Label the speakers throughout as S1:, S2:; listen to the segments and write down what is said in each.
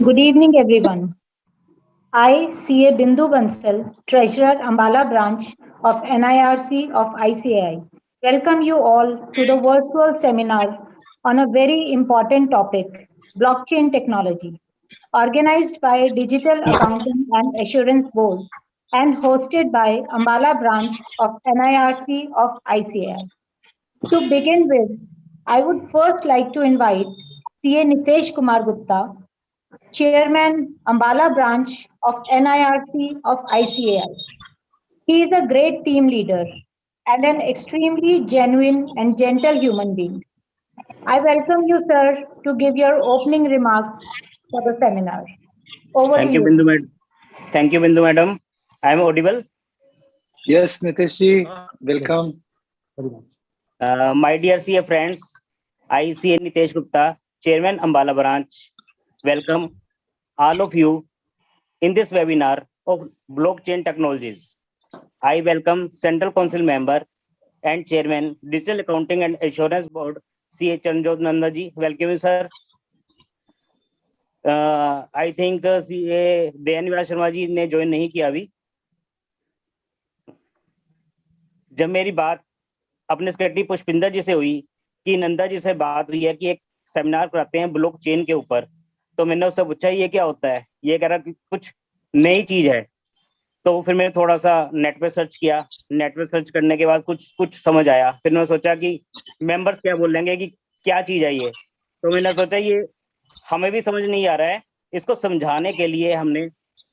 S1: Good evening, everyone. I, CA Bindu Bansal, Treasurer Ambala Branch of NIRC of ICAI, welcome you all to the virtual seminar on a very important topic, blockchain technology, organized by Digital Accounting and Assurance Board and hosted by Ambala Branch of NIRC of ICAI. To begin with, I would first like to invite CA Nitesh Kumar Gupta, Chairman, Ambala branch of NIRC of ICAI. He is a great team leader and an extremely genuine and gentle human being. I welcome you, sir, to give your opening remarks for the seminar. Over to
S2: Thank you,
S1: you.
S2: Thank you, Bindu madam. I am audible.
S3: Yes, Niteshji, welcome.
S2: My dear CA friends, I CA Nitesh Gupta, Chairman Ambala branch. Welcome all of you in this webinar of blockchain technologies. I welcome Central Council member and Chairman Digital Accounting and Assurance Board, CA Charanjot Nanda ji. Welcome you, sir. I think CA Dayanwira Sharma जी ने join नहीं किया अभी. जब मेरी बात अपने secretary Pushpinder जी से हुई कि नंदा जी से बात हुई है कि एक सेमिनार कराते हैं ब्लॉकचेन के ऊपर, तो मैंने उससे पूछा ये क्या होता है. ये कह रहा कि कुछ नई चीज है. तो फिर मैंने थोड़ा सा नेट पे सर्च किया. नेट पे सर्च करने के बाद कुछ समझ आया. फिर मैंने सोचा कि मेंबर्स क्या बोलेंगे कि क्या चीज है ये. तो मैंने सोचा ये हमें भी समझ नहीं आ रहा है. इसको समझाने के लिए हमने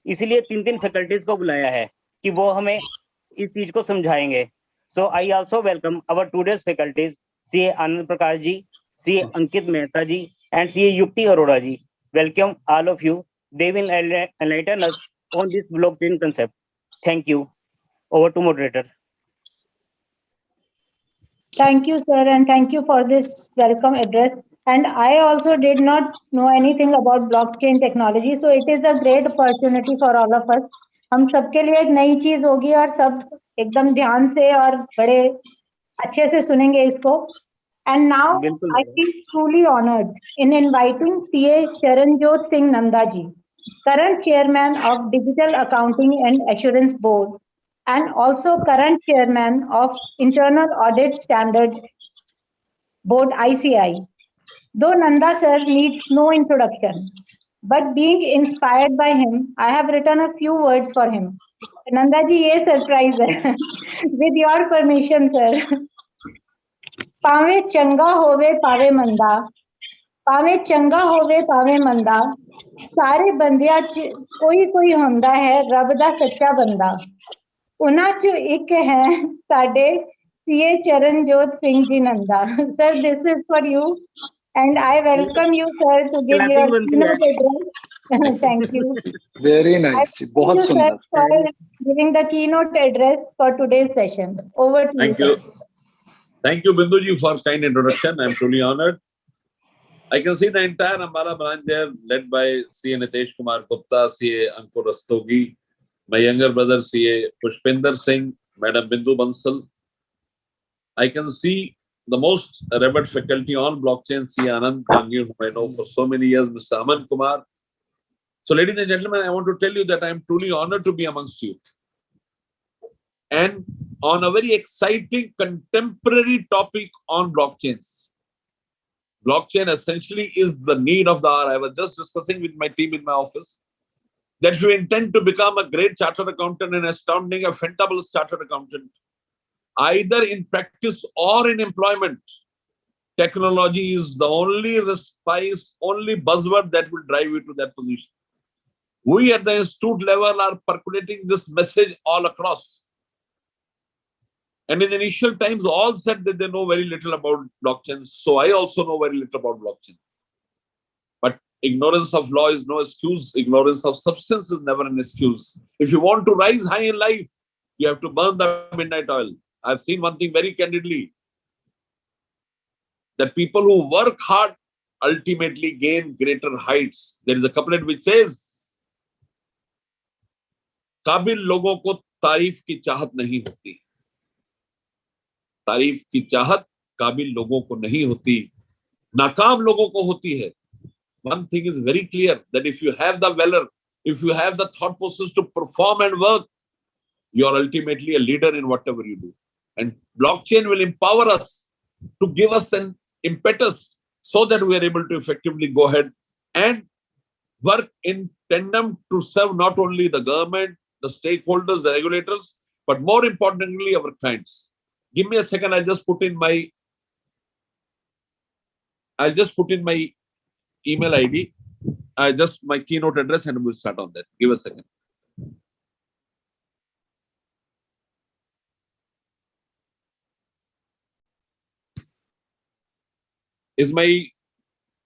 S2: इसीलिए 3 फैकल्टीज को बुलाया है कि वो हमें इस चीज को समझाएंगे. So I also welcome our today's faculties, CA Anand Prakash ji, CA Ankit Mehta ji, and CA Yukti Arora ji. Welcome all of you. They will enlighten us on this blockchain concept. Thank you. Over to moderator.
S1: Thank you, sir, and thank you for this welcome address. And I also did not know anything about blockchain technology, so it is a great opportunity for all of us. हम सबके लिए एक नई चीज होगी और सब एकदम ध्यान से और बड़े अच्छे से सुनेंगे इसको. And now I feel truly honored in inviting CA Charanjot Singh Nanda ji, current chairman of Digital Accounting and Assurance Board, and also current chairman of Internal Audit Standards Board ICI. Though Nanda sir needs no introduction, but being inspired by him, I have written a few words for him. Nanda ji, ye surprise hai. With your permission, sir. पावे चंगा होवे पावे मंदा, पावे चंगा होवे पावे मंदा, सारे बंदियां च कोई हुंदा है रब दा सच्चा बंदा. उन्हां च एक है साडे CA Charanjot Singh ji Nanda. Sir, this is for you, and I welcome you, sir, to give your keynote address. Thank you.
S3: Very nice. बहुत
S1: Thank you, sir,
S3: सुंदर.
S1: for giving the keynote address for today's session. Over to
S4: Thank
S1: you.
S4: you. Thank you, Binduji, for kind introduction. I'm truly honored. I can see the entire Ambala branch there, led by CA Nitesh Kumar Gupta, CA Ankur Rastogi, my younger brother CA Pushpinder Singh, Madam Bindu Bansal. I can see the most revered faculty on blockchain, CA Anand Gangi, whom I know for so many years, Mr. Aman Kumar. So, ladies and gentlemen, I want to tell you that I am truly honored to be amongst you. And on a very exciting contemporary topic on blockchains. Blockchain essentially is the need of the hour. I was just discussing with my team in my office that if you intend to become a great chartered accountant and astounding a fantabulous chartered accountant, either in practice or in employment, technology is the only spice, only buzzword that will drive you to that position. We at the institute level are percolating this message all across. And in the initial times, all said that they know very little about blockchain. So I also know very little about blockchain. But ignorance of law is no excuse. Ignorance of substance is never an excuse. If you want to rise high in life, you have to burn the midnight oil. I've seen one thing very candidly, that people who work hard ultimately gain greater heights. There is a couplet which says, काबिल लोगों को तारीफ की चाहत नहीं होती. तारीफ की चाहत काबिल लोगों को नहीं होती, नाकाम लोगों को होती है. one thing is very clear, that if you have the valor, if you have the thought process to perform and work, you are ultimately a leader in whatever you do. And blockchain will empower us to give us an impetus so that we are able to effectively go ahead and work in tandem to serve not only the government, the stakeholders, the regulators, but more importantly, our clients. Give me a second. I'll just put in my email ID. Just my keynote address, and we'll start on that. Give a second. Is my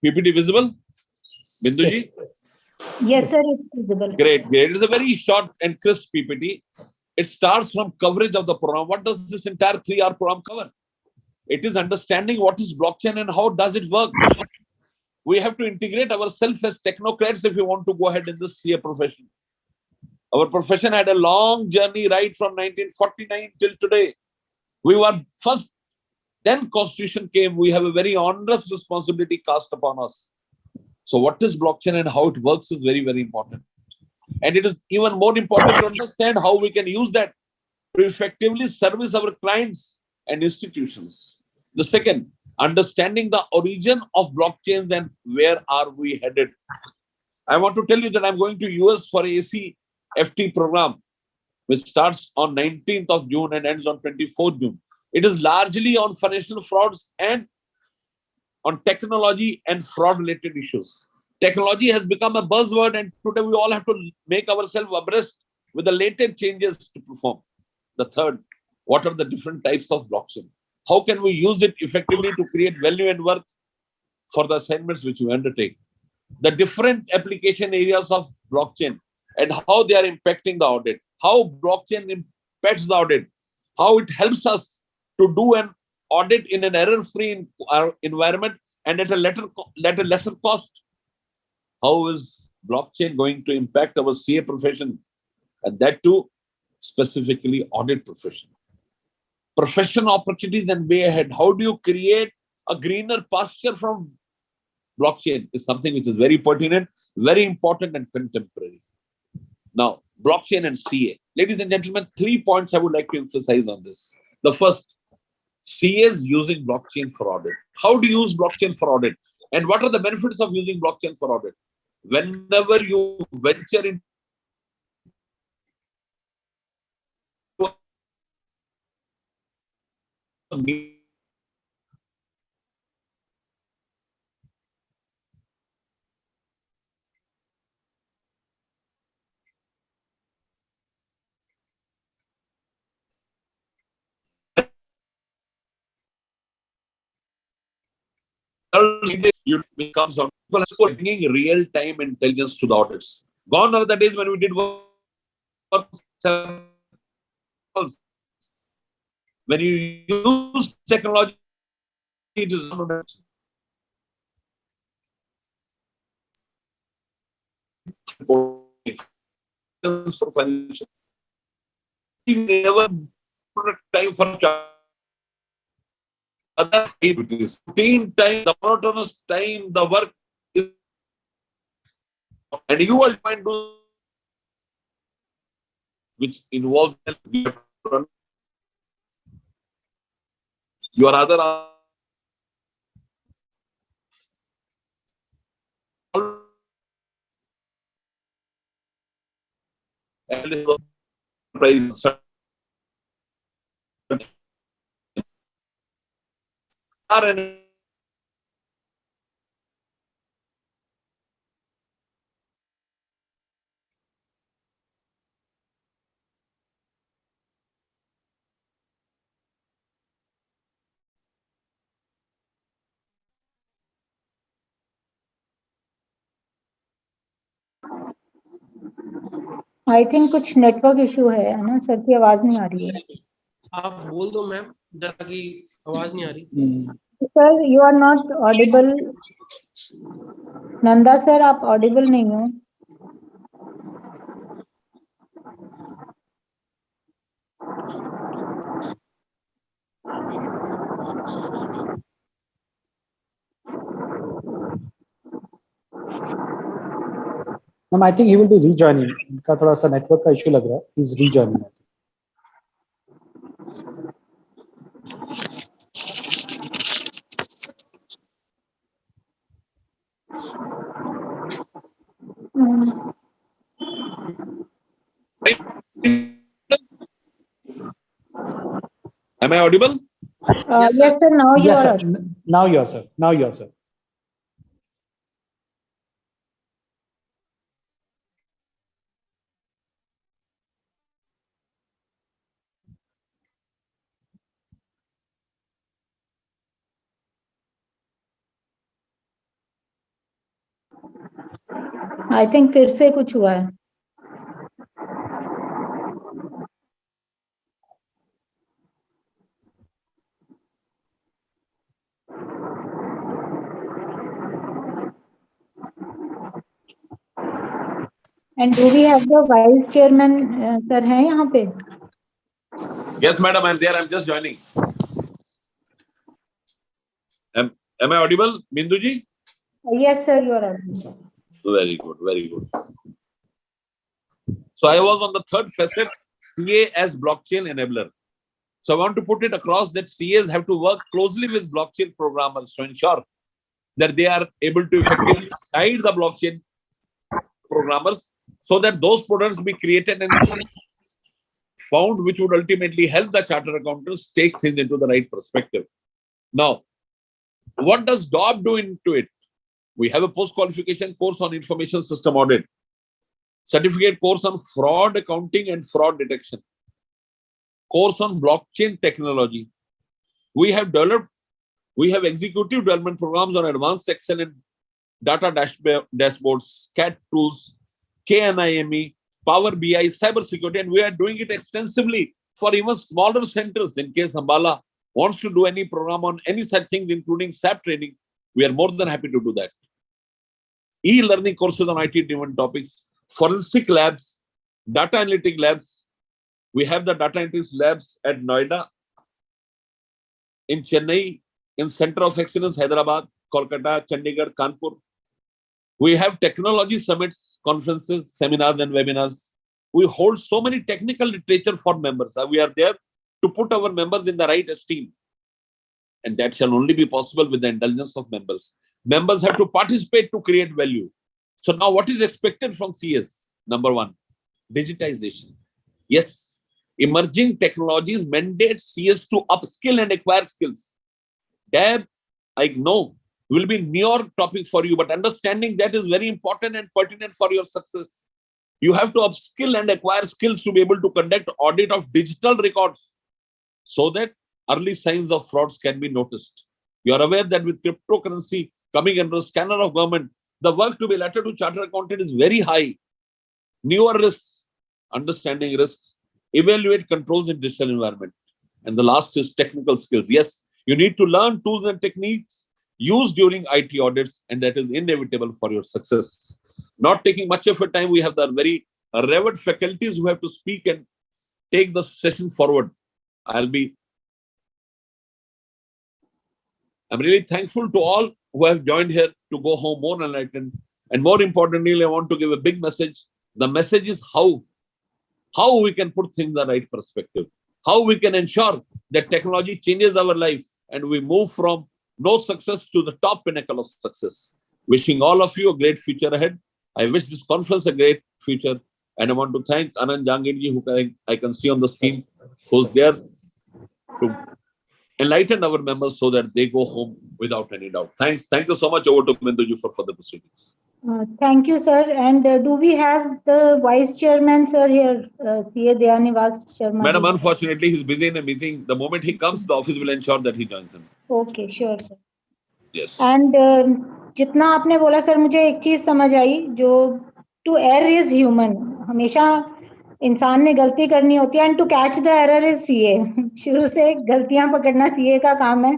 S4: PPT visible? Binduji?
S1: Yes, sir, it's visible.
S4: Great. It is a very short and crisp PPT. It starts from coverage of the program. What does this entire 3R program cover? It is understanding what is blockchain and how does it work. We have to integrate ourselves as technocrats if we want to go ahead in this CA profession. Our profession had a long journey right from 1949 till today. We were first, then Constitution came. We have a very onerous responsibility cast upon us. So what is blockchain and how it works is very, very important. And it is even more important to understand how we can use that to effectively service our clients and institutions. The second, understanding the origin of blockchains and where are we headed. I want to tell you that I'm going to US for ACFT program, which starts on 19th of June and ends on 24th June. It is largely on financial frauds and on technology and fraud related issues. Technology has become a buzzword, and today we all have to make ourselves abreast with the latest changes to perform. The third, what are the different types of blockchain? How can we use it effectively to create value and worth for the assignments which we undertake? The different application areas of blockchain and how they are impacting the audit, how blockchain impacts the audit, how it helps us to do an audit in an error-free environment and at a lesser cost. How is blockchain going to impact our CA profession, and that too specifically audit profession? Profession opportunities and way ahead. How do you create a greener pasture from blockchain is something which is very pertinent, very important and contemporary. Now, blockchain and CA. Ladies and gentlemen, 3 points I would like to emphasize on this. The first, CAs using blockchain for audit. How do you use blockchain for audit? And what are the benefits of using blockchain for audit? Whenever you venture into a you becomes on bringing real-time intelligence to the audits. Gone are the days when we did work. When you use technology, it is for financial. We never put time for other activities. Routine time, the monotonous time, the work is, and you will find do which involves your other price.
S1: I think कुछ network issue है ना sir, की आवाज नहीं आ रही है.
S5: आप बोल दो मैम, जरा की आवाज नहीं आ रही.
S1: Sir you are not audible. Nanda sir आप ऑडिबल नहीं हो.
S6: Ma'am, I think he will be rejoining. इनका थोड़ा सा network का issue लग रहा है. He's rejoining.
S4: Am I audible?
S5: Yes,
S1: Yes, sir. Now you
S6: Yes,
S1: are.
S6: sir. Now you are, sir. Now you are, sir.
S1: I think फिर से कुछ हुआ है. And do we have the vice chairman sir हैं यहाँ पे?
S4: Yes, madam, I'm there. I'm just joining. Am I audible, Bindu ji?
S1: Yes, sir. You are audible.
S4: Very good, very good. So I was on the third facet, CA as blockchain enabler. So I want to put it across that CAs have to work closely with blockchain programmers to ensure that they are able to effectively guide the blockchain programmers so that those products be created and found which would ultimately help the chartered accountants take things into the right perspective. Now, what does DOB do into it? We have a post-qualification course on information system audit, certificate course on fraud accounting and fraud detection, course on blockchain technology. We have executive development programs on advanced Excel and data dashboards, CAT tools, KNIME, Power BI, cybersecurity, and we are doing it extensively for even smaller centers. In case Ambala wants to do any program on any such things, including SAP training, we are more than happy to do that. E-learning courses on IT-driven topics, forensic labs, data analytic labs. We have the data analytics labs at Noida, in Chennai, in Center of Excellence, Hyderabad, Kolkata, Chandigarh, Kanpur. We have technology summits, conferences, seminars, and webinars. We hold so many technical literature for members. We are there to put our members in the right esteem. And that shall only be possible with the indulgence of members. Members have to participate to create value. So now what is expected from CS? Number one, digitization. Yes, emerging technologies mandate CS to upskill and acquire skills. DAB, I know, will be near topic for you, but understanding that is very important and pertinent for your success. You have to upskill and acquire skills to be able to conduct audit of digital records so that early signs of frauds can be noticed. You are aware that with cryptocurrency coming under scanner of government, the work to be lettered to chartered accountant is very high. Newer risks, understanding risks, evaluate controls in digital environment. And the last is technical skills. Yes, you need to learn tools and techniques used during IT audits, and that is inevitable for your success. Not taking much of your time, we have the very revered faculties who have to speak and take the session forward. I'm really thankful to all who have joined here to go home more enlightened. And more importantly, I want to give a big message. The message is how we can put things in the right perspective, how we can ensure that technology changes our life and we move from no success to the top pinnacle of success. Wishing all of you a great future ahead. I wish this conference a great future. And I want to thank Anand Jangirji, who I can see on the screen, who's there to enlighten our members so that they go home without any doubt. Thanks. Thank you so much. Over to Binduji for further proceedings.
S1: Thank you, sir. And do we have the vice chairman, sir, here, CA Dayanivas Sharma?
S4: Madam, unfortunately, he's busy in a meeting. The moment he comes, the office will ensure that he joins in.
S1: Okay, sure, sir.
S4: Yes.
S1: And जितना आपने बोला sir, मुझे एक चीज समझ आई, जो to err is human. हमेशा इंसान ने गलती करनी होती है, and to catch the error is CA. शुरू से गलतियां पकड़ना CA का काम है.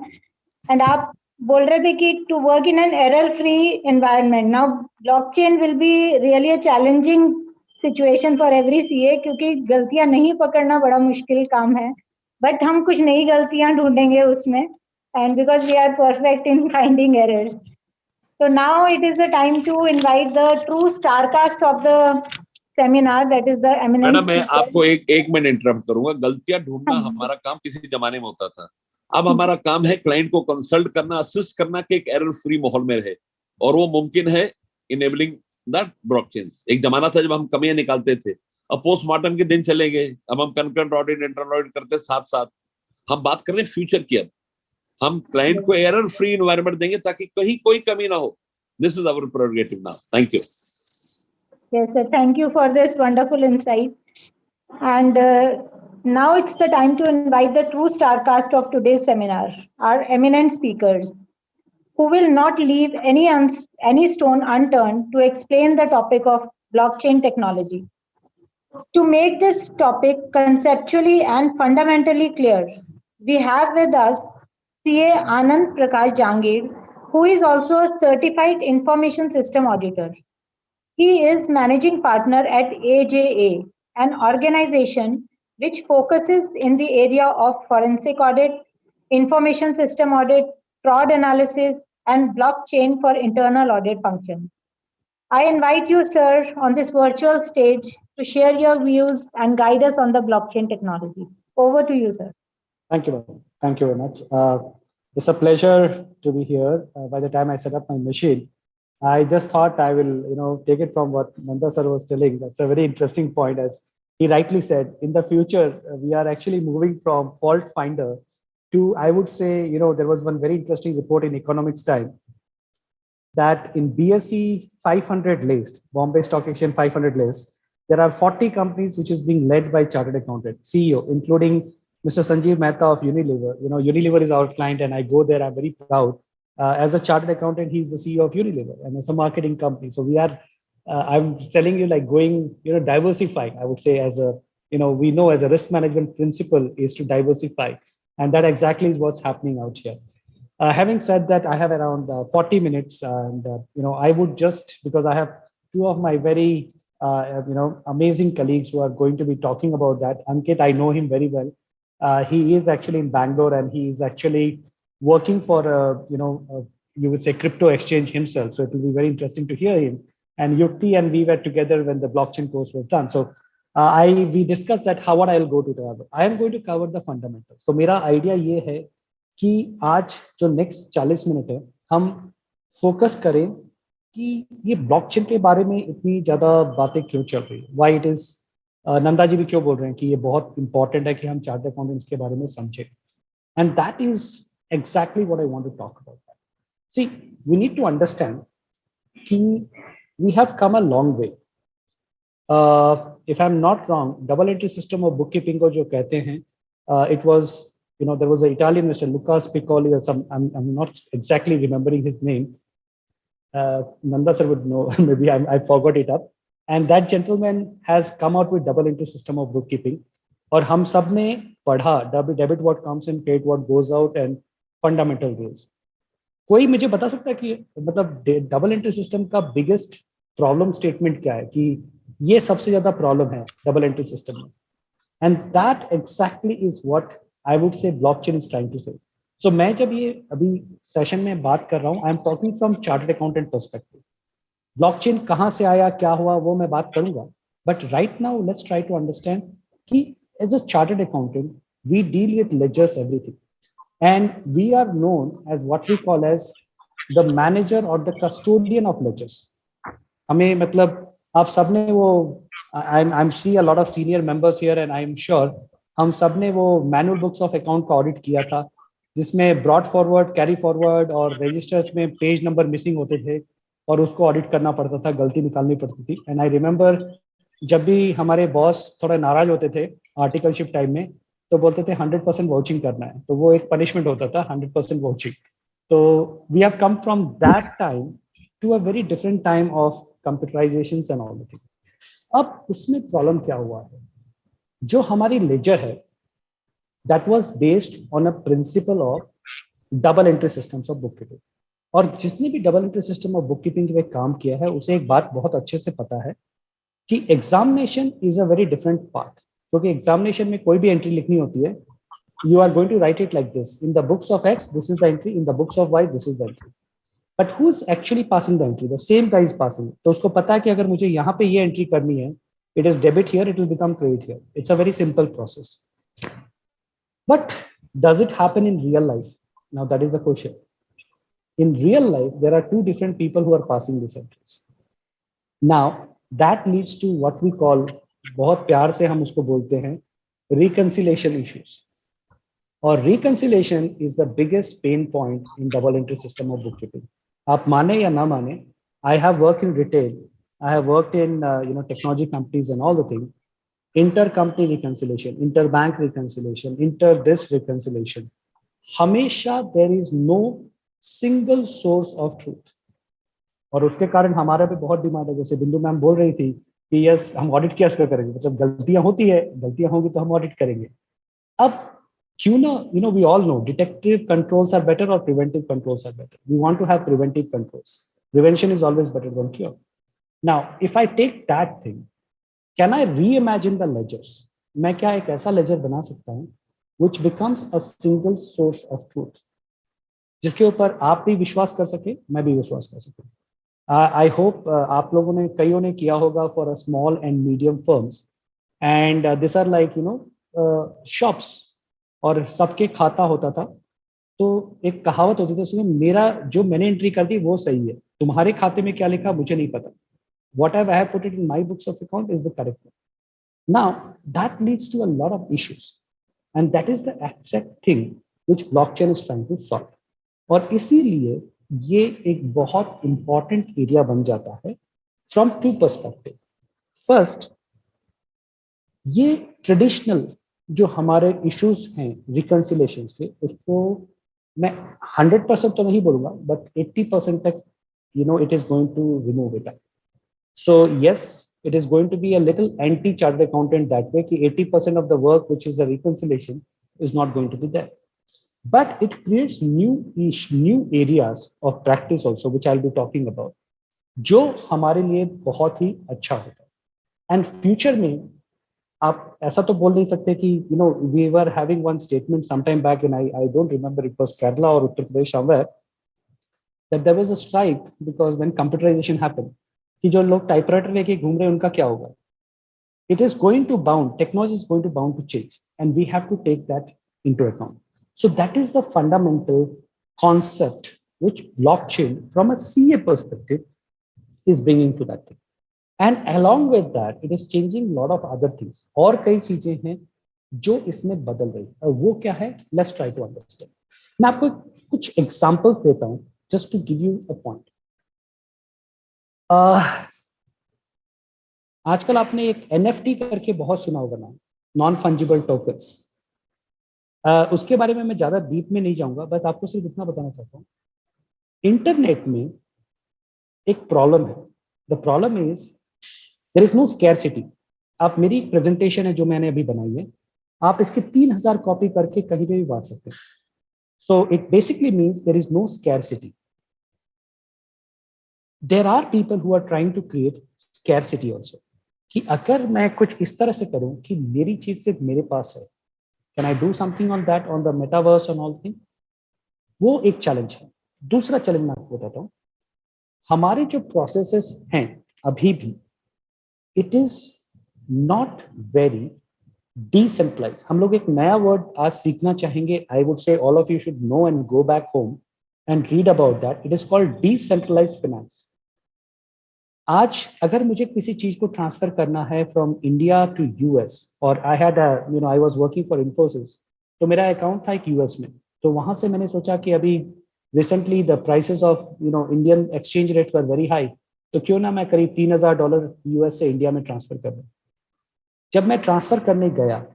S1: And आप बोल रहे थे कि to work in an error-free environment. Now, blockchain will be really a challenging situation for every CA, क्योंकि गलतियां नहीं पकड़ना बड़ा मुश्किल काम है. But हम कुछ नई गलतियां ढूंढेंगे उसमें, and because we are perfect in finding errors. So now it is the time to invite the true star cast of the seminar, that is the eminent
S4: madam मैं
S1: speaker.
S4: आपको एक मिनट इंटरप्ट करूंगा. गलतियां ढूंढना हमारा काम किसी जमाने में होता था. अब हमारा काम है क्लाइंट को कंसल्ट करना, असिस्ट करना कि एक एरर फ्री माहौल में रहे, और वो मुमकिन है इनेबलिंग द ब्लॉकचेन्स. एक जमाना था जब हम कमियां निकालते थे, अब पोस्टमार्टम के दिन चले गए, अब हम कंकरेंट ऑडिट इंटरनल ऑडिट करते साथ साथ. हम बात कर रहे हैं फ्यूचर की. अब हम क्लाइंट को एरर फ्री एनवायरनमेंट देंगे ताकि कहीं कोई कमी ना हो. This is our prerogative now. Thank you.
S1: Yes, sir. Thank you for this wonderful insight. And now it's the time to invite the true star cast of today's seminar, our eminent speakers, who will not leave any stone unturned to explain the topic of blockchain technology. To make this topic conceptually and fundamentally clear, we have with us CA Anand Prakash Jangir, who is also a certified information system auditor. He is managing partner at AJA, an organization which focuses in the area of forensic audit, information system audit, fraud analysis, and blockchain for internal audit functions. I invite you, sir, on this virtual stage to share your views and guide us on the blockchain technology. Over to you, sir.
S6: Thank you, madam. Thank you very much. It's a pleasure to be here. By the time I set up my machine, I just thought I will, take it from what Nanda sir was telling. That's a very interesting point. As he rightly said, in the future, we are actually moving from fault finder to, I would say, there was one very interesting report in economics time that in BSE 500 list, Bombay Stock Exchange 500 list, there are 40 companies which is being led by chartered accountant, CEO, including Mr. Sanjeev Mehta of Unilever. Unilever is our client and I go there, I'm very proud. As a chartered accountant, he's the CEO of Unilever and it's a marketing company. So we are, I'm telling you, like going, diversifying, I would say as a, we know as a risk management principle is to diversify. And that exactly is what's happening out here. Having said that, I have around 40 minutes and, I would just, because I have two of my very, amazing colleagues who are going to be talking about that. Ankit, I know him very well. He is actually in Bangalore and he is actually working for, you would say crypto exchange himself. So it will be very interesting to hear him. And Yukti and we were together when the blockchain course was done. So we discussed that how I'll go to cover. I am going to cover the fundamentals. So मेरा idea ये है कि आज जो next 40 minute है हम focus करें कि ये blockchain के बारे में इतनी ज़्यादा बातें क्यों चल रही है, why it is, Nanda ji भी क्यों बोल रहे हैं कि ये बहुत important है कि हम चार्टर्ड अकाउंटेंट्स के बारे में समझें. And that is exactly what I want to talk about. See, we need to understand कि we have come a long way. If I'm not wrong, double entry system of bookkeeping को जो कहते हैं, it was, there was an Italian Mr. Lucas Piccoli or some, I'm not exactly remembering his name. Nanda sir would know, maybe I forgot it up. And that gentleman has come out with double entry system of bookkeeping. और हम सब ने पढ़ा debit what comes in, credit what goes out and fundamental rules. कोई मुझे बता सकता है कि मतलब डबल एंट्री सिस्टम का बिगेस्ट प्रॉब्लम स्टेटमेंट क्या है कि ये सबसे ज्यादा प्रॉब्लम है डबल एंट्री सिस्टम में. And that exactly is what I would say blockchain is trying to say. So मैं जब ये अभी सेशन में बात कर रहा हूँ, I am talking from chartered accountant perspective. Blockchain कहाँ से आया, क्या हुआ, वो मैं बात करूंगा. But right now let's try to understand कि as a chartered accountant we deal with ledgers everything. And we are known as what we call as the manager or the custodian of ledgers. हमें मतलब आप सबने वो I'm see a lot of senior members here and I'm sure हम सबने वो manual books of account का audit किया था जिसमें brought forward, carry forward और registers में page number missing होते थे और उसको audit करना पड़ता था, गलती निकालनी पड़ती थी. And I remember जब भी हमारे boss थोड़ा नाराज होते थे articleship time में तो बोलते थे 100% वाउचिंग करना है, तो वो एक पनिशमेंट होता था 100% वाउचिंग. तो we have come from that time to a very different time of computerization and all the thing. अब उसमें प्रॉब्लम क्या हुआ है, जो हमारी लेजर है that was based on a principle of double entry systems of book keeping. और जिसने भी double entry system of book keeping पे काम किया है उसे एक बात बहुत अच्छे से पता है कि examination is a very different part. क्योंकि एग्जामिनेशन में कोई भी एंट्री लिखनी होती है, you are going to write it like this, in the books of X this is the entry, in the books of Y this is the entry. But who is actually passing the entry? The same guys passing. तो उसको पता है कि अगर मुझे यहाँ पे ये एंट्री करनी है, it is debit here, it will become credit here. It's a very simple process. But does it happen in real life? Now that is the question. In real life, there are two different people who are passing these entries. Now that leads to what we call, बहुत प्यार से हम उसको बोलते हैं, reconciliation issues. Or reconciliation is the biggest pain point in double entry system of bookkeeping. आप माने या ना माने, I have worked in retail, I have worked in technology companies and all the things. Intercompany reconciliation, interbank reconciliation, inter this reconciliation. हमेशा there is no single source of truth. और उसके कारण हमारे पे बहुत डिमांड है. जैसे बिंदु मैम बोल रही थी कि यस हम ऑडिट कैसे करेंगे, मतलब गलतियां होती है, गलतियां होंगी तो हम ऑडिट करेंगे. अब क्यों ना, we all know detective controls are better or preventive controls are better. We want to have preventive controls. Prevention is always better than cure. Now, if I take that thing, can I reimagine the ledgers? मैं क्या एक ऐसा ledger बना सकता हूँ which becomes a single source of truth, जिसके ऊपर आप भी विश्वास कर सके, मैं भी विश्वास कर सकूँ. I hope आप लोगों ने, कईयों ने किया होगा for a small and medium firms, and these are like shops, और सबके खाता होता था. तो एक कहावत होती थी उसमें, मेरा जो मैंने एंट्री कर दी वो सही है, तुम्हारे खाते में क्या लिखा मुझे नहीं पता. Whatever I have put it in my books of account is the correct one. Now that leads to a lot of issues, and that is the exact thing which blockchain is trying to solve. और इसीलिए ये एक बहुत important area बन जाता है from two perspective. First, ये traditional जो हमारे issues हैं reconciliations के, उसको मैं 100% तो नहीं बोलूँगा, but 80% तक it is going to remove it. So yes, it is going to be a little anti-chartered accountant that way, कि 80% of the work which is a reconciliation is not going to be there. But it creates new areas of practice also, which I'll be talking about, जो हमारे लिए बहुत ही अच्छा होता है. And future में आप ऐसा तो बोल नहीं सकते कि we were having one statement sometime back, and I don't remember, it was Kerala or Uttar Pradesh somewhere, that there was a strike because when computerization happened, कि जो लोग टाइपराइटर लेके घूम रहे हैं उनका क्या होगा. It is going to bound, technology is going to bound to change, and we have to take that into account. So that is the fundamental concept which blockchain from a CA perspective is bringing to that thing. And along with that, it is changing a lot of other things. और कई चीजें हैं जो इसमें बदल रही है, और वो क्या है, let's try to understand. मैं आपको कुछ examples देता हूँ just to give you a point. आजकल आपने एक NFT करके बहुत सुना होगा नाम, नॉन फंजिबल टोकन्स. उसके बारे में मैं ज्यादा डीप में नहीं जाऊंगा, बस आपको सिर्फ इतना बताना चाहता हूँ. इंटरनेट में एक प्रॉब्लम है. The problem is there is no scarcity. आप, मेरी एक प्रेजेंटेशन है जो मैंने अभी बनाई है, आप इसके 3000 कॉपी करके कहीं पे भी बांट सकते हैं. So it basically means there is no scarcity. There are people who are trying to create scarcity also, कि अगर मैं कुछ इस तरह से करूं कि मेरी चीज सिर्फ मेरे पास है, can I do something on that, on the metaverse and all thing? वो एक चैलेंज है. दूसरा चैलेंज मैं आपको बताता हूँ. हमारे जो प्रोसेसेस हैं अभी भी, it is not very decentralize. हम लोग एक नया वर्ड आज सीखना चाहेंगे. I would say all of you should know and go back home and read about that. It is called decentralized finance. आज अगर मुझे किसी चीज को ट्रांसफर करना है फ्रॉम इंडिया टू यूएस, और I had I was working for Infosys, तो मेरा अकाउंट था एक यूएस में. तो वहां से मैंने सोचा कि अभी recently the prices of Indian exchange rates were very high, तो क्यों ना मैं करीब $3000 यूएस से इंडिया में ट्रांसफर कर दूं. जब मैं ट्रांसफर करने गया,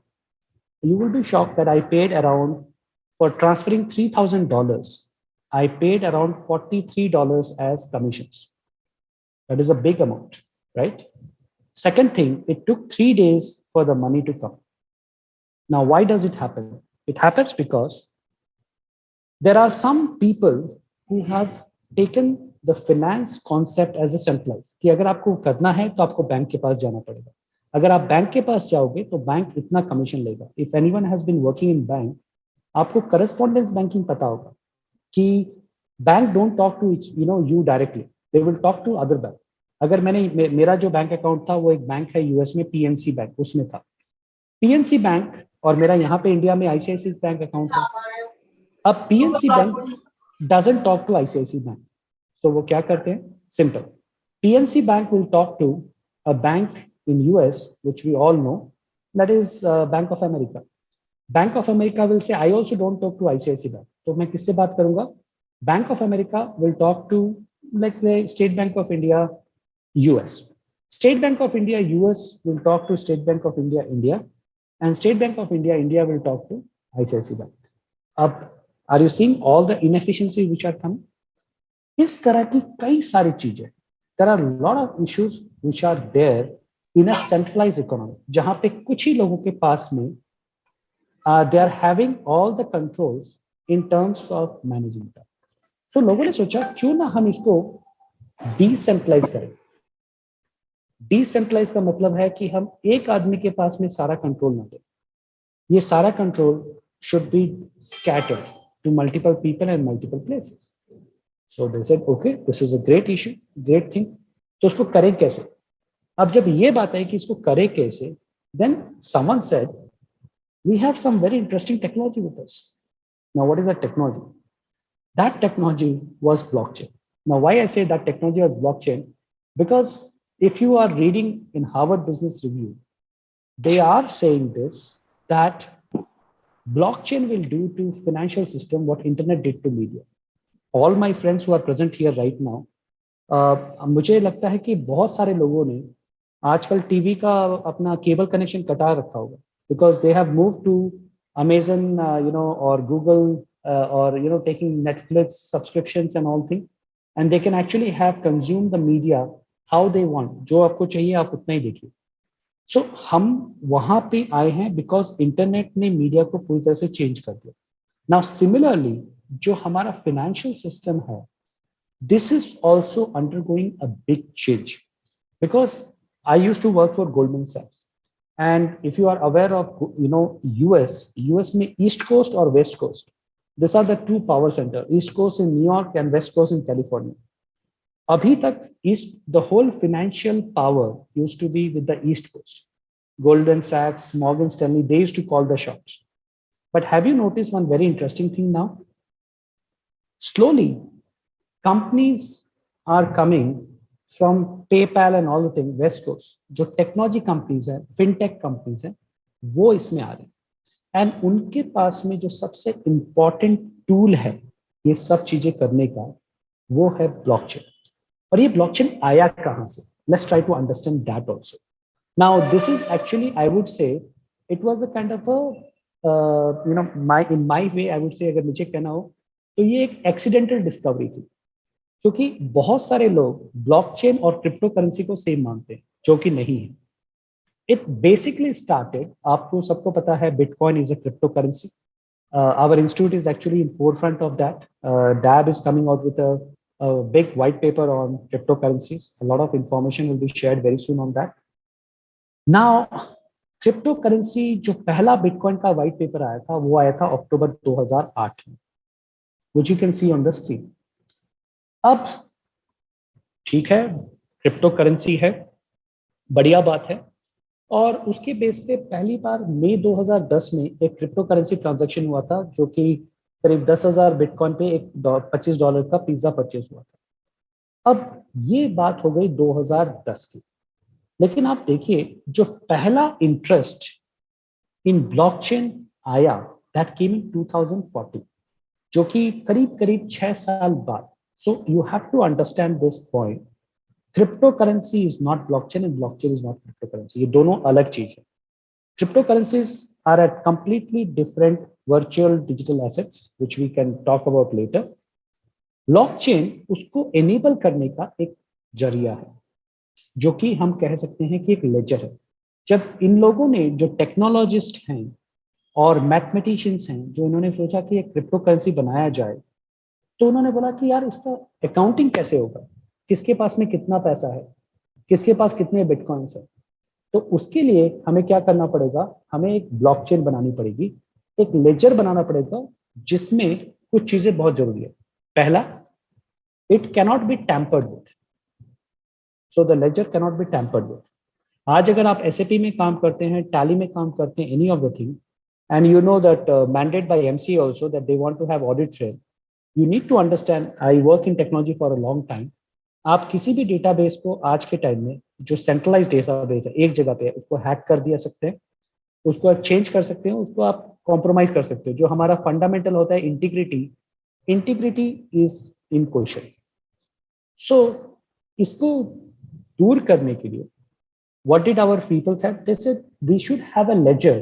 S6: you will be shocked that I paid around, for transferring $3000 I paid around $43 as commissions. That is a big amount, right? Second thing, it took 3 days for the money to come. Now, why does it happen? It happens because there are some people who have taken the finance concept as a centralized, कि अगर आपको करना है तो आपको bank के पास जाना पड़ेगा. अगर आप बैंक के पास जाओगे तो बैंक इतना कमीशन लेगा. If anyone has been working in bank, आपको correspondence banking पता होगा कि bank don't talk to you directly, they will talk to other bank. अगर मेरा जो बैंक अकाउंट था वो एक बैंक है यूएस में, पीएनसी बैंक, उसमें था पीएनसी बैंक, और मेरा यहाँ पे इंडिया में आईसीआईसी बैंक अकाउंट है। अब PNC Bank doesn't talk to ICICI Bank, so वो क्या करते हैं, simple, PNC Bank will talk to a bank in US which we all know, that is Bank of America. Bank of America will say I also don't talk to ICICI Bank, तो मैं किससे बात करूंगा, Bank of America will talk to like State Bank of India US, State Bank of India US will talk to State Bank of India India, and State Bank of India will talk to ICICI Bank. अब are you seeing all the inefficiencies which are coming? इस तरह की कई सारी चीजें, there are a lot of issues which are there in a centralized economy, जहां पे कुछ ही लोगों के पास में they are having all the controls in terms of managing that. So लोगों ने सोचा क्यों ना हम इसको decentralize करें। डिसेंट्रलाइज का मतलब है कि हम एक आदमी के पास में सारा कंट्रोल ना दें, ये सारा control should be scattered to multiple people and multiple places. So they said okay, this is a great issue, great thing, तो उसको करें कैसे। अब जब ये बात है कि इसको करें कैसे, then someone said we have some very interesting technology with us. Now what is that technology? That technology was blockchain. Now why I say that technology was blockchain, because if you are reading in Harvard Business Review, they are saying this, that blockchain will do to financial system what internet did to media. All my friends who are present here right now, मुझे लगता है कि बहुत सारे लोगों ने आजकल TV का अपना केबल कनेक्शन कटा रखा होगा, because they have moved to Amazon, or Google, or taking Netflix subscriptions and all things, and they can actually have consumed the media how they want, जो आपको चाहिए आप उतना ही देखिए। सो हम वहां पे आए हैं बिकॉज इंटरनेट ने मीडिया को पूरी तरह से चेंज कर दिया। नाउ सिमिलरली जो हमारा फाइनेंशियल सिस्टम है, this is also undergoing a big change, because I used to work for Goldman सैक्स, and if you are aware of US में ईस्ट कोस्ट और west coast, this are the two power centre, east coast in New York and west coast in California. अभी तक east, the whole financial power used to be with the east coast, Goldman सैक्स, Morgan Stanley, they used to call the shots. But have you noticed one very interesting thing now? Slowly companies are coming from PayPal and all the thing, West Coast, जो technology companies है, fintech companies है, वो इसमें आ रहे हैं, and उनके पास में जो सबसे इंपॉर्टेंट टूल है ये सब चीजें करने का, वो है ब्लॉकचेन। और ये ब्लॉकचेन आया कहां से? Let's try to understand that also. Now this is actually, I would say it was a kind of a in my way, I would say, अगर मुझे कहना हो तो ये एक एक्सीडेंटल डिस्कवरी थी, क्योंकि बहुत सारे लोग ब्लॉकचेन और क्रिप्टो करेंसी को सेम मानते हैं, जो कि नहीं है। इट बेसिकली स्टार्टेड, आपको सबको पता है Bitcoin is a crypto currency. Our institute is actually in forefront of that. DAB is coming out with a big white paper on cryptocurrencies. A lot of information will be shared very soon on that. Now, cryptocurrency जो पहला bitcoin का white paper आया था, वो आया था अक्टूबर 2008 में, which you can see on the screen. अब ठीक है, क्रिप्टो करेंसी है, बढ़िया बात है, और उसके बेस पे पहली बार मई 2010 में एक क्रिप्टो करेंसी ट्रांजैक्शन हुआ था, जो कि करीब 10,000 बिटकॉइन पे एक $25 का पिज्जा परचेज हुआ था। अब ये बात हो गई 2010 की, लेकिन आप देखिए जो पहला इंटरेस्ट इन ब्लॉकचेन आया, दैट केम इन 2014, जो कि करीब करीब 6 साल बाद। So you have to understand this point, crypto currency is not blockchain and blockchain is not crypto currency, ये दोनों अलग चीज है। Crypto currencies are at completely different virtual digital assets which we can talk about later. Blockchain उसको enable करने का एक जरिया है, जो कि हम कह सकते हैं कि एक लेजर है। जब इन लोगों ने, जो टेक्नोलॉजिस्ट हैं और मैथमेटिशियंस हैं, जो इन्होंने सोचा कि एक क्रिप्टो करेंसी बनाया जाए, तो उन्होंने बोला कि यार इसका अकाउंटिंग कैसे होगा, किसके पास में कितना पैसा है, किसके पास कितने बिटकॉइंस है। तो उसके लिए हमें क्या करना पड़ेगा, हमें एक ब्लॉकचेन बनानी पड़ेगी, एक लेजर बनाना पड़ेगा, जिसमें कुछ चीजें बहुत जरूरी है। पहला, it cannot be tampered with. So the ledger cannot be tampered with. आज अगर आप SAP में काम करते हैं, Tally में काम करते हैं, any of the thing, and you know that mandate by MC also that they want to have audit trail, you need to understand. I work in technology for a long time. आप किसी भी database को आज के time में जो centralize database है एक जगह पे, उसको हैक कर दिया सकते हैं, उसको आप चेंज कर सकते हैं, उसको आप कॉम्प्रोमाइज कर सकते हो. जो हमारा फंडामेंटल होता है इंटीग्रिटी इज इन क्वेश्चन. सो इसको दूर करने के लिए what did our people said? They said we should have a ledger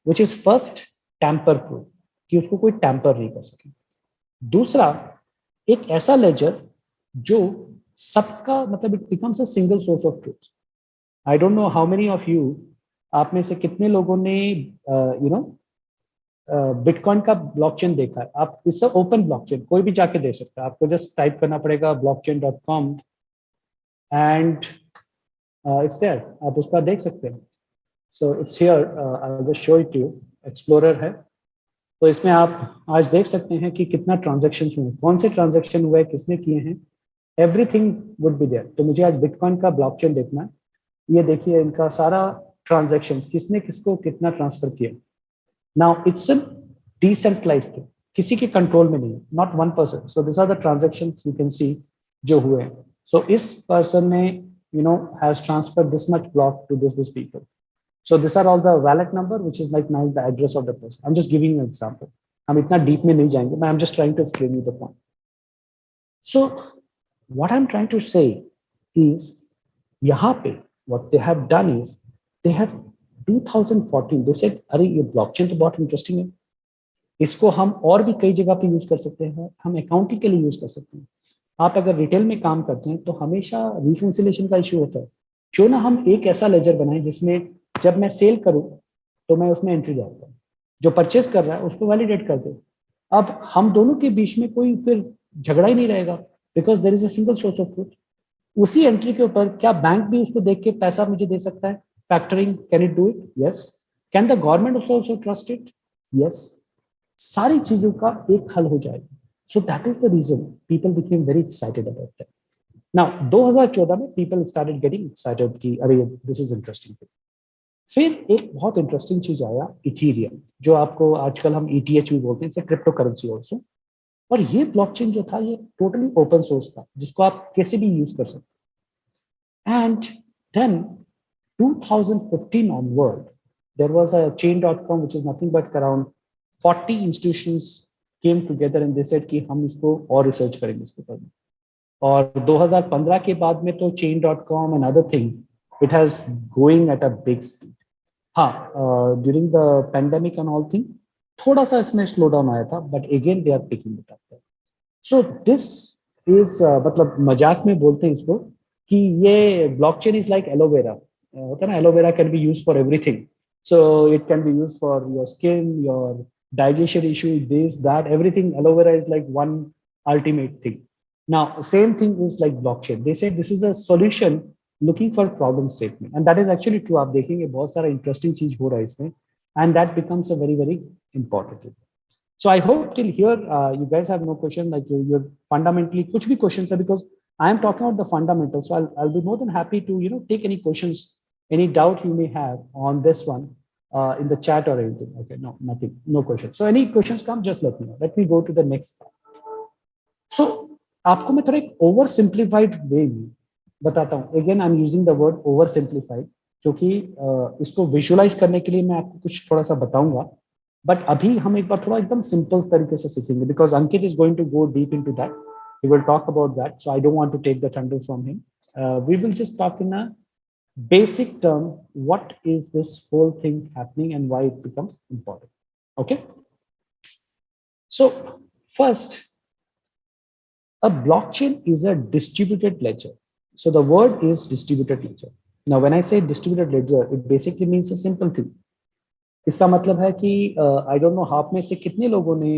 S6: which is first tamper proof, कि उसको कोई tamper नहीं कर सके. दूसरा, एक ऐसा ledger जो सबका मतलब it becomes a single source of truth. I don't know how many of you, आप में से कितने लोगों ने बिटकॉइन का ब्लॉकचेन देखा है. आप इससे ओपन ब्लॉकचेन कोई भी जाके दे सकता है. आपको जस्ट टाइप करना पड़ेगा blockchain.com and it's there. आप उसका देख सकते हैं. So it's here. I'll just show it to you. Explorer है. तो इसमें आप आज देख सकते हैं कि कितना ट्रांजैक्शंस हुए, कौन से ट्रांजैक्शन हुए, किसने किए हैं. Everything would be there. तो मुझे आज बिटकॉइन का ब्लॉकचेन देखना है. ये देखिए इनका सारा ट्रांजैक्शंस, किसने किसको कितना ट्रांसफर किया. Now it's a decentralized thing, किसी के कंट्रोल में नहीं है, not one person. So this are the transactions you can see जो हुए. सो इस पर्सन ने has transferred this much block to this people. So these are all the wallet number, which is like now the address of the person. I'm just giving you an example. हम इतना deep में नहीं जाएंगे, but I'm just trying to explain you the point. So what I'm trying to say is, यहाँ पे what they have done is they have 2014 they said अरे ये blockchain तो बहुत interesting है, इसको हम और भी कई जगह पे यूज कर सकते हैं, हम अकाउंटिंग के लिए यूज कर सकते हैं. आप अगर रिटेल में काम करते हैं तो हमेशा रिकंसिलिएशन का इश्यू होता है. क्यों ना हम एक ऐसा लेजर बनाएं जिसमें जब मैं सेल करूं तो मैं उसमें एंट्री डालता हूं, जो परचेज कर रहा है उसको वैलिडेट कर दे. अब हम दोनों के बीच में कोई फिर झगड़ा ही नहीं रहेगा, because there is a single source of truth. उसी एंट्री के ऊपर क्या बैंक भी उसको देख के पैसा मुझे दे सकता है? Factoring, can it do it? Yes. Can the government also trust it? Yes. सारी चीजों का एक हल हो जाएगा. So that is the reason people became very excited about that. Now 2014 में people started getting excited कि अरे this is interesting thing. फिर एक बहुत इंटरेस्टिंग चीज आया इथीरियम, जो आपको आजकल हम ETH भी बोलते हैं, इसे क्रिप्टो करेंसी ऑल्सो. और ये ब्लॉकचेन जो था ये टोटली ओपन सोर्स था, जिसको आप कैसे भी यूज कर सकते. And then 2015 onward there was a chain.com which is nothing but around 40 institutions came together and they said कि हम इसको और रिसर्च करेंगे इसके ऊपर. और 2015 के बाद में तो chain.com and other thing it has going at a big speed. हाँ, during the pandemic and all thing थोड़ा सा इसमें स्लो डाउन आया था, but again they are picking it up. So this is मतलब मजाक में बोलते हैं इसको कि ये blockchain is like aloe vera. होता है ना, aloe vera can be used for everything. So it can be used for your skin, your digestion issue, this, that, everything. Aloe vera is like one ultimate thing. Now, same thing is like blockchain. They say this is a solution looking for problem statement, and that is actually true. आप देखेंगे बहुत सारा interesting चीज हो रहा है इसमें, and that becomes a very very important thing. So I hope till here you guys have no question, like you're fundamentally कुछ भी questions है, because I am talking about the fundamentals. So I'll be more than happy to take any questions, any doubt you may have on this one. In the chat or anything. Okay, no, nothing, no questions. So any questions come, just let me know. Let me go to the next. So आपको मैं थोड़ा एक over simplified वे में बताता हूँ. Again I am using the word over simplified, क्योंकि इसको visualise करने के लिए मैं आपको कुछ थोड़ा सा बताऊंगा, बट अभी हम एक बार थोड़ा एकदम सिंपल तरीके से सीखेंगे, because Ankit is going to go deep into that. He will talk about that, so I don't want to take the thunder from him. We will just talk in a basic term, what is this whole thing happening and why it becomes important. Okay, so first, a blockchain is a distributed ledger. So the word is distributed ledger. Now when I say distributed ledger, it basically means a simple thing. इसका मतलब है कि I don't know आप में से कितने लोगों ने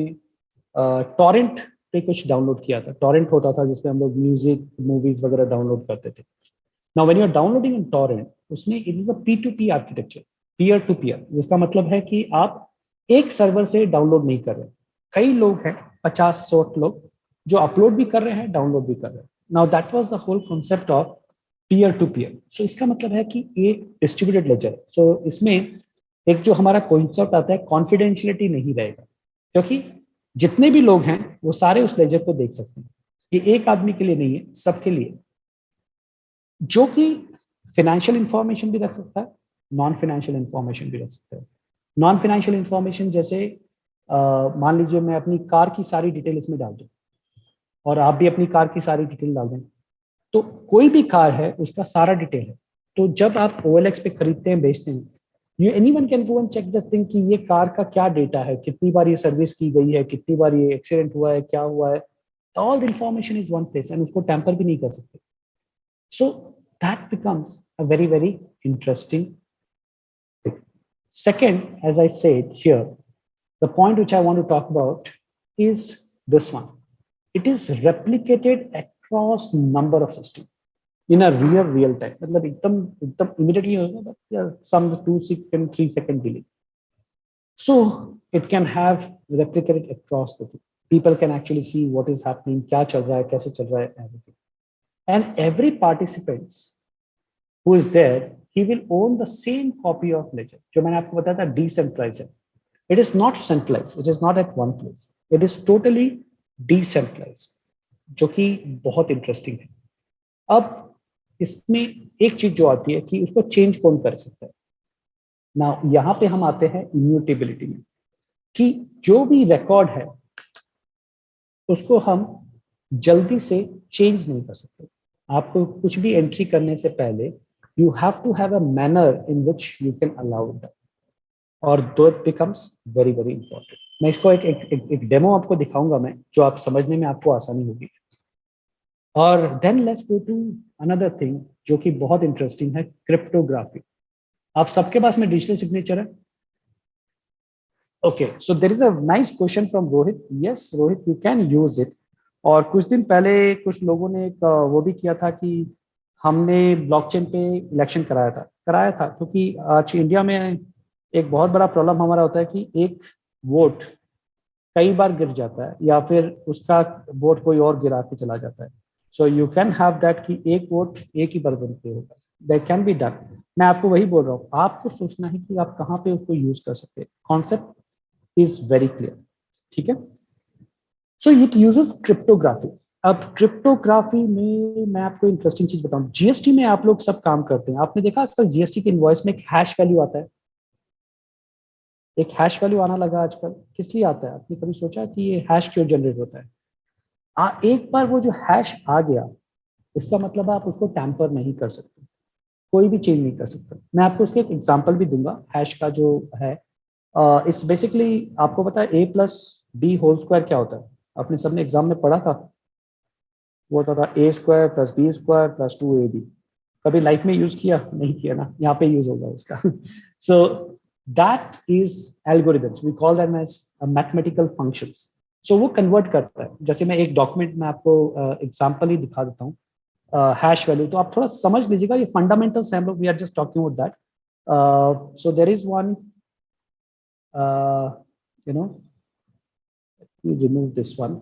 S6: टॉरेंट पे कुछ डाउनलोड किया था. टॉरेंट होता था जिसमें हम लोग म्यूजिक, मूवीज वगैरह डाउनलोड करते थे. Now when you are downloading in torrent, उसमें it is a P2P architecture, peer to peer, जिसका मतलब है कि आप एक सर्वर से डाउनलोड नहीं कर रहे. कई लोग हैं, 50-100 लोग, जो अपलोड भी कर रहे हैं, डाउनलोड भी कर रहे हैं। Now that was the whole concept of peer to peer. So इसका मतलब है कि ये डिस्ट्रीब्यूटेड लेजर, सो इसमें एक जो हमारा कॉन्सेप्ट आता है, कॉन्फिडेंशियलिटी नहीं रहेगा, क्योंकि जितने भी लोग हैं वो सारे उस लेजर को देख सकते हैं। ये एक आदमी के लिए नहीं है, सबके लिए, जो कि फाइनेंशियल इंफॉर्मेशन भी रख सकता है, नॉन फाइनेंशियल इंफॉर्मेशन भी रख सकता है। नॉन फाइनेंशियल इंफॉर्मेशन जैसे मान लीजिए मैं अपनी कार की सारी डिटेल इसमें डाल दूं और आप भी अपनी कार की सारी डिटेल डाल दें, तो कोई भी कार है उसका सारा डिटेल है। तो जब आप OLX पे खरीदते हैं, बेचते हैं, ये anyone can go and check this thing कि ये कार का क्या डेटा है, कितनी बार ये सर्विस की गई है, कितनी बार ये एक्सीडेंट हुआ है, क्या हुआ है, all the information is one place, and उसको टैंपर भी नहीं कर सकते। So that becomes a very very interesting thing. Second, as I said here, the point which I want to talk about is this one. It is replicated across number of systems in a real time. मतलब एकदम immediately होगा, but some 2 second 3 second delay. So it can have replicated across the thing. People can actually see what is happening, क्या चल रहा है, कैसे चल रहा है, everything. And every participants who is there, he will own the same copy of ledger. जो मैंने आपको बताया था decentralized है. It is not centralized. It is not at one place. It is totally decentralized, जो कि बहुत इंटरेस्टिंग है। अब इसमें एक चीज जो आती है कि उसको चेंज कौन कर सकता है ना। यहाँ पे हम आते हैं इम्यूटेबिलिटी में, कि जो भी रिकॉर्ड है उसको हम जल्दी से चेंज नहीं कर सकते। आपको कुछ भी एंट्री करने से पहले you have to have a manner in which you can allow it, और that becomes very very important. मैं इसको एक डेमो आपको दिखाऊंगा मैं, जो आप समझने में आपको आसानी होगी। और then let's go to another thing जो कि बहुत इंटरेस्टिंग है, क्रिप्टोग्राफी। आप सबके पास में डिजिटल सिग्नेचर है? Okay, so there is a nice question from Rohit. Yes Rohit, you can use it. और कुछ दिन पहले कुछ लोगों ने एक वो भी किया था कि हमने ब्लॉकचेन पे इलेक्शन कराया था, क्योंकि आज इंडिया में एक बहुत बड़ा प्रॉब्लम हमारा होता है कि एक वोट कई बार गिर जाता है, या फिर उसका वोट कोई और गिरा के चला जाता है। So you can have that कि एक वोट एक ही पर्सन पे होगा, दैट कैन बी डन। मैं आपको वही बोल रहा हूँ, आपको सोचना है कि आप कहाँ पे उसको यूज कर सकते हैं। कॉन्सेप्ट इज वेरी क्लियर, ठीक है। So it uses cryptography. अब क्रिप्टोग्राफी में मैं आपको इंटरेस्टिंग चीज बताऊं, जीएसटी में आप लोग सब काम करते हैं, आपने देखा आजकल जीएसटी के इनवॉइस में एक हैश वैल्यू आता है। एक हैश वैल्यू आना लगा आजकल, किस लिए आता है? आपने कभी सोचा कि ये हैश क्यों जनरेट होता है? एक बार वो जो हैश आ गया, इसका मतलब आप उसको टैंपर नहीं कर सकते, कोई भी चेंज नहीं कर सकता। मैं आपको उसके एक एग्जाम्पल भी दूंगा। हैश का जो है इट्स बेसिकली, आपको पता है a+b² क्या होता है? आपने सबने एग्जाम में पढ़ा था, वो होता था a² + b² + 2ab। कभी लाइफ में यूज किया? नहीं किया ना, यहाँ पे यूज होगा उसका। So that is algorithms, we call them as mathematical functions. So वो कन्वर्ट करता है। जैसे मैं एक डॉक्यूमेंट में आपको एग्जाम्पल ही दिखा देता हूँ, हैश वैल्यू, तो आप थोड़ा समझ लीजिएगा, ये फंडामेंटल्स हैं हम लोग, we are just talking about that. So there is one, you know, let me remove this one.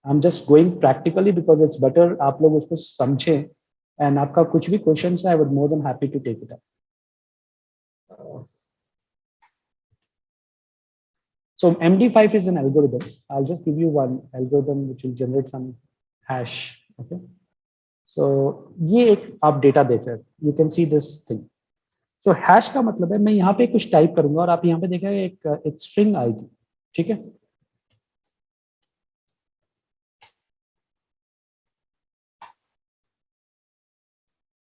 S6: I'm just going practically because it's better आप लोग उसको समझें, and आपका कुछ भी क्वेश्चन है, I would more than happy to take it up. So MD5 is an algorithm. I'll just give you one algorithm which will generate some hash. Okay. So ये एक आप डेटा देख रहे हैं, you can see this thing. So hash का मतलब है, मैं यहाँ पे कुछ टाइप करूंगा और आप यहाँ पे देखेंगे एक स्ट्रिंग आएगी, ठीक है।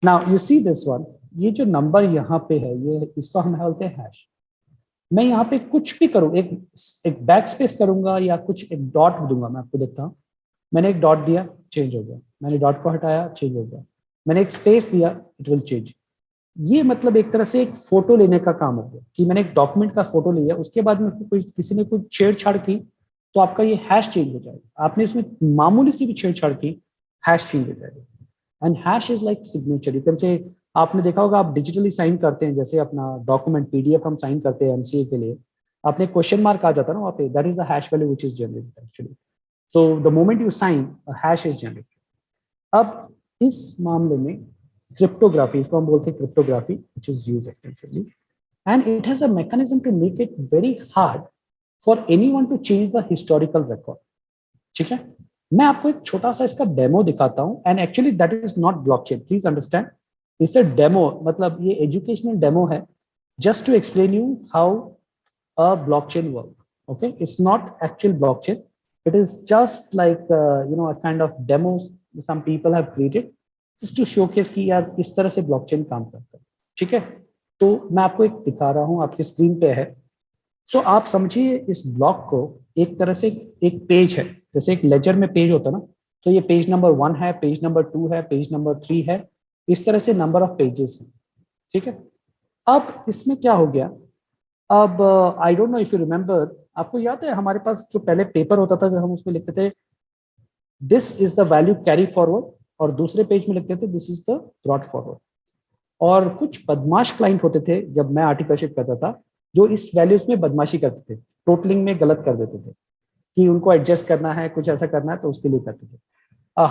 S6: Now you see this one, ये जो नंबर यहाँ पे है, ये इसको हम बोलते हैं हैश। मैं यहाँ पे कुछ भी करूँ, एक बैक स्पेस करूंगा या कुछ एक डॉट दूंगा, मैं आपको देखता हूँ। मैंने एक डॉट दिया, चेंज हो गया। मैंने डॉट को हटाया, चेंज हो गया। मैंने एक स्पेस दिया, इट विल चेंज। ये मतलब एक तरह से एक फोटो लेने का काम हो गया, कि मैंने एक डॉक्यूमेंट का फोटो लिया, उसके बाद में उसको किसी ने कोई छेड़छाड़ की तो आपका ये हैश चेंज हो जाएगा। आपने उसमें मामूली सी भी छेड़छाड़ की, हैश चेंज हो जाएगा। And hash is like signature, you can say. आपने देखा होगा, आप डिजिटली साइन करते हैं, जैसे अपना डॉक्यूमेंट पीडीएफ हम साइन करते हैं एमसीए के लिए, आपने क्वेश्चन मार्क आ जाता है ना वहाँ पे, that is the hash value which is generated actually. So the moment you sign, a hash is generated. अब इस मामले में cryptography, इसको हम बोलते हैं cryptography, which is used extensively, and it has a mechanism to make it very hard for anyone to change the historical record. ठीक है, मैं आपको एक छोटा सा इसका डेमो दिखाता हूं, and actually that is not blockchain. Please understand, it's a demo. मतलब ये educational demo है, just to explain you how a blockchain works. Okay, it's not actual blockchain. It is just like a kind of demos some people have created just to showcase कि यार किस तरह से blockchain काम करता है. ठीक है, तो मैं आपको एक दिखा रहा हूं, आपकी स्क्रीन पे है. सो आप समझिए इस ब्लॉक को एक तरह से एक पेज है, जैसे एक लेजर में पेज होता है ना, तो ये पेज नंबर 1 है, पेज नंबर 2 है, पेज नंबर 3 है, इस तरह से नंबर ऑफ पेजेस हैं. ठीक है, अब इसमें क्या हो गया, अब आई don't know if you remember, आपको याद है हमारे पास जो पहले पेपर होता था, जो हम उसमें लिखते थे this is the value carry forward, और दूसरे पेज में लिखते थे this is the brought forward. और कुछ बदमाश क्लाइंट होते थे जब मैं आर्टिकलशिप करता था, जो इस वैल्यूज में बदमाशी करते थे, टोटलिंग में गलत कर देते थे कि उनको एडजस्ट करना है, कुछ ऐसा करना है, तो उसके लिए करते थे.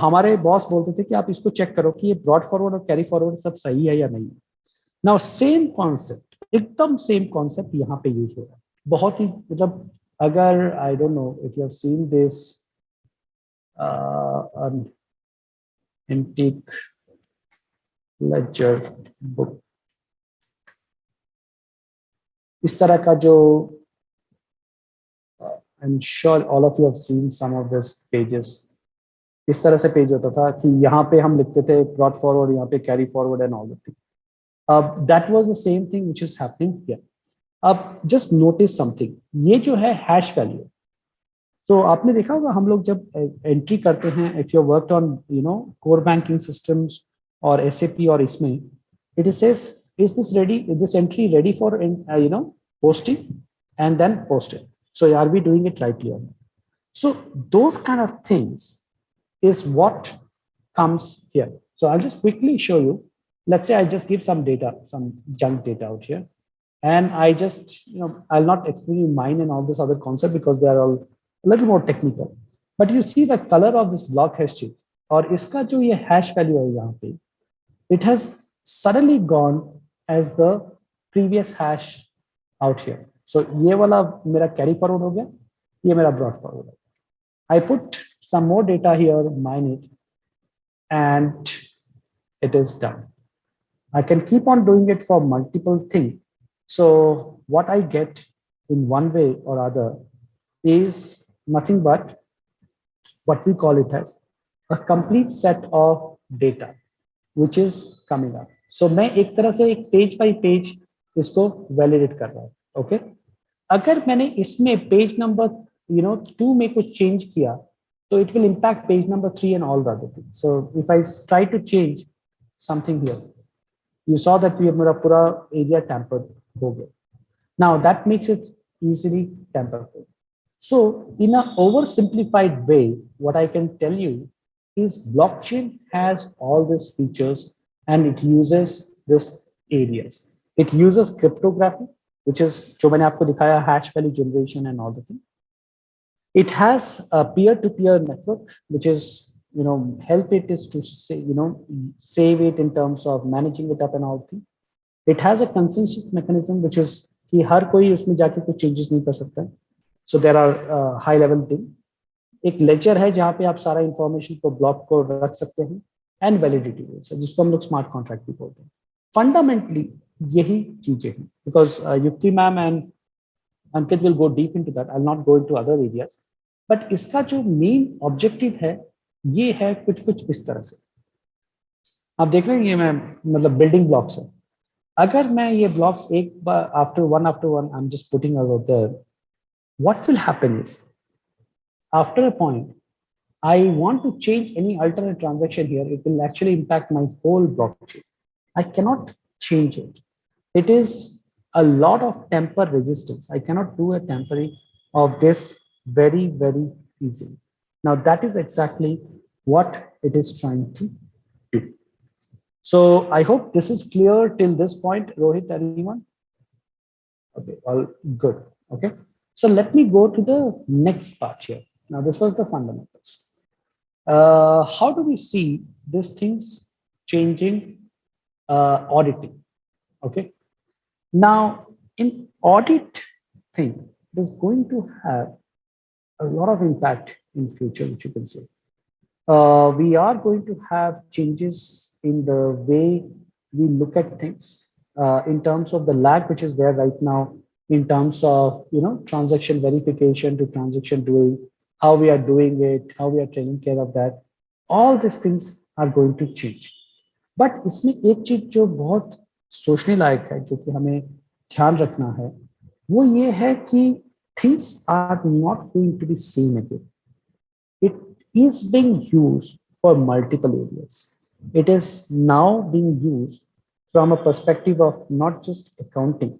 S6: हमारे बॉस बोलते थे कि आप इसको चेक करो कि ये ब्रॉड फॉरवर्ड और कैरी फॉरवर्ड सब सही है या नहीं. नाउ सेम कॉन्सेप्ट, एकदम सेम कॉन्सेप्ट यहाँ पे यूज हो रहा है. बहुत ही मतलब, अगर I don't know if you have seen this antique ledger book, इस तरह का जो I am sure all of you have seen some of this pages. इस तरह से पेज होता था कि यहाँ पे हम लिखते थे ब्रॉट फॉरवर्ड, यहाँ पे carry forward and all the thing. That was the same thing which is happening here. अब जस्ट नोटिस समथिंग, ये जो है हैश वैल्यू, तो आपने देखा होगा हम लोग जब एंट्री करते हैं, if you worked on core banking systems और एसएपी और इसमें, it says is this ready, is this entry ready for posting, and then post it. So are we doing it rightly or not? So those kind of things is what comes here. So I'll just quickly show you. Let's say I just give some data, some junk data out here, and I just I'll not explain you mine and all this other concept because they are all a little more technical, but you see the color of this block has changed, और इसका जो ये hash value है यहाँ पे, it has suddenly gone as the previous hash out here. So ये वाला मेरा carry forward हो गया, ये मेरा brought forward. I put some more data here, mine it, and it is done. I can keep on doing it for multiple things. So what I get in one way or other is nothing but what we call it as a complete set of data which is coming up. So मैं एक तरह से एक page by page इसको validate कर रहा हूँ. Okay, अगर मैंने इसमें पेज नंबर 2 में कुछ चेंज किया, तो it will impact page number 3 and all the other things. So if I try to change something here, you saw that मेरा पूरा एरिया टेम्पर्ड हो गया. Now that makes it easily tampered. So in an oversimplified way, what I can tell you is blockchain has all these features and it uses this areas. It uses cryptography, which is जो मैंने आपको दिखाया, hash value generation and all the thing. It has a peer-to-peer network, which is help it is to say save it in terms of managing it up and all thing. It has a consensus mechanism, which is कि हर कोई उसमें जाके कुछ changes नहीं कर सकता है. So there are high level thing. एक लेजर है जहाँ पे आप सारा इंफॉर्मेशन को ब्लॉक को रख सकते हैं, एंड वैलिडिटी रूल्स है जिसको हम लोग स्मार्ट कॉन्ट्रैक्ट भी बोलते हैं. फंडामेंटली यही चीजें हैं, बिकॉज युक्ति ma'am and Ankit will go deep into that. I will not go into other areas, but इसका जो मेन ऑब्जेक्टिव है ये है कुछ इस तरह से. आप देख रहे हैं ये मैं मतलब बिल्डिंग ब्लॉक्स है. अगर मैं ये ब्लॉक्स एक बार after one I am just putting about there, what will happen is after a point, I want to change any alternate transaction here, it will actually impact my whole blockchain. I cannot change it. It is a lot of tamper resistance. I cannot do a tampering of this very, very easily. Now that is exactly what it is trying to do. So I hope this is clear till this point. Rohit, anyone? Okay, all good. Okay. So let me go to the next part here. Now, this was the fundamentals. How do we see these things changing auditing? Okay. Now, in audit thing, it is going to have a lot of impact in future, which you can say. We are going to have changes in the way we look at things in terms of the lag which is there right now, in terms of transaction verification to transaction doing, how we are doing it, how we are taking care of that. All these things are going to change. But इसमें एक चीज जो बहुत सोचने लायक है, जो कि हमें ध्यान रखना है, वो ये है कि things are not going to be same again. It is being used for multiple areas. It is now being used from a perspective of not just accounting.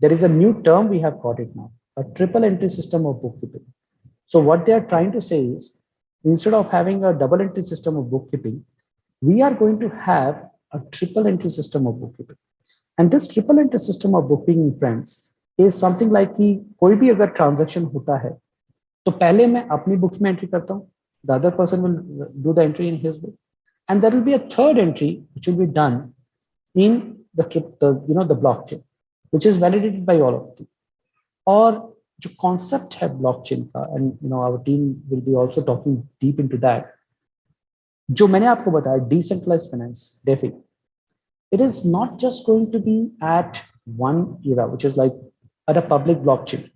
S6: There is a new term we have got it now, a triple entry system of bookkeeping. So what they are trying to say is, instead of having a double entry system of bookkeeping, we are going to have a triple entry system of bookkeeping. And this triple entry system of bookkeeping, friends, is something like कि कोई भी अगर transaction होता है, तो पहले मैं अपनी books में entry करता हूँ, the other person will do the entry in his book, and there will be a third entry which will be done in the blockchain, which is validated by all of them. और जो concept है blockchain का, and our team will be also talking deep into that. जो मैंने आपको बताया decentralized finance, DeFi, it is not just going to be at one era, which is like at a public blockchain.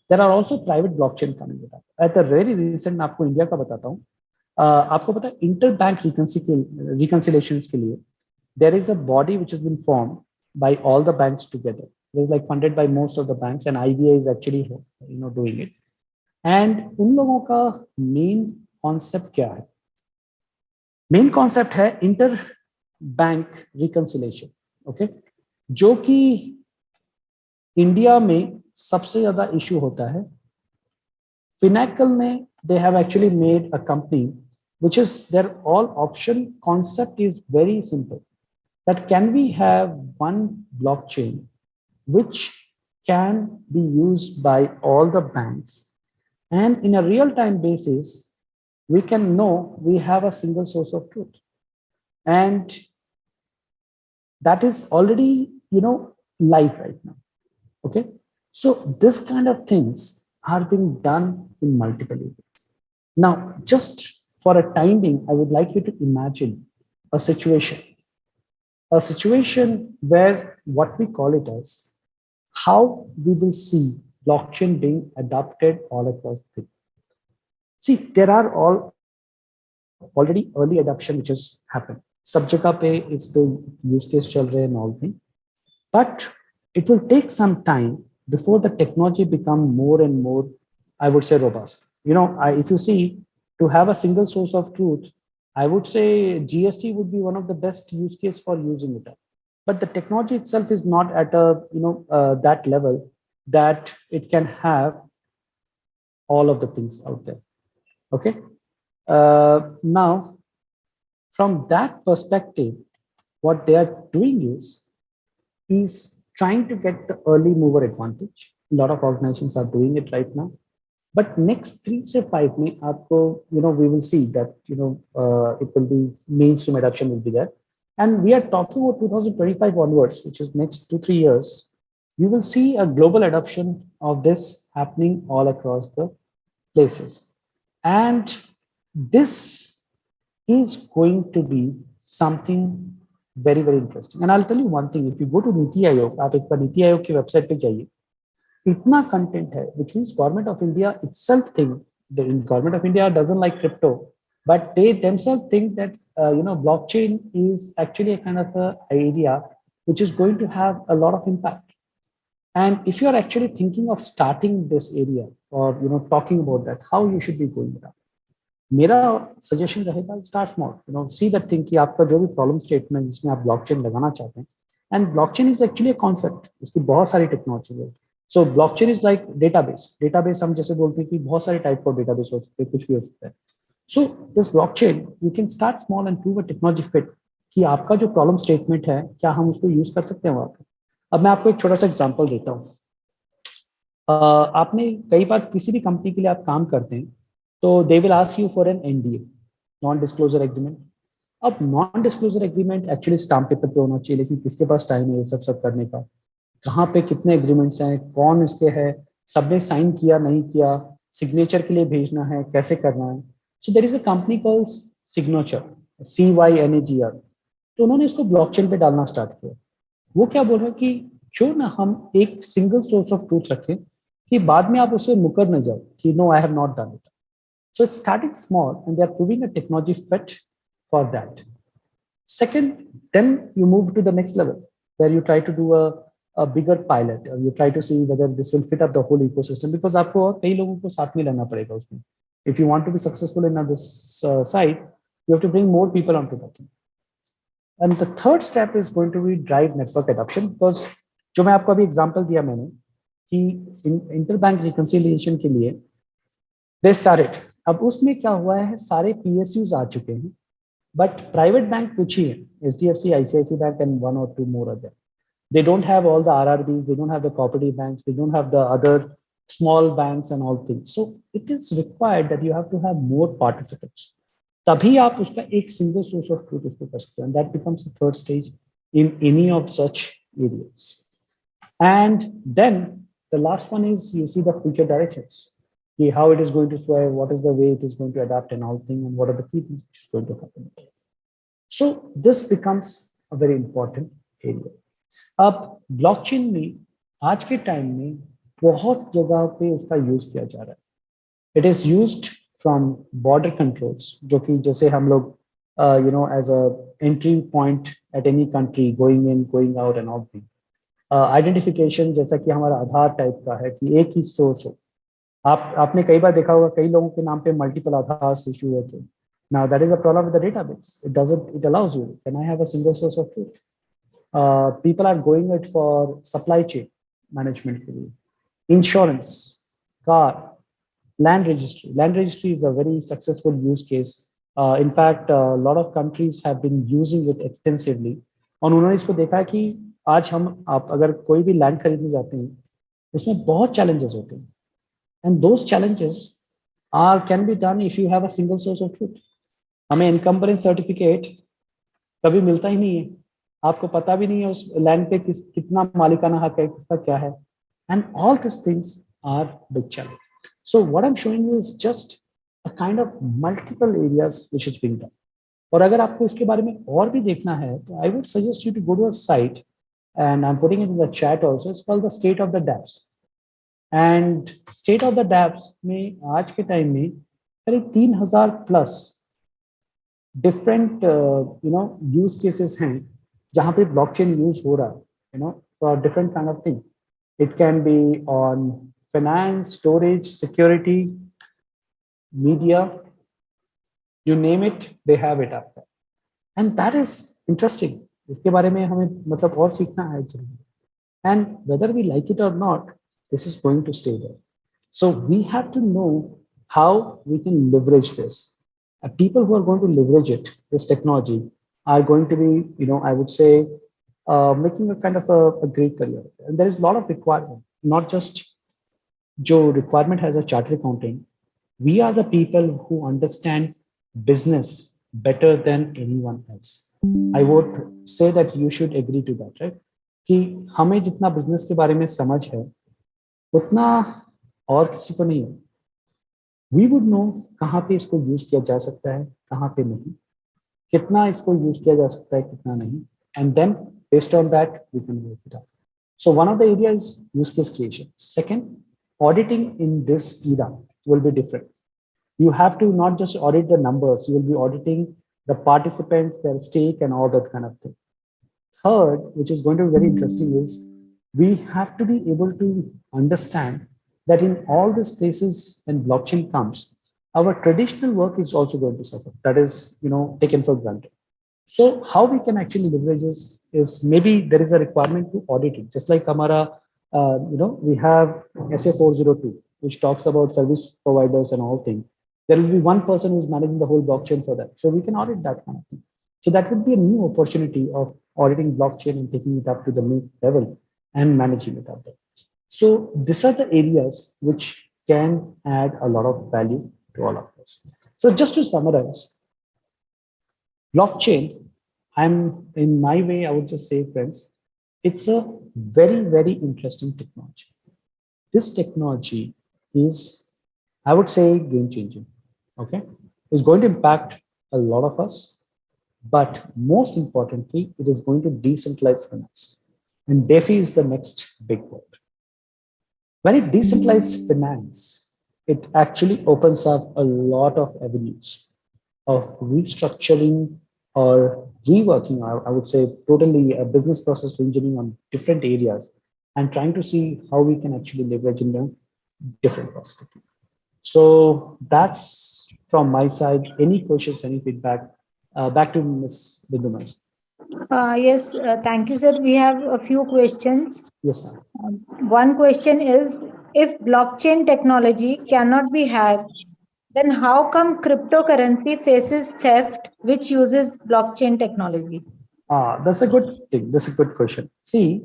S6: There are also private blockchain coming with that. At the very recent, मैं आपको India का बताता हूँ. आपको पता है interbank reconciliations के लिए there is a body which has been formed by all the banks together. It is like funded by most of the banks, and IBA is actually doing it. And उन लोगों का main concept क्या है? Main concept है interbank reconciliation. Okay, जो कि India में सबसे ज्यादा इशू होता है. Finacle में they have actually made a company which is their all option concept is very simple, that can we have one blockchain which can be used by all the banks, and in a real time basis we can know we have a single source of truth, and that is already live right now. Okay, so this kind of things are being done in multiple areas. Now, just for a time being, I would like you to imagine a situation where what we call it as how we will see blockchain being adopted all across the thing. See, there are already early adoption which has happened. सब जगह पे इस पे use case चल रहे हैं and all thing, but it will take some time before the technology become more and more, I would say, robust. If you see, to have a single source of truth, I would say GST would be one of the best use case for using it. But the technology itself is not at a that level that it can have all of the things out there. Okay. Now, from that perspective, what they are doing is trying to get the early mover advantage. A lot of organizations are doing it right now. But next 3 to 5 may aapko, we will see that it will be mainstream adoption will be there. And we are talking about 2025 onwards, which is next 2-3 years. You will see a global adoption of this happening all across the places. And this is going to be something very, very interesting. And I'll tell you one thing, if you go to Niti Aayog, आप एक बार नीति आयोग की website पे जाइए, इतना content है, which means government of India itself think, the government of India doesn't like crypto, but they themselves think that blockchain is actually a kind of a idea which is going to have a lot of impact. And if you are actually thinking of starting this area or talking about that, how you should be going about. मेरा suggestion रहेगा, start small, see that thing कि आपका जो भी problem statement जिसमें आप blockchain लगाना चाहते हैं, and blockchain is actually a concept, उसकी बहुत सारी टेक्नोलॉजी है. सो ब्लॉकचेन इज लाइक डेटाबेस हम जैसे बोलते हैं कि बहुत सारे टाइप का डेटाबेस हो सकते हैं, कुछ भी हो सकता है. So this blockchain you can start small and prove a technology fit कि आपका जो प्रॉब्लम स्टेटमेंट है क्या हम उसको यूज कर सकते हैं वहाँ पर. अब मैं आपको एक छोटा सा एग्जाम्पल देता हूँ. आपने कई बार किसी भी कंपनी के लिए आप काम करते हैं So they will ask you for an NDA, non-disclosure agreement. अब non-disclosure agreement actually stamp paper पे होना चाहिए, लेकिन किसके पास टाइम है ये सब करने का? कहाँ पे कितने एग्रीमेंट्स हैं, कौन इसके है, सबने साइन किया नहीं किया, सिग्नेचर के लिए भेजना है, कैसे करना है? So there is a company called signature, CYNAGR. तो उन्होंने इसको ब्लॉकचेन पे डालना स्टार्ट किया. वो क्या बोल रहे हैं कि क्यों ना हम एक सिंगल सोर्स ऑफ ट्रूथ रखें कि बाद में आप उसमें मुकर न जाओ कि no I have not done it. So it's starting small and they are proving a technology fit for that. Second, then you move to the next level where you try to do a bigger pilot, or you try to see whether this will fit up the whole ecosystem, because आपको कई लोगों को साथ में लाना पड़ेगा उसमें. If you want to be successful in this side, you have to bring more people onto that thing. And the third step is going to be drive network adoption, because जो मैं आपको अभी example दिया मैंने कि interbank reconciliation के लिए they started. अब उसमें क्या हुआ है, सारे PSUs आ चुके हैं, बट प्राइवेट बैंक कुछ ही है, HDFC, ICICI bank and 1 or 2 more are there. They don't have all the RRBs, they don't have the cooperative banks, they don't have the other small banks and all things. So it is required that you have to have more participants. तभी आप उसका एक single source of truth उसको कर सकते हैं, and that becomes the third stage in any of such areas. And then the last one is you see the future directions. How it is going to sway, what is the way it is going to adapt and all thing, and what are the key things which is going to happen. So this becomes a very important area. अब blockchain में आज के time में बहुत जगह पे उसका use किया जा रहा है. It is used from border controls, जो कि जैसे हम लोग as a entry point at any country, going in, going out and all thing. Identification जैसा कि हमारा आधार टाइप का है कि एक ही सोर्स हो. आपने कई बार देखा होगा कई लोगों के नाम पे मल्टीपल आधार इशू हुए थे. Now that is a problem with the database. It allows you. Can I have a single source of truth? People are going it for supply chain management के लिए, insurance, car, land registry. Land registry is a very successful use case. In fact, a lot of countries have been using it extensively. और उन्होंने इसको देखा कि आज आप अगर कोई भी लैंड खरीदने जाते हैं उसमें बहुत challenges होते हैं. And those challenges can be done if you have a single source of truth. हमें encumbrance certificate कभी मिलता ही नहीं है, आपको पता भी नहीं है उस लैंड पे कितना मालिकाना हक है, किसका क्या है, and all these things are big challenge. So what I'm showing you is just a kind of multiple areas which is being done. और अगर आपको इसके बारे में और भी देखना है तो I would suggest you to go to a site, and I'm putting it in the chat also. It's called the State of the DApps. And State of the DApps में आज के टाइम में करीब 3000 प्लस डिफरेंट यूज केसेस हैं जहाँ पे blockchain use हो रहा है, for different kind of thing. It can be on finance, storage, security, media, you name it, they have it up there. And that is interesting. इसके बारे में हमें मतलब और सीखना है जरूर. And whether we like it or not, this is going to stay there. So we have to know how we can leverage this. People who are going to leverage it, this technology, are going to be, I would say, making a kind of a great career. And there is a lot of requirement, not just जो requirement has a chartered accounting. We are the people who understand business better than anyone else. I would say that you should agree to that, right? कि हमें जितना business के बारे में समझ है उतना और किसी को नहीं है. We would know कहाँ पे इसको यूज किया जा सकता है, कहाँ पे नहीं, कितना इसको यूज किया जा सकता है, कितना नहीं, and then based on that we can work it out. So one of the areas is use case creation. Second, auditing in this era will be different. You have to not just audit the numbers, you will be auditing the participants, their stake and all that kind of thing. Third, which is going to be very interesting, is we have to be able to understand that in all these places when blockchain comes, our traditional work is also going to suffer. That is, taken for granted. So how we can actually leverage this is maybe there is a requirement to audit it. Just like Amara, we have SA 402, which talks about service providers and all things. There will be one person who's managing the whole blockchain for that. So we can audit that kind of thing. So that would be a new opportunity of auditing blockchain and taking it up to the new level and managing it up there. So these are the areas which can add a lot of value to all of us. So just to summarize, blockchain, in my way, I would just say, friends, it's a very, very interesting technology. This technology is, I would say, game changing. Okay, it's going to impact a lot of us, but most importantly, it is going to decentralize finance. And DeFi is the next big word. When it decentralizes finance, it actually opens up a lot of avenues of restructuring or reworking, I would say, totally a business process engineering on different areas and trying to see how we can actually leverage in a different perspective. So that's from my side. Any questions, any feedback? Back to Ms. Bindu.
S1: Yes, thank you, sir. We have a few questions.
S6: Yes, ma'am.
S1: One question is, if blockchain technology cannot be hacked, then how come cryptocurrency faces theft which uses blockchain technology?
S6: That's a good thing. That's a good question. See,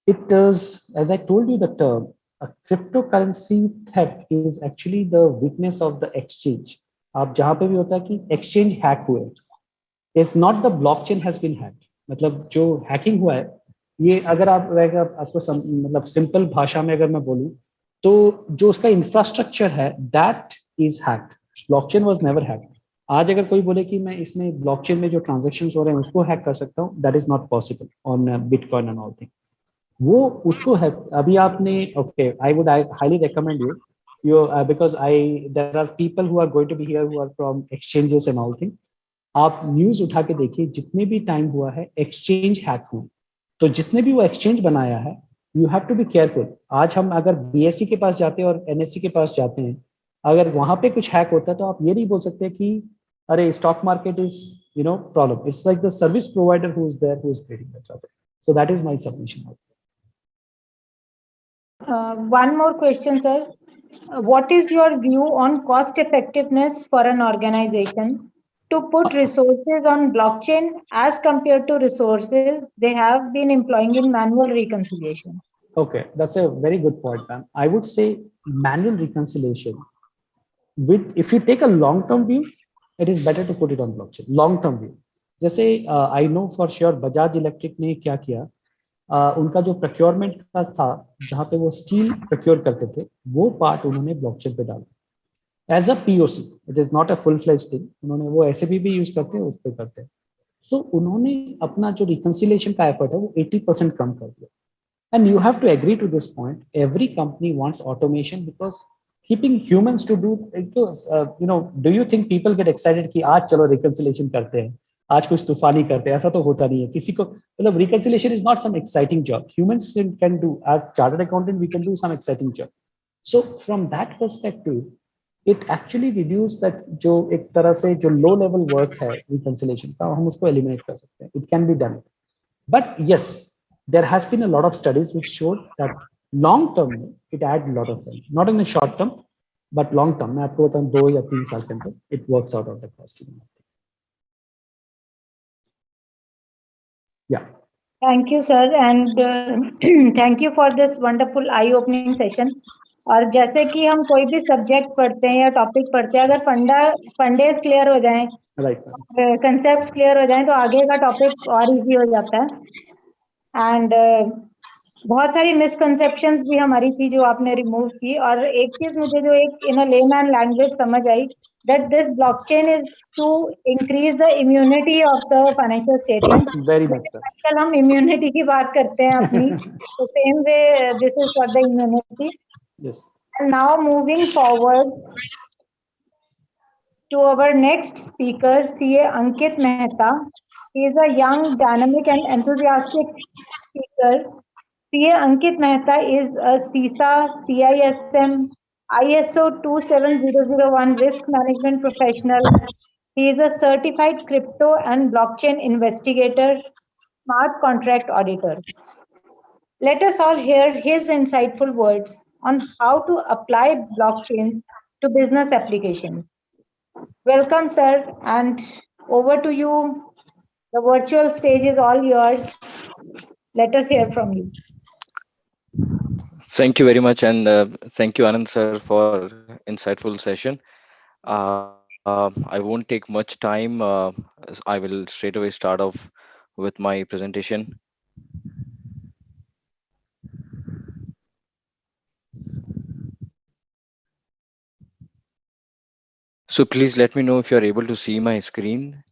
S6: it does, as I told you the term, a cryptocurrency theft is actually the weakness of the exchange. आप जहाँ पे भी होता है कि exchange hack हुए, it's not the blockchain has been hacked. मतलब जो hacking हुआ है, ये अगर आपको मतलब सिंपल भाषा में अगर मैं बोलूँ, तो जो उसका इंफ्रास्ट्रक्चर है, that is hacked. Blockchain was never hacked. आज अगर कोई बोले कि मैं इसमें ब्लॉकचेन में जो ट्रांजैक्शंस हो रहे हैं उसको हैक कर सकता हूँ, that is not possible on bitcoin and all thing. वो उसको है अभी आपने okay I would highly recommend you because there are people who are going to be here who are from exchanges and all thing. आप news उठा के देखिए, जितने भी टाइम हुआ है एक्सचेंज हैक हुआ, तो जिसने भी वो एक्सचेंज बनाया है, you have to be careful. आज हम अगर बीएससी के पास जाते हैं और एनएससी के पास जाते हैं, अगर वहां पे कुछ हैक होता है तो आप ये नहीं बोल सकते कि अरे stock market is problem. It's like the service provider who is there who is creating the trouble. So that is my submission.
S1: One more question, sir. What is your view on cost effectiveness for an organization to put resources on blockchain as compared to resources they have been employing in manual reconciliation?
S6: Okay, that's a very good point, ma'am. I would say manual reconciliation, if you take a long-term view, it is better to put it on blockchain. Long-term view. जैसे I know for sure Bajaj Electric ने क्या किया, उनका जो procurement का था, जहाँ पे वो स्टील प्रोक्योर करते थे, वो पार्ट उन्होंने ब्लॉकचेन पे डाला as a POC. It is not a full fledged thing. उन्होंने वो ऐसे भी यूज करते हैं, उस पर करते हैं. सो उन्होंने अपना जो रिकंसिलिएशन का एफर्ट है वो 80% कम कर दिया. And you have to agree to this point. Every company wants automation because keeping humans to do do you think people get excited कि आज चलो reconciliation करते हैं, आज कुछ तूफानी करते हैं? ऐसा तो होता नहीं है. किसी को मतलब reconciliation is not some exciting job. Humans can do, as chartered accountant we can do some exciting job. So from that perspective it actually reduce that जो एक तरह से जो low level work है reconciliation का, हम उसको eliminate कर सकते हैं. It can be done. But yes, there has been a lot of studies which showed that long term it add a lot of value, not in the short term but long term. मैं आपको बताऊं 2 या 3 साल के अंदर it works out of the costing. Yeah.
S1: Thank you, sir, and thank you for this wonderful eye-opening session. और जैसे कि हम कोई भी सब्जेक्ट पढ़ते हैं या टॉपिक पढ़ते हैं, अगर फंडेज क्लियर हो जाएं, कंसेप्ट्स क्लियर हो जाएं, तो आगे का टॉपिक और इजी हो जाता है. एंड बहुत सारी मिसकंसेप्शंस भी हमारी थी जो आपने रिमूव की. और एक चीज मुझे जो एक इन अ लेमैन लैंग्वेज समझ आई, that this blockchain is to increase the immunity of the financial statement.
S6: Very much.
S1: आजकल हम इम्यूनिटी की बात करते हैं अपनी, तो same way this is for the immunity. And now moving forward to our next speaker, CA Ankit Mehta. He is a young, dynamic and enthusiastic speaker. CA Ankit Mehta is a CISA, CISM, ISO 27001 risk management professional. He is a certified crypto and blockchain investigator, smart contract auditor. Let us all hear his insightful words on how to apply blockchain to business applications. Welcome, sir, and over to you. The virtual stage is all yours. Let us hear from you.
S7: Thank you very much, and thank you, Anand sir, for insightful session. I won't take much time. I will straight away start off with my presentation. So please let me know if you're able to see my screen.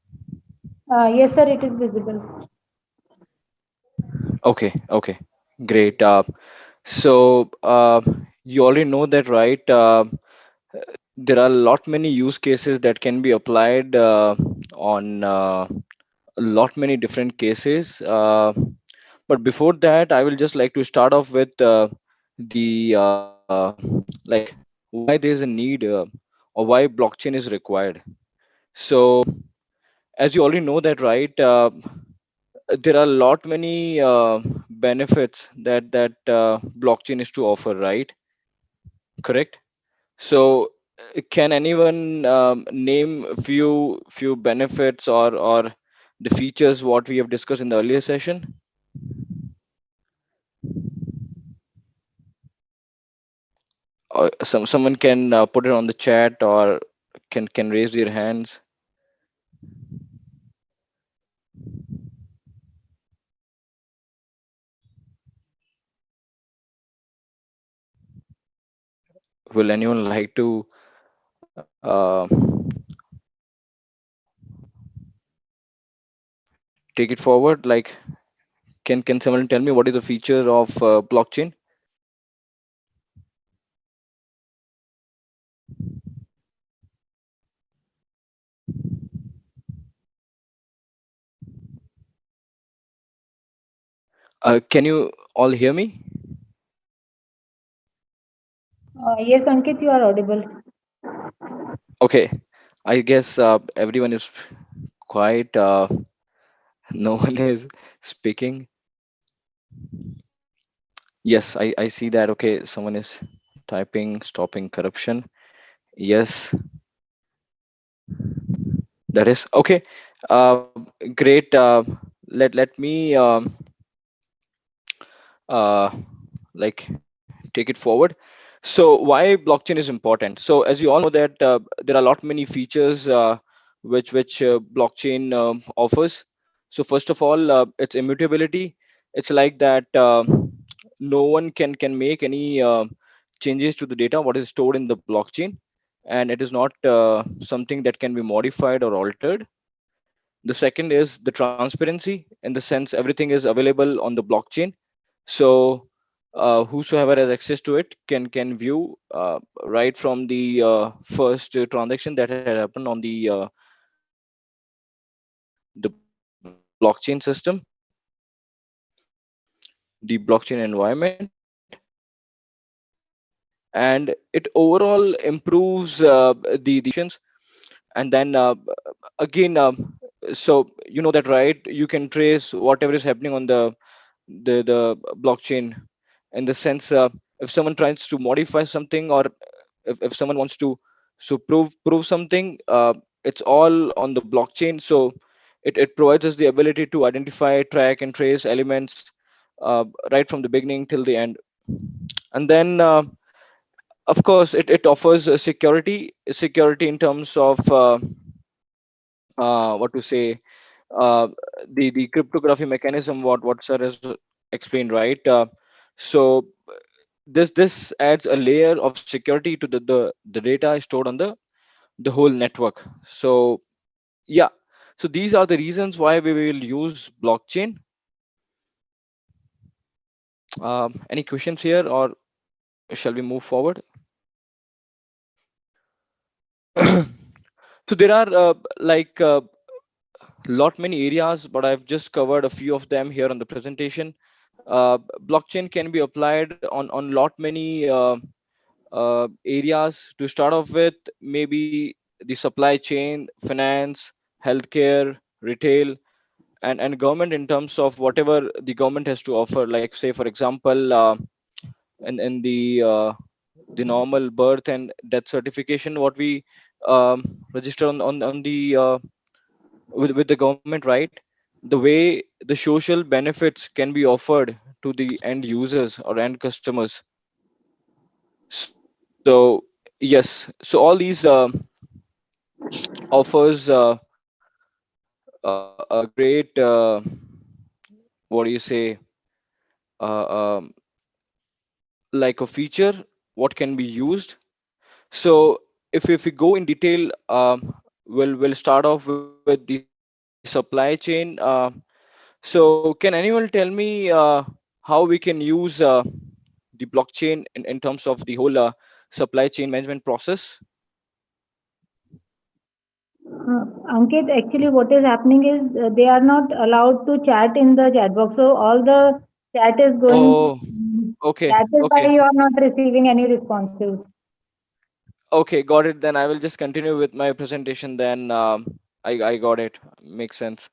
S1: Yes, sir, it is visible.
S7: Okay, great. So you already know that, right? There are a lot many use cases that can be applied on a lot many different cases. But before that, I will just like to start off with the like why there's a need or why blockchain is required. So as you already know that, right? There are a lot many benefits that blockchain is to offer, right? Correct. So can anyone name a few benefits or the features what we have discussed in the earlier session? Or someone can put it on the chat or can raise their hands. Will anyone like to take it forward? Like, can someone tell me what is the feature of blockchain? Can you all hear me?
S1: Yes, Ankit, you are audible.
S7: Okay, I guess everyone is quiet. No one is speaking. Yes, I see that. Okay, someone is typing stopping corruption. Yes, that is okay. Uh, Great. Let me uh, like take it forward. So why blockchain is important? So as you all know that there are a lot many features which blockchain offers. So first of all, it's immutability. It's like that no one can make any changes to the data what is stored in the blockchain, and it is not something that can be modified or altered. The second is the transparency, in the sense everything is available on the blockchain. So whosoever has access to it can view right from the first transaction that had happened on the blockchain system, the blockchain environment, and it overall improves the and then again so you know that, right? You can trace whatever is happening on the blockchain, in the sense if someone tries to modify something, or if someone wants to so prove something, it's all on the blockchain. So it provides us the ability to identify, track, and trace elements right from the beginning till the end. And then of course it offers security in terms of what to say, uh, the cryptography mechanism what sir has explained, right? So this adds a layer of security to the data stored on the whole network. So yeah, so these are the reasons why we will use blockchain. Any questions here, or shall we move forward? So there are lot many areas, but I've just covered a few of them here on the presentation. Blockchain can be applied on lot many areas. To start off with, maybe the supply chain, finance, healthcare, retail, and government, in terms of whatever the government has to offer. Like, say for example, in the normal birth and death certification, what we register on the with the government, right? The way the social benefits can be offered to the end users or end customers. So yes, so all these offers a great what do you say um, like a feature what can be used. So if we go in detail, we'll start off with the supply chain. So can anyone tell me how we can use the blockchain in terms of the whole supply chain management process?
S1: Ankit, actually, what is happening is they are not allowed to chat in the chat box. So all the chat is going.
S7: Oh, okay,
S1: That is why
S7: okay,
S1: you are not receiving any responses.
S7: okay, got it. Then I will just continue with my presentation. Then I got it. Makes sense.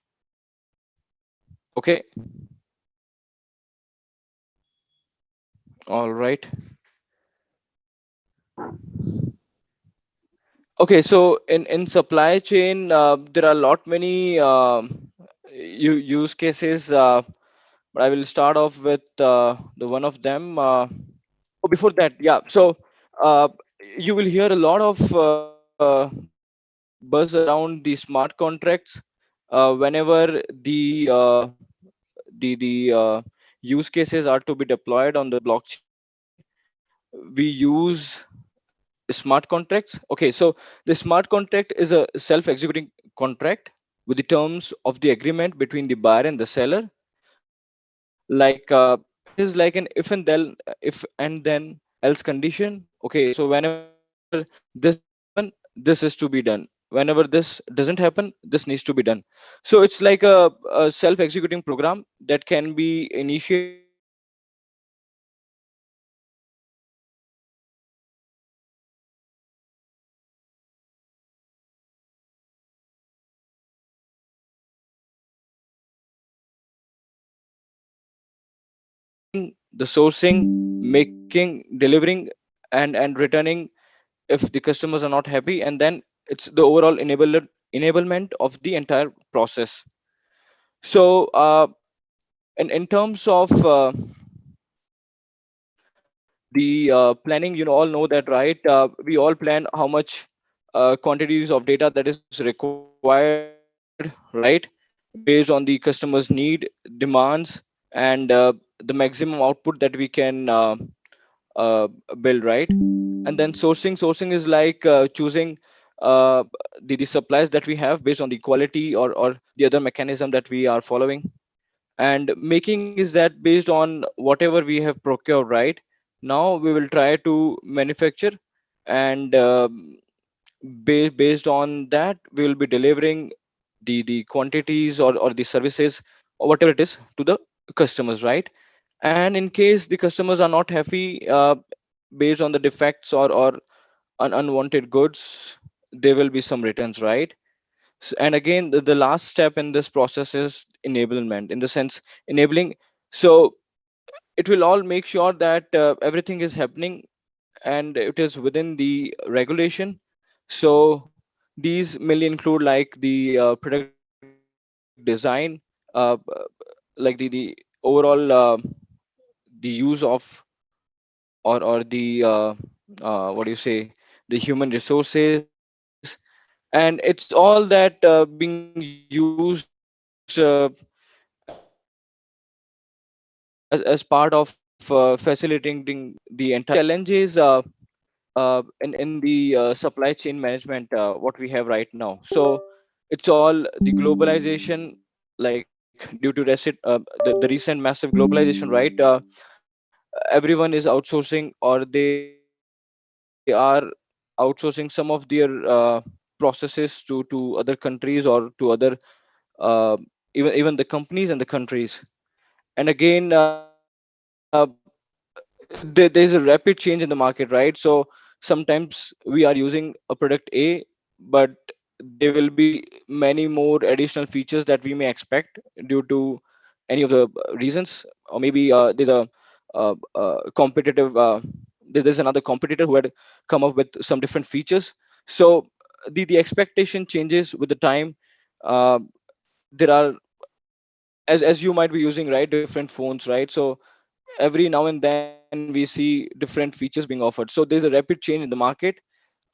S7: Okay, all right. Okay, so in supply chain, there are a lot many use cases. But I will start off with the one of them. Before that, yeah. So uh, you will hear a lot of buzz around the smart contracts whenever the use cases are to be deployed on the blockchain. We use smart contracts. Okay, so the smart contract is a self-executing contract with the terms of the agreement between the buyer and the seller. Like it is like an if and then else condition. Okay, so whenever this happen, this is to be done. Whenever this doesn't happen, this needs to be done. So it's like a self-executing program that can be initiated and executed whenever the sourcing, making, delivering, and returning if the customers are not happy, and then it's the overall enablement of the entire process. So in terms of the planning, you know, all know that, right? We all plan how much quantities of data that is required, right? Based on the customer's need, demands, and the maximum output that we can uh, build, right? And then sourcing is like choosing uh, the supplies that we have based on the quality or the other mechanism that we are following. And making is that based on whatever we have procured, right? Now we will try to manufacture, and based on that we will be delivering the quantities or the services or whatever it is to the customers, right? And in case the customers are not happy based on the defects or unwanted goods, there will be some returns, right? And again, the last step in this process is enablement, in the sense enabling. So it will all make sure that everything is happening and it is within the regulation. So these mainly include like the product design, uh, like the overall the use of or the what do you say, the human resources. And it's all that being used as part of facilitating the entire process. So challenges in the supply chain management what we have right now. So it's all the globalization, like due to the recent massive globalization, right? Everyone is outsourcing, or they are outsourcing some of their processes to other countries or to other even the companies and the countries. And again, there's a rapid change in the market, right? So sometimes we are using a product A, but there will be many more additional features that we may expect due to any of the reasons. Or maybe there's competitive there's another competitor who had come up with some different features. So the expectation changes with the time. uh, there are, as you might be using, right, different phones, right? So every now and then we see different features being offered. So there's a rapid change in the market.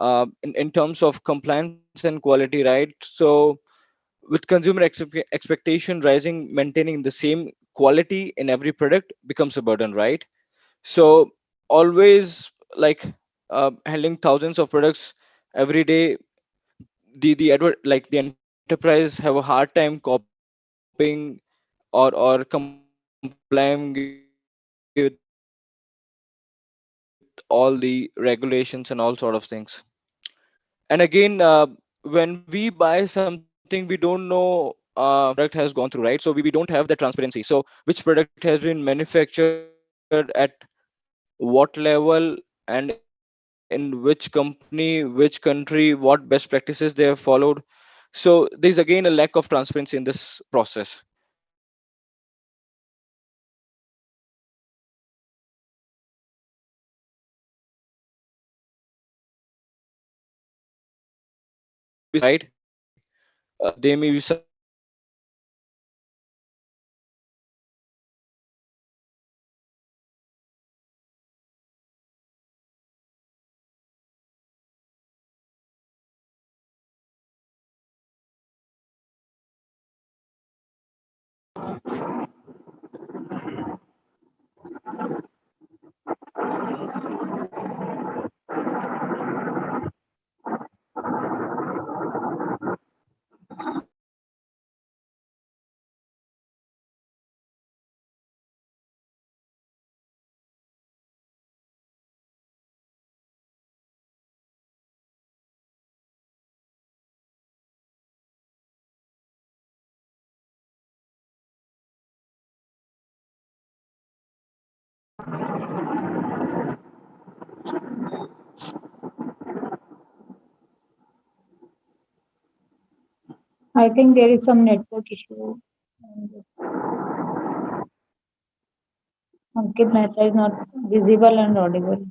S7: in terms of compliance and quality, right? So with consumer expectation rising, maintaining the same quality in every product becomes a burden, right? So always like handling thousands of products every day, the enterprise have a hard time coping or complying with all the regulations and all sort of things. And again, when we buy something, we don't know which product has gone through, right? So we don't have that transparency. So which product has been manufactured at what level, and in which company, which country, what best practices they have followed. So there's again a lack of transparency in this process. So we need to be very careful when we buy something. There may be some
S1: I think there is some network issue. Ankit Mehta is not visible and audible.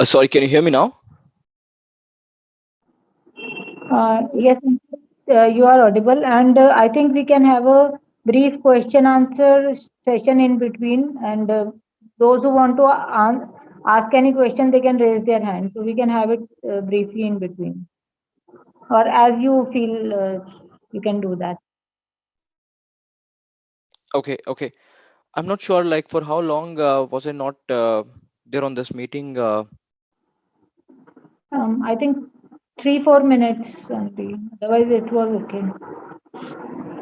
S7: sorry, can you hear me now?
S1: Yes, you are audible, and I think we can have a brief question answer session in between. And those who want to ask any question, they can raise their hand. So we can have it briefly in between, or as you feel you can do that.
S7: Okay. I'm not sure like for how long was I not there on this meeting.
S1: I think 3-4 minutes only. Otherwise, it was okay.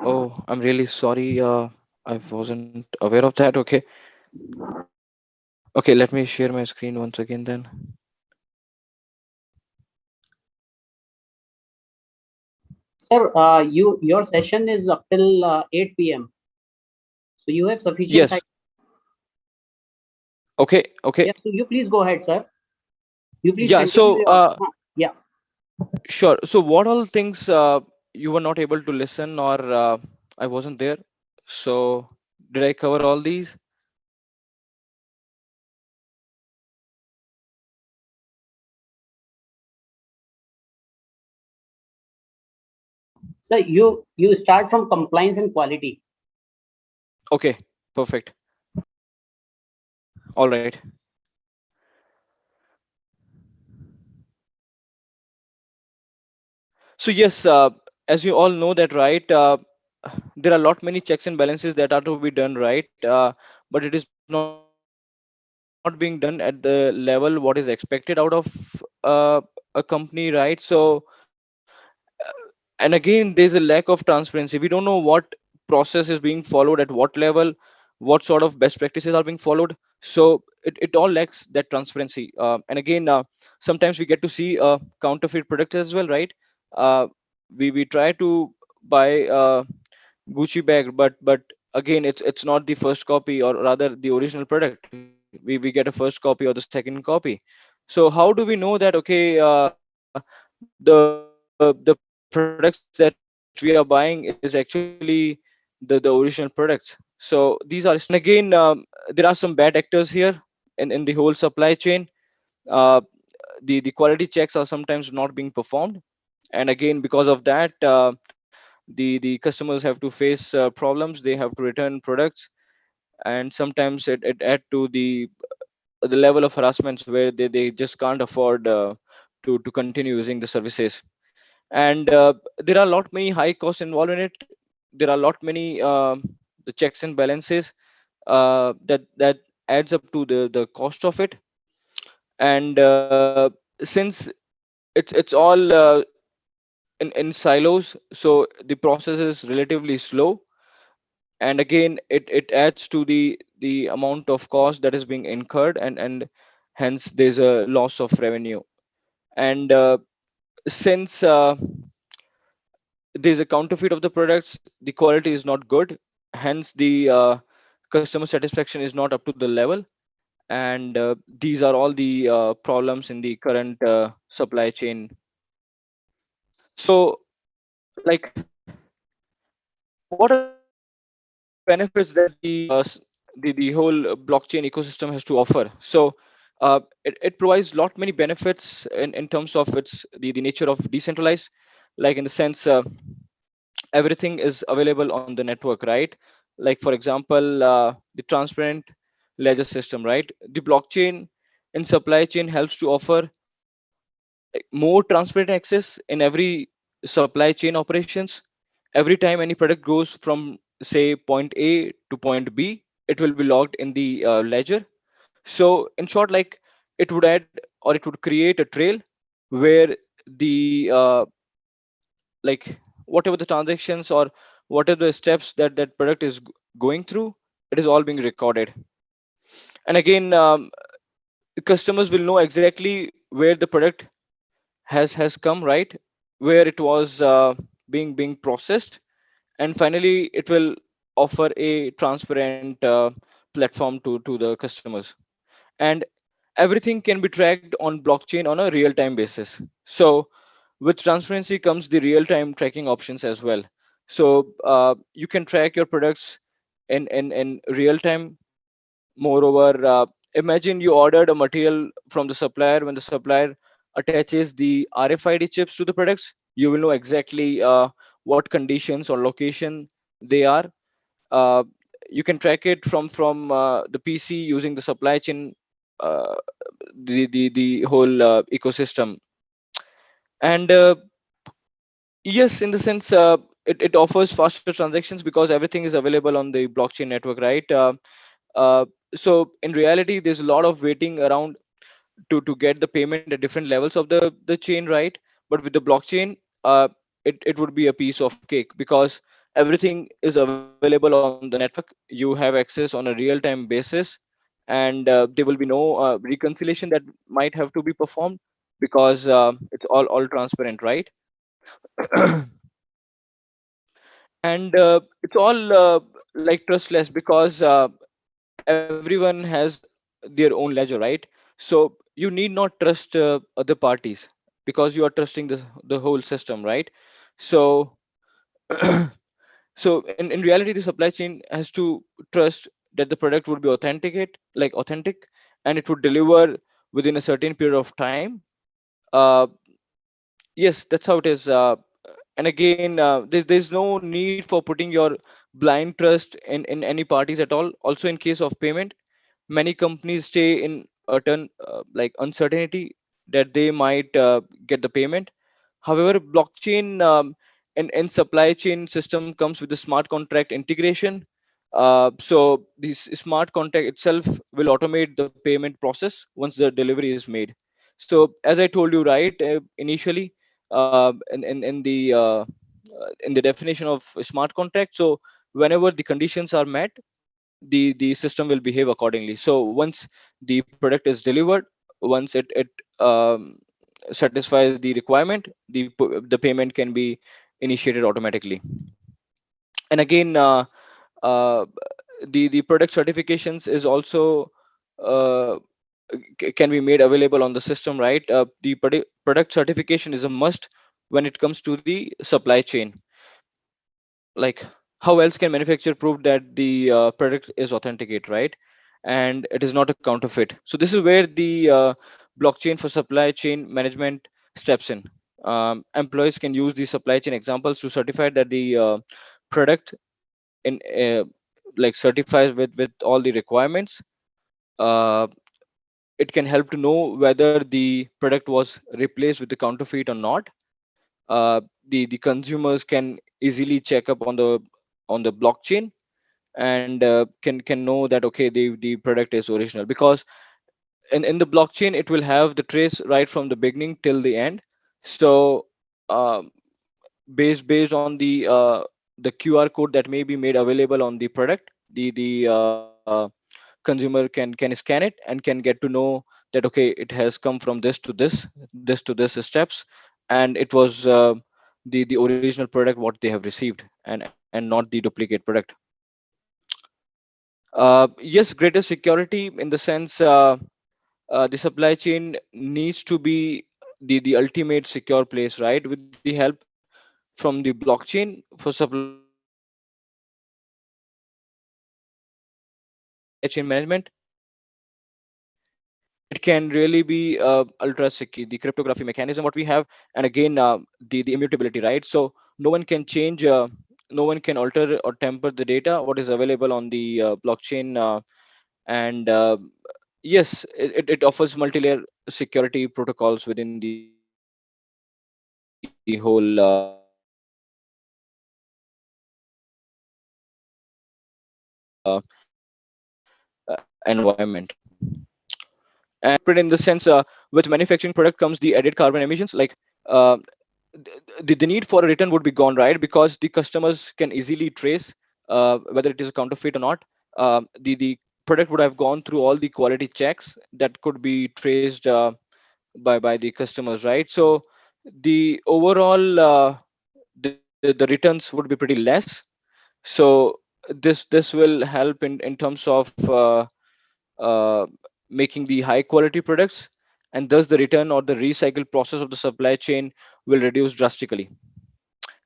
S7: Oh, I'm really sorry. I wasn't aware of that. Okay, let me share my screen once again then.
S8: Sir, your session is up till 8 p.m. So you have sufficient time.
S7: Yes. Okay.
S8: Yeah, so you please go ahead, sir. You please
S7: Yeah.
S8: continue
S7: So,
S8: your. Yeah.
S7: sure. So, what all things you were not able to listen, or I wasn't there? So, did I cover all these?
S8: So you start from compliance and quality.
S7: Okay. Perfect. All right. So yes, as you all know that, right? There are a lot many checks and balances that are to be done, right? But it is not being done at the level what is expected out of a company, right? So and again, there's a lack of transparency. We don't know what process is being followed at what level, what sort of best practices are being followed. So it all lacks that transparency. And again, sometimes we get to see counterfeit products as well, right? uh, we try to buy Gucci bag, but again, it's not the first copy, or rather the original product. we get a first copy or the second copy. So how do we know that, okay, the products that we are buying is actually the original products? So these are still there. And again, there are some bad actors here in the whole supply chain. uh, the quality checks are sometimes not being performed, and again, because of that, the customers have to face problems. They have to return products, and sometimes it add to the level of harassments where they just can't afford to continue using the services. And there are a lot many high costs involved in it. There are a lot many the checks and balances that adds up to the cost of it. And since it's all in silos, so the process is relatively slow. And again, it adds to the amount of cost that is being incurred, and hence there's a loss of revenue. And since there's a counterfeit of the products, the quality is not good, hence the customer satisfaction is not up to the level. And these are all the problems in the current supply chain. So, like, what are the benefits that the whole blockchain ecosystem has to offer? So it provides lot many benefits in terms of the nature of decentralized, like in the sense everything is available on the network, right? Like for example, the transparent ledger system, right? The blockchain in supply chain helps to offer more transparent access in every supply chain operations. Every time any product goes from, say, point A to point B, it will be logged in the ledger. So in short, like, it would add, or it would create a trail where the like whatever the transactions or whatever the steps that product is going through, it is all being recorded. And again, customers will know exactly where the product has come, right, where it was being processed. And finally it will offer a transparent platform to the customers. And everything can be tracked on blockchain on a real time basis. So with transparency comes the real time tracking options as well. So you can track your products in real time. Moreover, imagine you ordered a material from the supplier. When the supplier attaches the RFID chips to the products, you will know exactly what conditions or location they are. Uh, you can track it from the PC using the supply chain, uh, the whole ecosystem. And yes, in the sense, it offers faster transactions because everything is available on the blockchain network, right? Uh, so in reality, there's a lot of waiting around to get the payment at different levels of the chain, right? But with the blockchain, it would be a piece of cake because everything is available on the network. You have access on a real time basis, and there will be no reconciliation that might have to be performed because it's all transparent, right? And it's all like trustless because everyone has their own ledger, right? So you need not trust other parties because you are trusting the whole system, right? So so in reality, the supply chain has to trust that the product would be authentic, and it would deliver within a certain period of time. uh, yes, that's how it is. And again, there's no need for putting your blind trust in any parties at all. Also, in case of payment, many companies stay in like uncertainty that they might get the payment. However, blockchain and supply chain system comes with a smart contract integration. So this smart contract itself will automate the payment process once the delivery is made. So as I told you, right, initially, in the definition of a smart contract, so whenever the conditions are met, the system will behave accordingly. So once the product is delivered, once it um, satisfies the requirement, the payment can be initiated automatically. And again, uh, the product certifications is also uh, can be made available on the system, right? The product certification is a must when it comes to the supply chain. Like, how else can manufacturer prove that the product is authenticate, right? And it is not a counterfeit. So this is where the blockchain for supply chain management steps in. Employees can use the supply chain examples to certify that the product in like certifies with all the requirements. uh, it can help to know whether the product was replaced with the counterfeit or not. The consumers can easily check up on the blockchain, and can know that okay, the product is original, because in the blockchain it will have the trace right from the beginning till the end. So um, based on the QR code that may be made available on the product, the consumer can scan it and can get to know that okay, it has come from this to this to this steps, and it was the original product what they have received, and not the duplicate product. Yes, greater security in the sense, the supply chain needs to be the ultimate secure place, right? With the help from the blockchain for supply chain management, it can really be ultra secure. The cryptography mechanism what we have, and again the immutability, right? So no one can change, no one can alter or temper the data what is available on the blockchain. And yes, it offers multi-layer security protocols within the whole environment. And separate in the sense, with manufacturing product comes the added carbon emissions. Like uh, the need for a return would be gone, right? Because the customers can easily trace whether it is a counterfeit or not. The product would have gone through all the quality checks that could be traced by the customers, right? So the overall the returns would be pretty less. So this will help in terms of uh, making the high quality products, and thus the return or the recycle process of the supply chain will reduce drastically.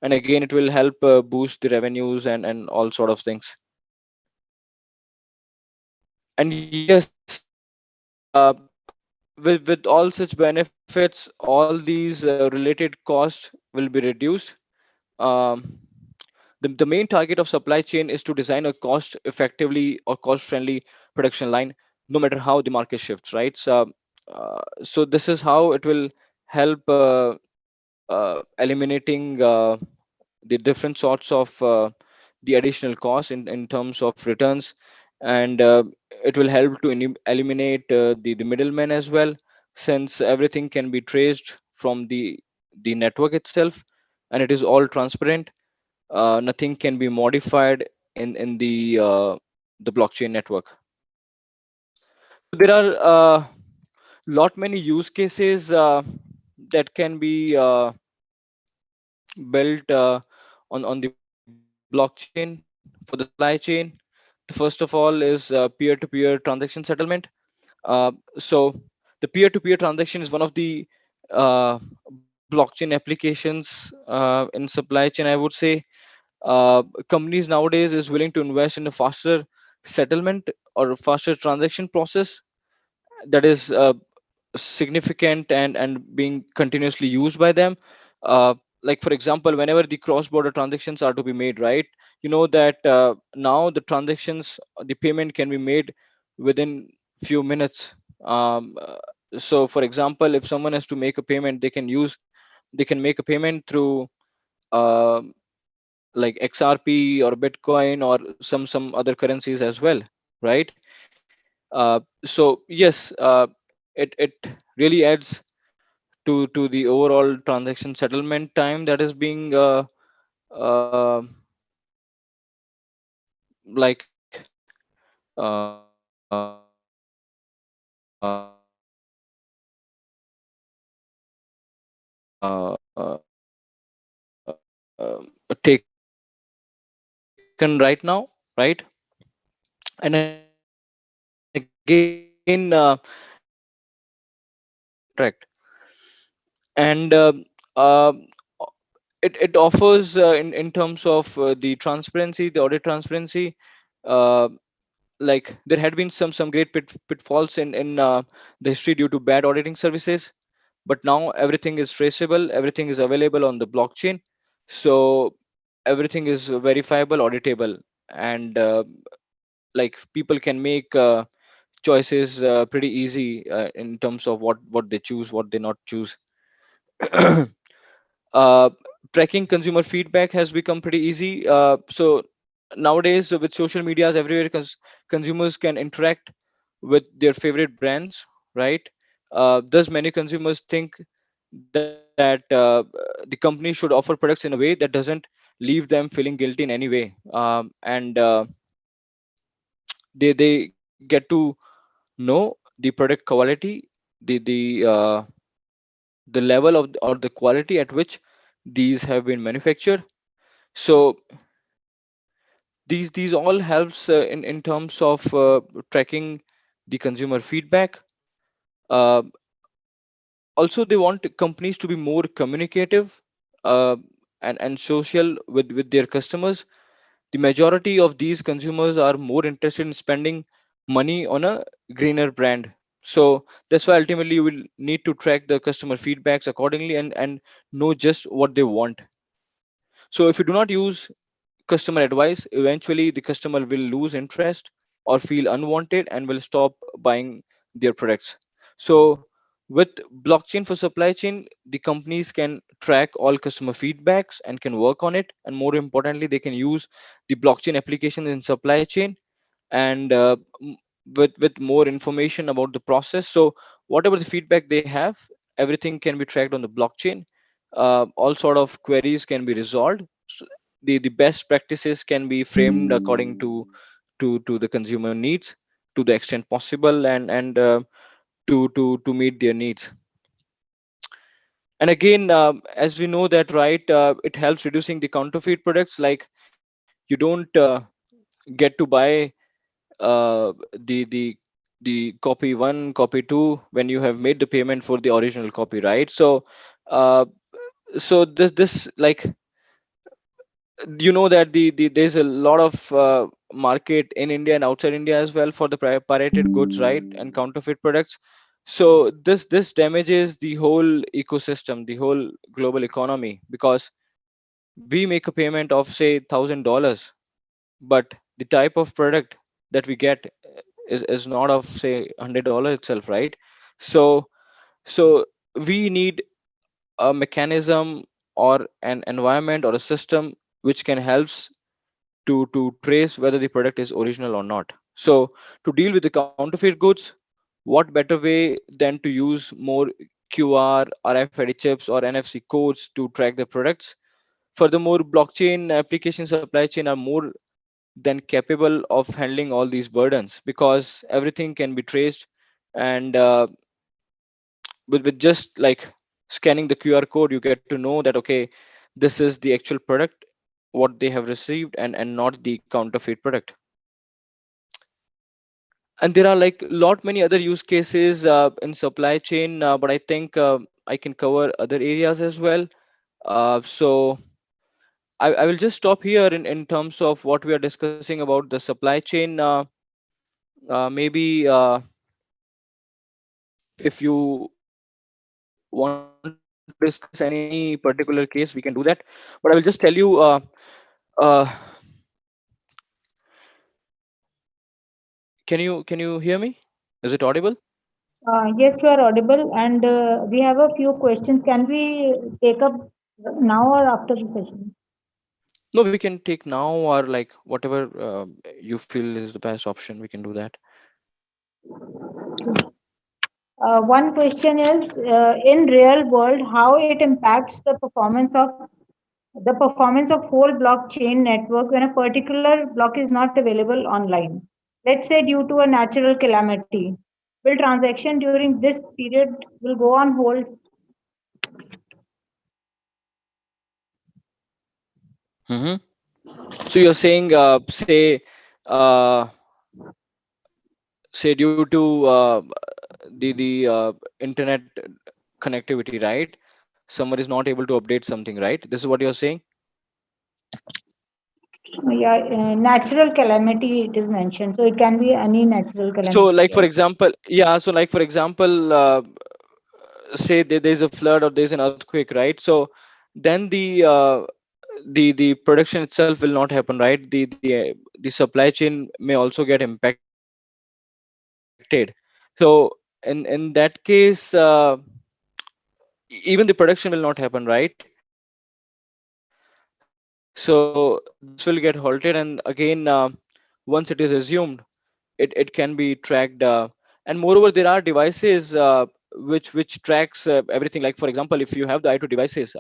S7: And again, it will help boost the revenues and all sort of things. And yes, with all such benefits, all these related costs will be reduced. um, the main target of supply chain is to design a cost effectively or cost friendly production line, no matter how the market shifts, right? So this is how it will help eliminating the different sorts of the additional costs in terms of returns. And it will help to eliminate the middlemen as well, since everything can be traced from the network itself, and it is all transparent. Nothing can be modified in the blockchain network. There are lot many use cases that can be built on the blockchain for the supply chain. The first of all is peer-to-peer transaction settlement. So the peer-to-peer transaction is one of the uh, blockchain applications in supply chain, I would say. Companies nowadays is willing to invest in a faster settlement or a faster transaction process that is significant and being continuously used by them. Like for example, whenever the cross border transactions are to be made, right? You know that now the transactions, the payment can be made within few minutes. So for example, if someone has to make a payment, they can make a payment through uh, like XRP or Bitcoin or some other currencies as well, right? So yes, it really adds to the overall transaction settlement time that is being uh, like taken right now, right? And again, correct. And it offers in terms of the transparency, the audit transparency. Uh, like there had been some great pitfalls in the history due to bad auditing services, but now everything is traceable, everything is available on the blockchain, so everything is verifiable, auditable, and like people can make choices pretty easy in terms of what they choose, what they not choose. uh, Tracking consumer feedback has become pretty easy. So nowadays with social medias everywhere, consumers can interact with their favorite brands, right? Thus many consumers think that the company should offer products in a way that doesn't leave them feeling guilty in any way. And they get to know the product quality, the the level of or the quality at which these have been manufactured. So these all helps in terms of tracking the consumer feedback. uh, Also they want companies to be more communicative uh, and social with their customers. The majority of these consumers are more interested in spending money on a greener brand. So that's why ultimately you will need to track the customer feedbacks accordingly and know just what they want. So if you do not use customer advice, eventually the customer will lose interest or feel unwanted and will stop buying their products. So with blockchain for supply chain, the companies can track all customer feedbacks and can work on it, and more importantly they can use the blockchain application in supply chain, and with more information about the process. So whatever the feedback they have, everything can be tracked on the blockchain. All sort of queries can be resolved. So the best practices can be framed according to the consumer needs to the extent possible, and to meet their needs. And again, as we know that, right, it helps reducing the counterfeit products. Like you don't get to buy the the copy one, copy two when you have made the payment for the original copy, right? So uh, so this like, you know that there's a lot of market in India and outside India as well for the pirated goods, right, and counterfeit products. So this damages the whole ecosystem, the whole global economy, because we make a payment of say $1,000, but the type of product that we get is not of say $100 itself, right? So so we need a mechanism or an environment or a system which can help to trace whether the product is original or not. So to deal with the counterfeit goods, what better way than to use more QR, RFID chips, or NFC codes to track the products. Furthermore, blockchain application supply chain are more than capable of handling all these burdens, because everything can be traced, and with just like scanning the QR code you get to know that okay, this is the actual product what they have received, and not the counterfeit product. And there are like lot many other use cases in supply chain, but I think I can cover other areas as well. So I will just stop here in terms of what we are discussing about the supply chain. Maybe if you want to discuss any particular case, we can do that. But I will just tell you, uh, can you hear me? Is it audible?
S1: Yes, you are audible, and we have a few questions. Can we take up now or after the session?
S7: No, we can take now, or like whatever you feel is the best option. We can do that.
S1: One question is, in real world, how it impacts the performance of whole blockchain network when a particular block is not available online. Let's say due to a natural calamity. Will transaction during this period will go on hold?
S7: So you're saying, say, uh, say due to the internet connectivity, right? Someone is not able to update something, right? This is what you're saying.
S1: Yeah, natural calamity it is mentioned, so it can be any natural
S7: So
S1: calamity,
S7: like for
S1: right?
S7: example, yeah, so like for example, say there's a flood or there's an earthquake, right? So then the production itself will not happen, right? The supply chain may also get impacted. So in that case, even the production will not happen, right? So this will get halted, and again, once it is assumed, it can be tracked, and moreover there are devices which tracks everything. Like for example, if you have the IoT devices,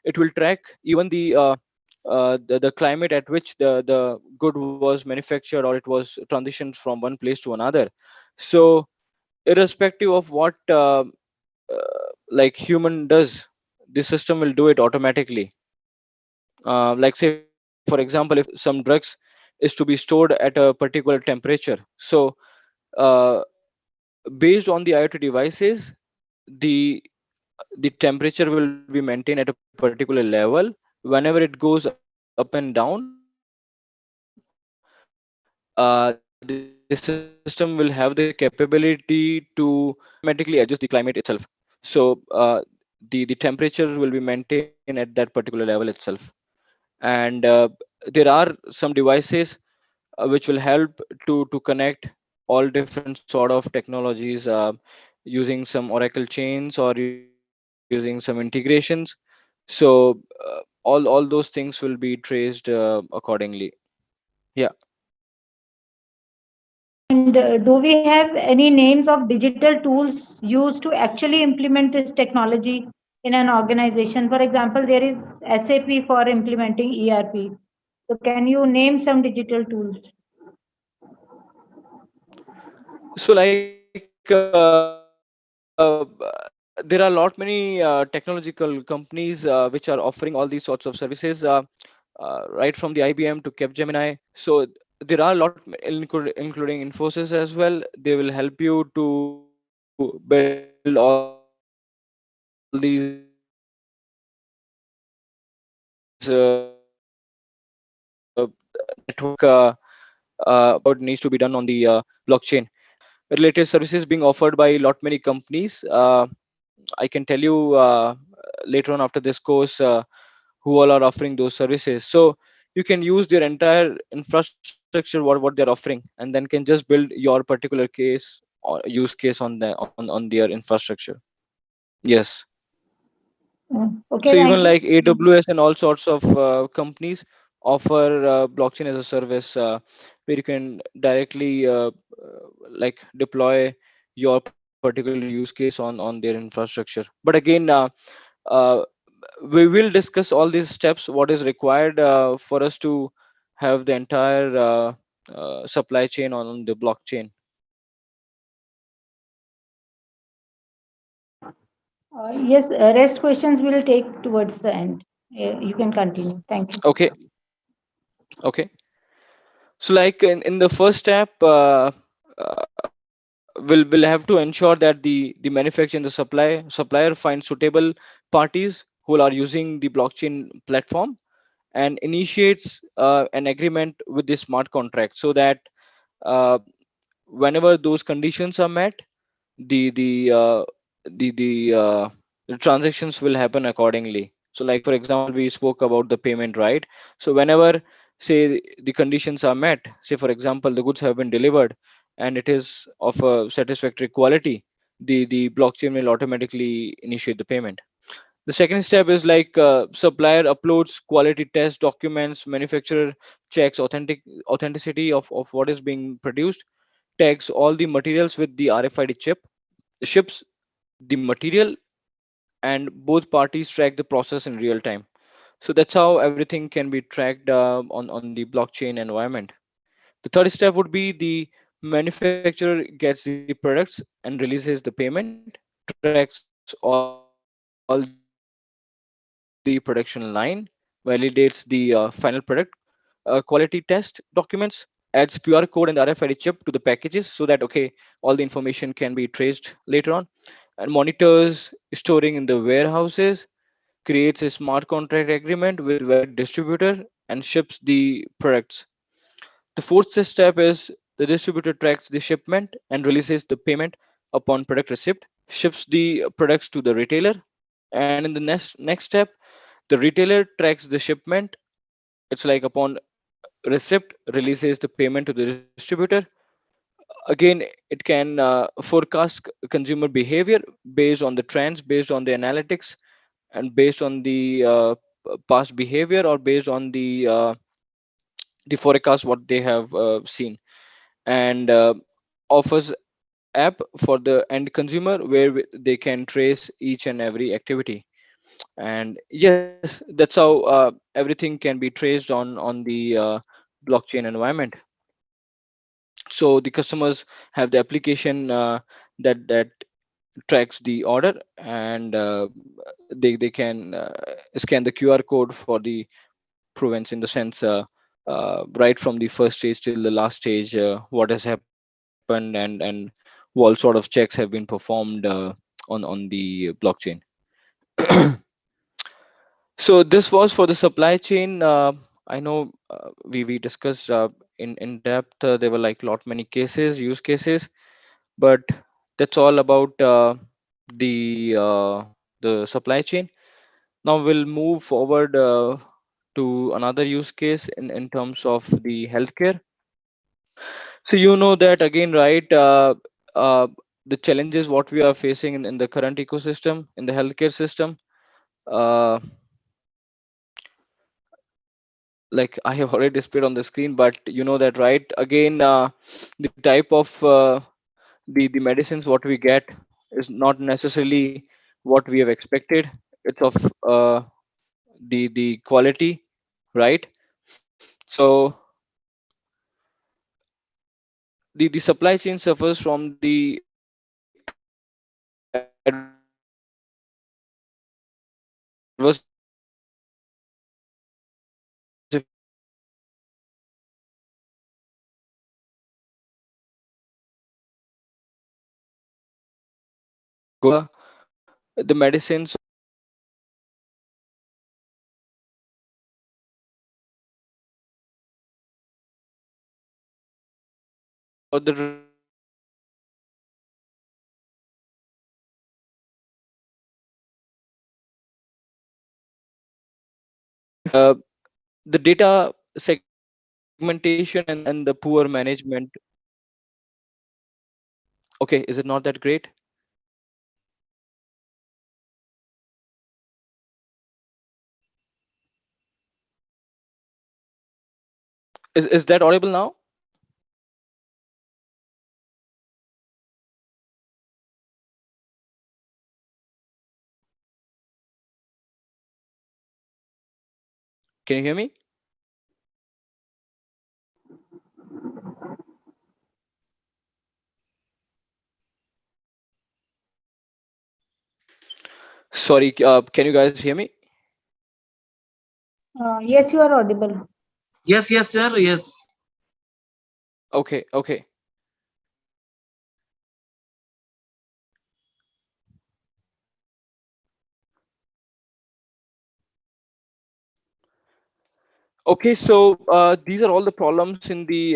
S7: it will track even the climate at which the good was manufactured or it was transitioned from one place to another. So irrespective of what like human does, the system will do it automatically. Like say for example, if some drugs is to be stored at a particular temperature, so uh, based on the IoT devices, the the temperature will be maintained at a particular level. Whenever it goes up and down, the system will have the capability to automatically adjust the climate itself. So the temperature will be maintained at that particular level itself. And there are some devices which will help to connect all different sort of technologies, using some Oracle chains or using some integrations. So all those things will be traced accordingly. Yeah.
S1: And do we have any names of digital tools used to actually implement this technology in an organization? For example, there is SAP for implementing ERP. So can you name some digital tools?
S7: So like there are a lot many technological companies which are offering all these sorts of services, right from the IBM to Capgemini. So there are a lot, including Infosys as well. They will help you to build all these network what needs to be done on the blockchain related services being offered by lot many companies. I can tell you later on after this course who all are offering those services. So you can use their entire infrastructure, what they're offering, and then can just build your particular case or use case on on their infrastructure. Yes.
S1: Okay,
S7: So
S1: thank
S7: even
S1: you.
S7: like AWS and all sorts of companies offer blockchain as a service, where you can directly like deploy your particular use case on their infrastructure. But again, uh, we will discuss all these steps. What is required for us to have the entire supply chain on the blockchain.
S1: Yes, rest questions will take towards the end. You can continue. Thank you.
S7: Okay. Okay. So like in the first step, we'll have to ensure that the manufacturer and the supplier find suitable parties who are using the blockchain platform and initiates an agreement with the smart contract, so that uh, whenever those conditions are met, the the uh, the the transactions will happen accordingly. So like for example, we spoke about the payment, right? So whenever say the conditions are met, say for example the goods have been delivered and it is of a satisfactory quality, the blockchain will automatically initiate the payment. The second step is like supplier uploads quality test documents, manufacturer checks authenticity of what is being produced, tags all the materials with the RFID chip, ships the material, and both parties track the process in real time. So that's how everything can be tracked on the blockchain environment. The third step would be the manufacturer gets the products and releases the payment, tracks all the production line, validates the final product quality test documents, adds QR code and RFID chip to the packages so that okay, all the information can be traced later on, and monitors storing in the warehouses, creates a smart contract agreement with valid distributor and ships the products. The fourth step is the distributor tracks the shipment and releases the payment upon product receipt, ships the products to the retailer, and in the next step, the retailer tracks the shipment. It's like upon receipt releases the payment to the distributor. Again, it can forecast consumer behavior based on the trends, based on the analytics, and based on the past behavior, or based on the forecast what they have seen, and offers app for the end consumer where they can trace each and every activity. And yes, that's how everything can be traced on the blockchain environment. So the customers have the application that tracks the order, and they can scan the QR code for the provenance, in the sense right from the first stage till the last stage, what has happened, and what sort of checks have been performed on the blockchain. So this was for the supply chain. I know we discussed in depth. There were like lot many cases, use cases, but that's all about the supply chain. Now we'll move forward to another use case in terms of the healthcare. So you know that again, right? Uh, the challenges what we are facing in the current ecosystem in the healthcare system. Uh, like I have already displayed on the screen, but you know that, right? Again, the type of the medicines what we get is not necessarily what we have expected. It's of uh, the quality, right? So the supply chain suffers from the adverse effect of the medicines or the the data segmentation and the poor management. Okay, is it not that great? Is that audible now? Can you hear me? Sorry, can you guys hear me?
S1: Yes, you are audible.
S5: Yes, yes, sir. Yes.
S7: Okay, okay. Okay, so these are all the problems in the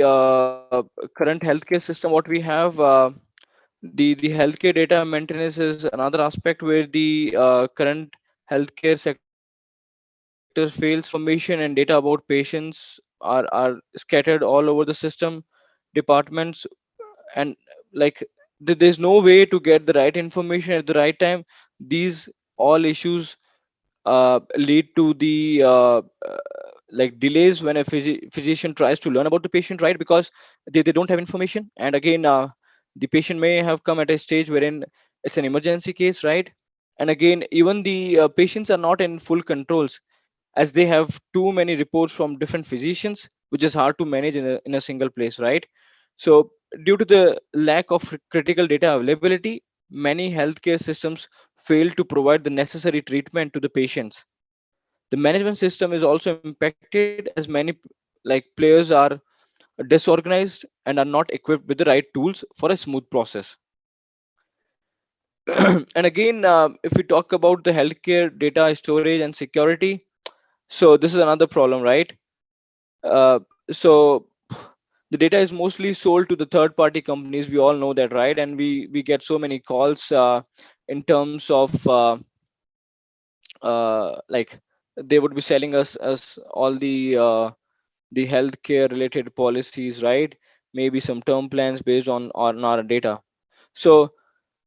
S7: current healthcare system. What we have, the healthcare data maintenance is another aspect where the current healthcare sector fails. Information and data about patients are scattered all over the system, departments, and like there's no way to get the right information at the right time. These all issues lead to the like delays when a physician tries to learn about the patient, right? Because they don't have information, and again the patient may have come at a stage wherein it's an emergency case, right? And again, even the patients are not in full controls, as they have too many reports from different physicians, which is hard to manage in a single place, right? So due to the lack of critical data availability, many healthcare systems fail to provide the necessary treatment to the patients. The management system is also impacted, as many like players are disorganized and are not equipped with the right tools for a smooth process. And again, if we talk about the healthcare data storage and security, so this is another problem, right? So the data is mostly sold to the third party companies, we all know that, right? And we get so many calls in terms of like they would be selling us all the healthcare related policies, right? Maybe some term plans based on our data. So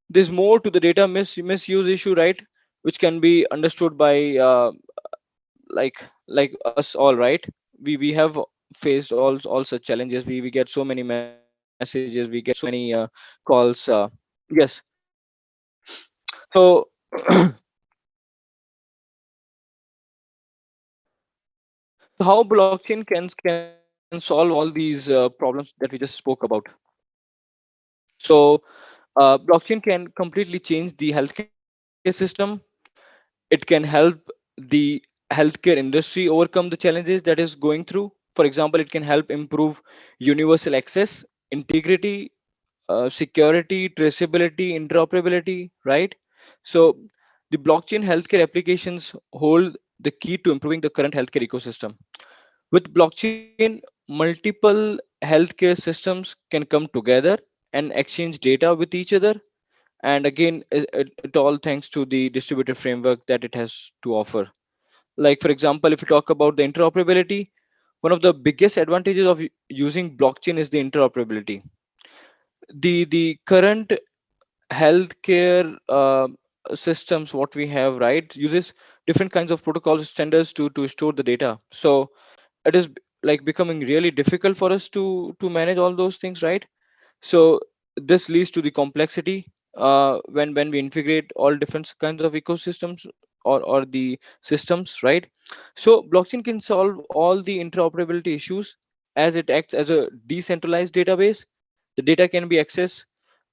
S7: there's more to the data misuse issue, right? Which can be understood by like us all, right? We have faced all such challenges. We get so many messages, we get so many calls. Yes. So how blockchain can solve all these problems that we just spoke about? So blockchain can completely change the healthcare system. It can help the healthcare industry overcome the challenges that is going through. For example, it can help improve universal access, integrity, security, traceability, interoperability, right? So the blockchain healthcare applications hold the key to improving the current healthcare ecosystem. With blockchain, multiple healthcare systems can come together and exchange data with each other. And again, it all thanks to the distributed framework that it has to offer. Like, for example, if you talk about the interoperability, one of the biggest advantages of using blockchain is the interoperability. The current healthcare systems what we have, right, uses different kinds of protocols standards to store the data. So it is like becoming really difficult for us to manage all those things, right? So this leads to the complexity when we integrate all different kinds of ecosystems or the systems, right? So blockchain can solve all the interoperability issues as it acts as a decentralized database. The data can be accessed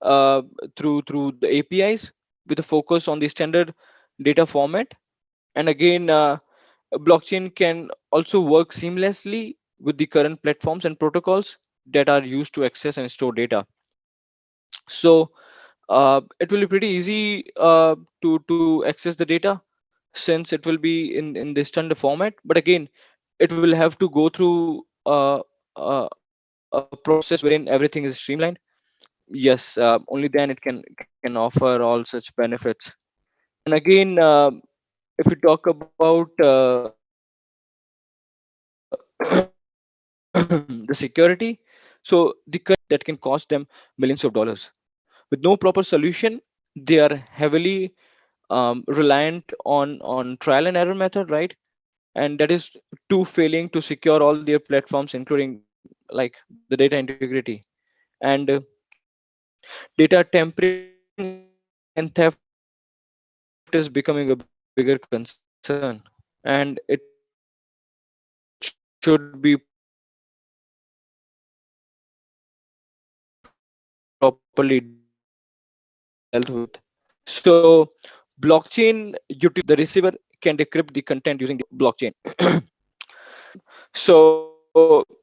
S7: uh, through the APIs with a focus on the standard data format. And again, blockchain can also work seamlessly with the current platforms and protocols that are used to access and store data. So it will be pretty easy to access the data since it will be in the standard format. But again, it will have to go through a process wherein everything is streamlined. Yes, only then it can offer all such benefits. And again, if we talk about the security, so the current that can cost them millions of dollars. With no proper solution, they are heavily reliant on trial and error method, right? And that is to failing to secure all their platforms, including like the data integrity. And data tampering and theft is becoming a bigger concern, and it should be properly dealt with. So blockchain utilizes the receiver can decrypt the content using the blockchain. So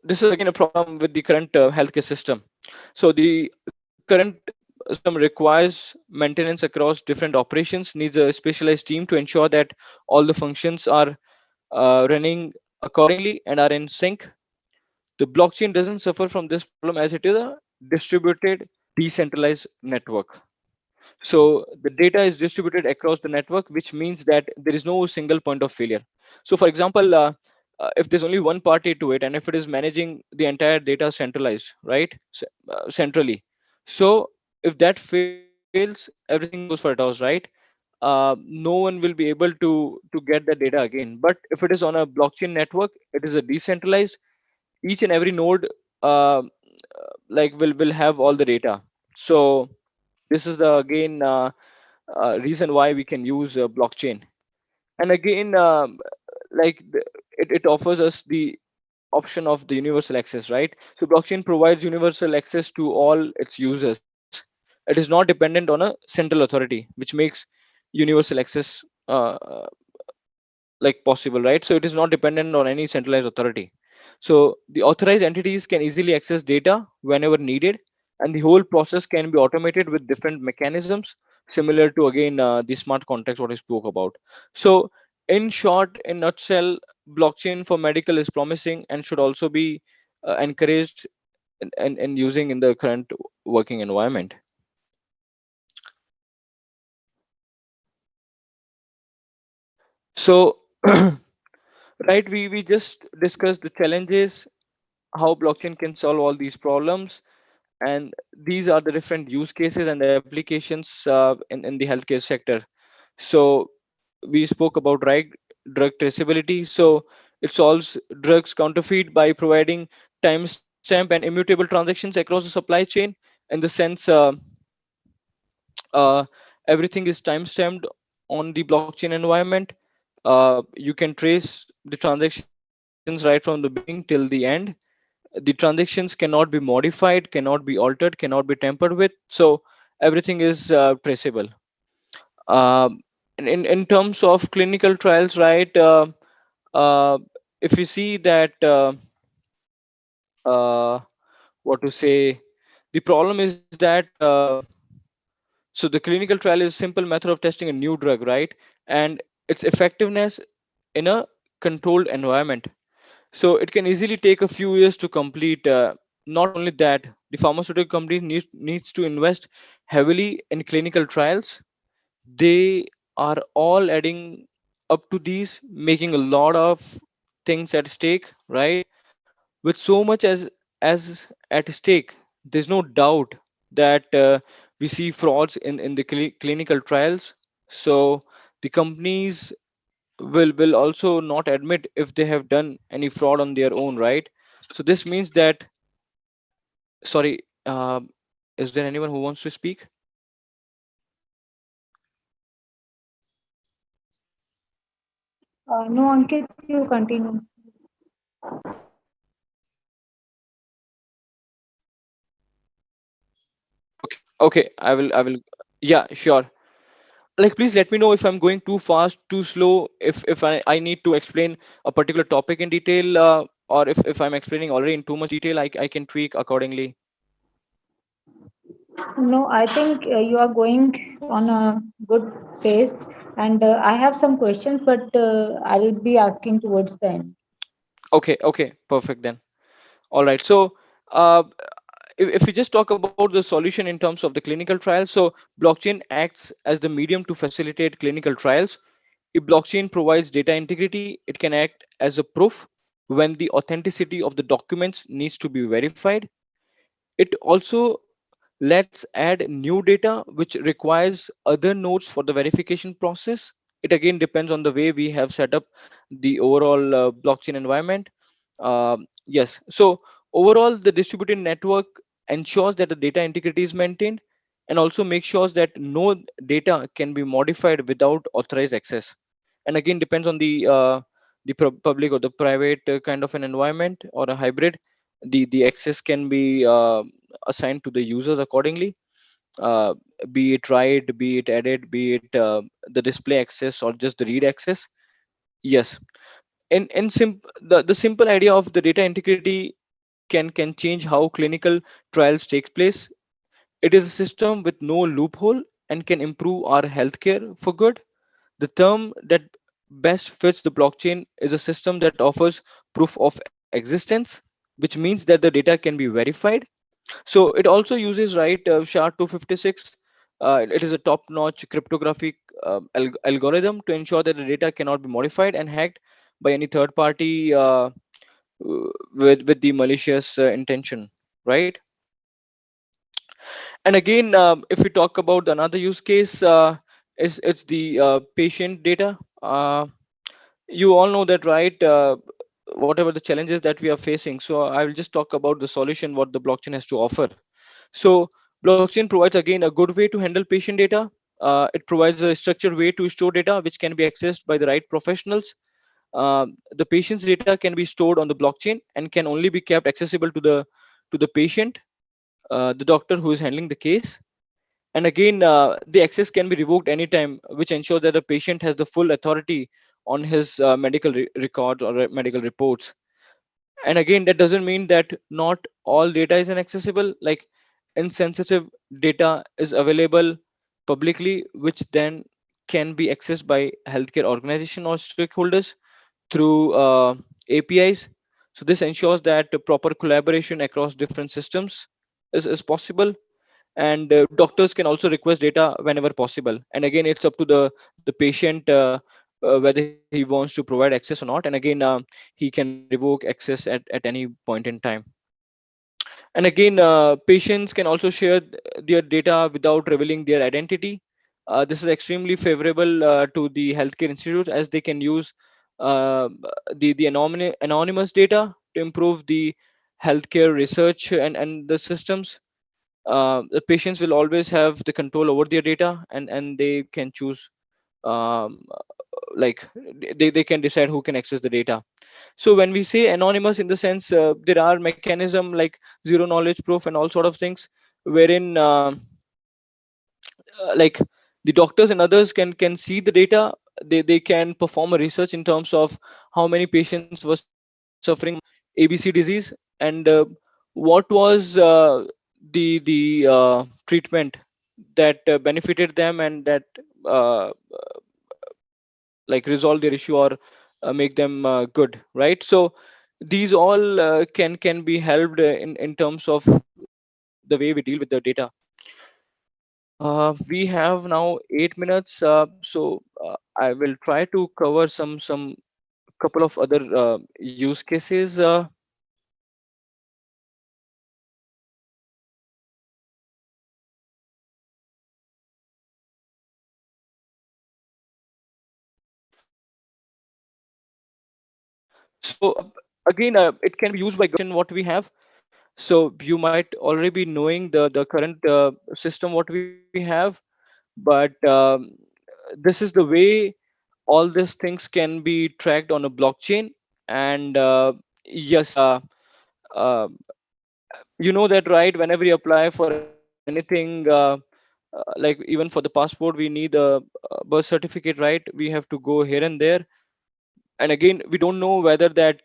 S7: this is again a problem with the current healthcare system. So the current system requires maintenance across different operations, needs a specialized team to ensure that all the functions are running accordingly and are in sync. The blockchain doesn't suffer from this problem as it is a distributed, decentralized network. So the data is distributed across the network, which means that there is no single point of failure. So for example, if there's only one party to it, and if it is managing the entire data centralized, right, centrally, so if that fails, everything goes for a toss, right? No one will be able to get the data again. But if it is on a blockchain network, it is a decentralized. Each and every node like will have all the data. So this is the again reason why we can use blockchain. And again, it offers us the option of the universal access, right? So blockchain provides universal access to all its users. It is not dependent on a central authority, which makes universal access like possible, right? So it is not dependent on any centralized authority. So the authorized entities can easily access data whenever needed, and the whole process can be automated with different mechanisms, similar to again the smart contracts what I spoke about. So in short, in nutshell, blockchain for medical is promising and should also be encouraged and using in the current working environment. So right, we just discussed the challenges, how blockchain can solve all these problems, and these are the different use cases and the applications in the healthcare sector. So we spoke about drug traceability. So it solves drugs counterfeit by providing timestamp and immutable transactions across the supply chain, in the sense uh, everything is timestamped on the blockchain environment. You can trace the transactions right from the beginning till the end. The transactions cannot be modified, cannot be altered, cannot be tampered with. So everything is traceable. In terms of clinical trials, right? Uh, if you see that, uh, what to say, the problem is that so the clinical trial is a simple method of testing a new drug, right? And its effectiveness in a controlled environment. So it can easily take a few years to complete. Not only that, the pharmaceutical company needs to invest heavily in clinical trials. They are all adding up to these, making a lot of things at stake, right? With so much as at stake, there's no doubt that we see frauds in the clinical trials. So the companies will also not admit if they have done any fraud on their own, right? So this means that, sorry, is there anyone who wants to speak?
S1: No, Ankit, you continue.
S7: Okay, I will, yeah, sure. Like, please let me know if I'm going too fast, too slow, if I need to explain a particular topic in detail, or if I'm explaining already in too much detail, I can tweak accordingly.
S1: No, I think you are going on a good pace, and I have some questions, but I'll be asking towards the end.
S7: Okay, perfect then. All right. So, uh, if we just talk about the solution in terms of the clinical trials, so blockchain acts as the medium to facilitate clinical trials. If blockchain provides data integrity, it can act as a proof when the authenticity of the documents needs to be verified. It also lets add new data which requires other nodes for the verification process. It again depends on the way we have set up the overall blockchain environment. Yes, so overall the distributed network ensures that the data integrity is maintained, and also makes sure that no data can be modified without authorized access. And again depends on the public or the private kind of an environment or a hybrid. The access can be assigned to the users accordingly, uh, be it write, be it edit, be it the display access or just the read access. Yes, the simple idea of the data integrity can change how clinical trials takes place. It is a system with no loophole and can improve our healthcare for good. The term that best fits the blockchain is a system that offers proof of existence, which means that the data can be verified. So it also uses, right, SHA-256. It is a top-notch cryptographic algorithm to ensure that the data cannot be modified and hacked by any third party with the malicious intention, right? And again, if we talk about another use case, it's the patient data. You all know that, right? Whatever the challenges that we are facing. So I will just talk about the solution what the blockchain has to offer. So blockchain provides again a good way to handle patient data. It provides a structured way to store data which can be accessed by the right professionals. The patient's data can be stored on the blockchain and can only be kept accessible to the patient, the doctor who is handling the case. And again, the access can be revoked anytime, which ensures that the patient has the full authority on his medical records or medical reports. And again, that doesn't mean that not all data is inaccessible. Like insensitive data is available publicly, which then can be accessed by healthcare organization or stakeholders through APIs. So this ensures that the proper collaboration across different systems is possible. And doctors can also request data whenever possible. And again, it's up to the patient whether he wants to provide access or not. And again, he can revoke access at any point in time. And again, patients can also share their data without revealing their identity. This is extremely favorable to the healthcare institutes, as they can use uh, the anonymous data to improve the healthcare research and the systems. The patients will always have the control over their data, and they can choose, um, like they can decide who can access the data. So when we say anonymous, in the sense, there are mechanism like zero knowledge proof and all sort of things, wherein like the doctors and others can see the data. They can perform a research in terms of how many patients were suffering from ABC disease, and what was the treatment that benefited them, and that uh, like resolve their issue, or make them good, right? So these all can be helped in terms of the way we deal with the data. We have now 8 minutes, so I will try to cover some couple of other use cases. So again, it can be used by what we have. So you might already be knowing the current system what we have, but this is the way all these things can be tracked on a blockchain. And yes, uh, you know that, right? Whenever you apply for anything, like even for the passport, we need a birth certificate, right? We have to go here and there. And again, we don't know whether that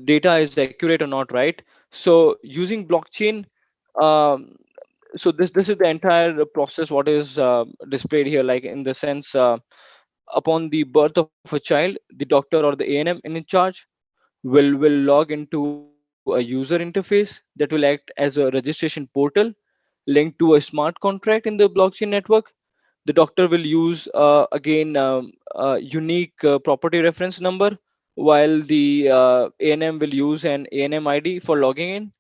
S7: data is accurate or not, right? So using blockchain, um, so this is the entire process what is displayed here, like in the sense, upon the birth of a child, the doctor or the ANM in charge will log into a user interface that will act as a registration portal linked to a smart contract in the blockchain network. The doctor will use again a unique property reference number, while the ANM will use an ANM ID for logging in.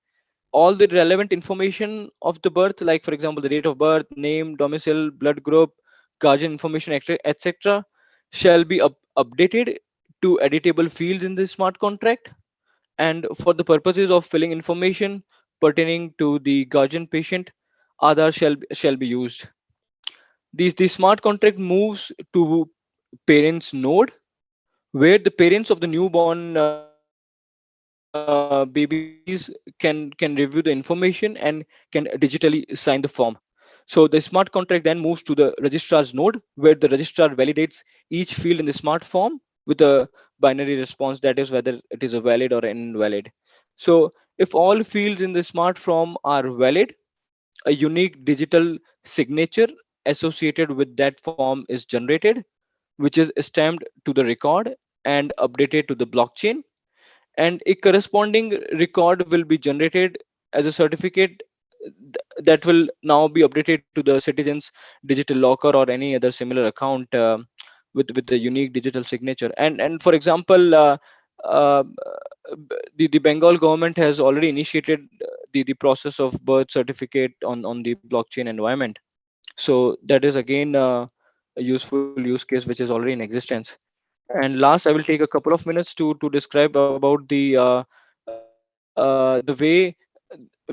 S7: All the relevant information of the birth, like for example the date of birth, name, domicile, blood group, guardian information, etc., shall be updated to editable fields in the smart contract. And for the purposes of filling information pertaining to the guardian patient, Aadhaar shall be used. The smart contract moves to parents node, where the parents of the newborn babies can review the information and can digitally sign the form. So the smart contract then moves to the registrar's node, where the registrar validates each field in the smart form with a binary response, that is whether it is a valid or invalid. So if all fields in the smart form are valid, a unique digital signature associated with that form is generated, which is stamped to the record and updated to the blockchain. And a corresponding record will be generated as a certificate that will now be updated to the citizen's digital locker or any other similar account with the unique digital signature. And for example, uh, the Bengal government has already initiated the process of birth certificate on the blockchain environment. So that is again a useful use case which is already in existence. And last, I will take a couple of minutes to describe about the way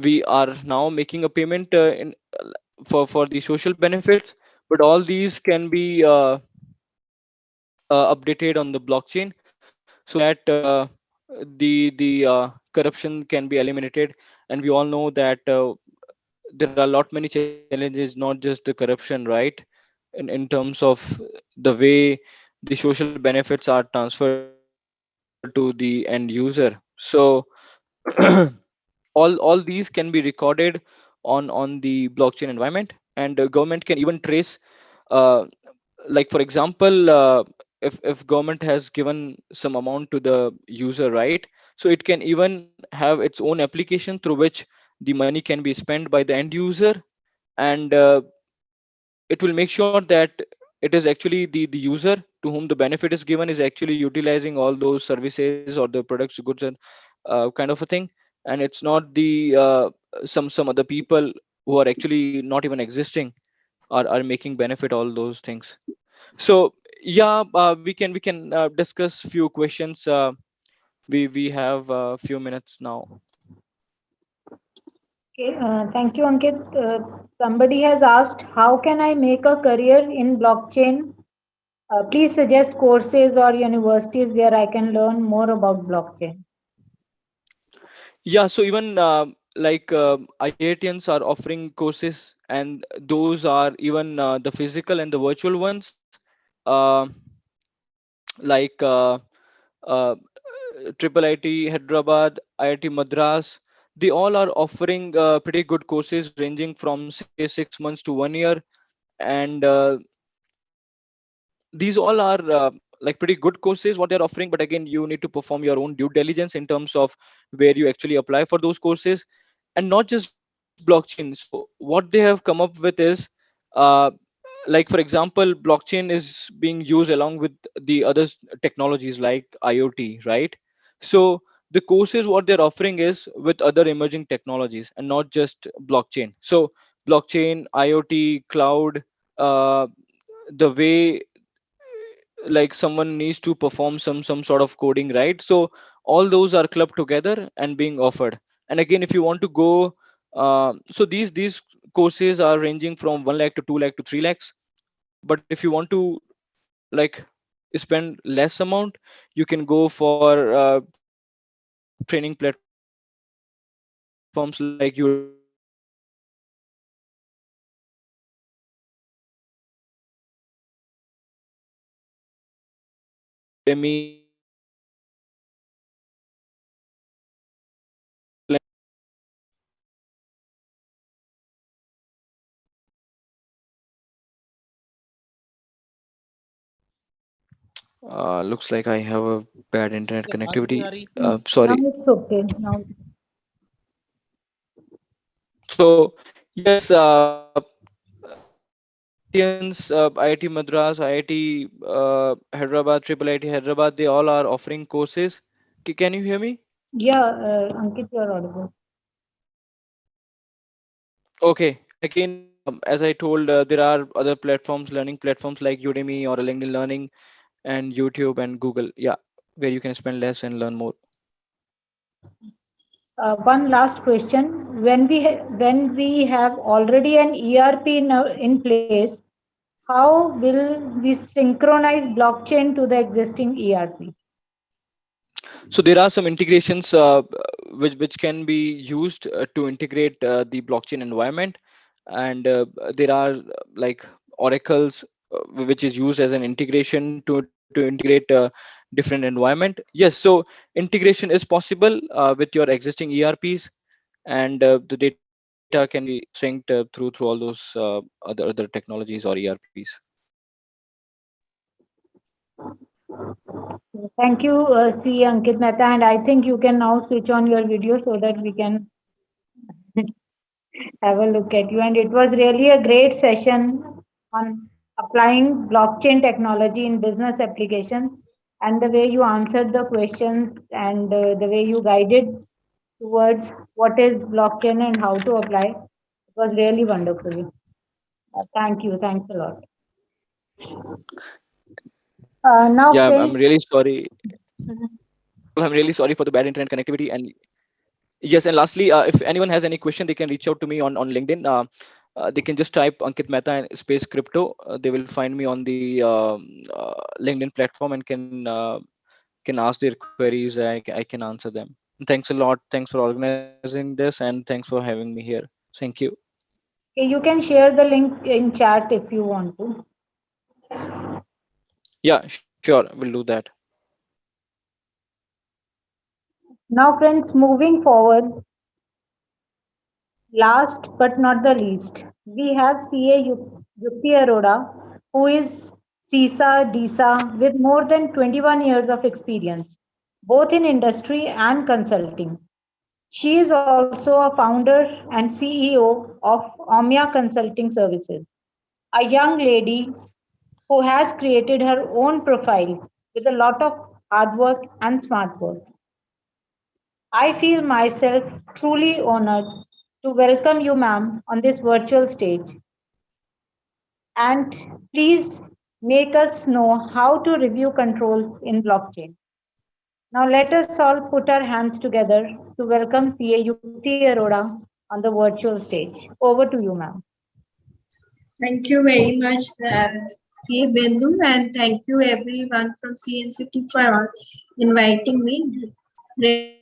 S7: we are now making a payment for the social benefits. But all these can be updated on the blockchain, so that the corruption can be eliminated. And we all know that there are a lot many challenges, not just the corruption, right? In terms of the way the social benefits are transferred to the end user. So all these can be recorded on the blockchain environment, and the government can even trace, uh, like for example, if government has given some amount to the user, right? So it can even have its own application through which the money can be spent by the end user, and it will make sure that it is actually the user to whom the benefit is given is actually utilizing all those services or the products, goods, and kind of a thing. And it's not the some other people who are actually not even existing are making benefit all those things. So yeah, we can discuss few questions. We have a few minutes now.
S1: Okay, thank you, Ankit. Somebody has asked, how can I make a career in blockchain? Please suggest courses or universities where I can learn more about blockchain.
S7: Yeah, so even like IITians are offering courses, and those are even the physical and the virtual ones. Uh, like uh, Triple IT Hyderabad, IIT Madras, they all are offering pretty good courses ranging from say 6 months to 1 year, and these all are like pretty good courses what they're offering. But again, you need to perform your own due diligence in terms of where you actually apply for those courses, and not just blockchain. So what they have come up with is, uh, like for example, blockchain is being used along with the other technologies like IoT, right? So the courses what they're offering is with other emerging technologies and not just blockchain. So blockchain, IoT, cloud, uh, the way like someone needs to perform some sort of coding, right? So all those are clubbed together and being offered. And again, if you want to go, so these courses are ranging from 1 lakh to 2 lakh to 3 lakhs. But if you want to like spend less amount, you can go for training platforms like Udemy or Learning Learning, and looks like I have a bad internet
S5: sir आवाज नहीं
S7: connectivity.
S5: आ रही
S1: Now
S7: Sorry.
S1: it's okay. Now,
S7: So yes, IITians, IIT Madras, IIT Hyderabad, Triple IIT Hyderabad, they all are offering courses. Can you hear me?
S1: yeah, Ankit, you're audible.
S7: Okay. And again, as I told, there are other platforms, learning platforms like Udemy or LinkedIn Learning and YouTube and Google. Yeah, where you can spend less and learn more.
S1: One last question. When we have already an ERP in place, how will we synchronize blockchain to the existing ERP?
S7: So there are some integrations which can be used to integrate the blockchain environment, and there are like oracles which is used as an integration to integrate different environment. Yes, so integration is possible with your existing ERPs, and the data can be synced through all those other technologies or ERPs.
S1: Thank you, C. Ankit Mehta, and I think you can now switch on your video so that we can have a look at you. And it was really a great session on applying blockchain technology in business applications, and the way you answered the questions and the way you guided towards what is blockchain and how to apply. It was really wonderful. Thank you. Thanks a lot. Now,
S7: Yeah, I'm
S1: friends.
S7: really sorry. I'm really sorry for the bad internet connectivity. And yes, and lastly, if anyone has any question, they can reach out to me on LinkedIn. They can just type Ankit Mehta and space crypto. They will find me on the LinkedIn platform and can ask their queries. I can answer them. And thanks a lot. Thanks for organizing this, and thanks for having me here. Thank you.
S1: You can share the link in chat if you want to.
S7: Yeah, sure, we'll do that.
S1: Now, friends, moving forward, last but not the least, we have CA Yukti Arora, who is CISA DISA with more than 21 years of experience, both in industry and consulting. She is also a founder and CEO of Omnia Consulting Services, a young lady who has created her own profile with a lot of hard work and smart work. I feel myself truly honored to welcome you, ma'am, on this virtual stage. And please make us know how to review controls in blockchain. Now, let us all put our hands together to welcome CA Yukti Arora on the virtual stage. Over to you, ma'am.
S9: Thank you very much, CA Bindu, and thank you everyone from CNCT for inviting me. Great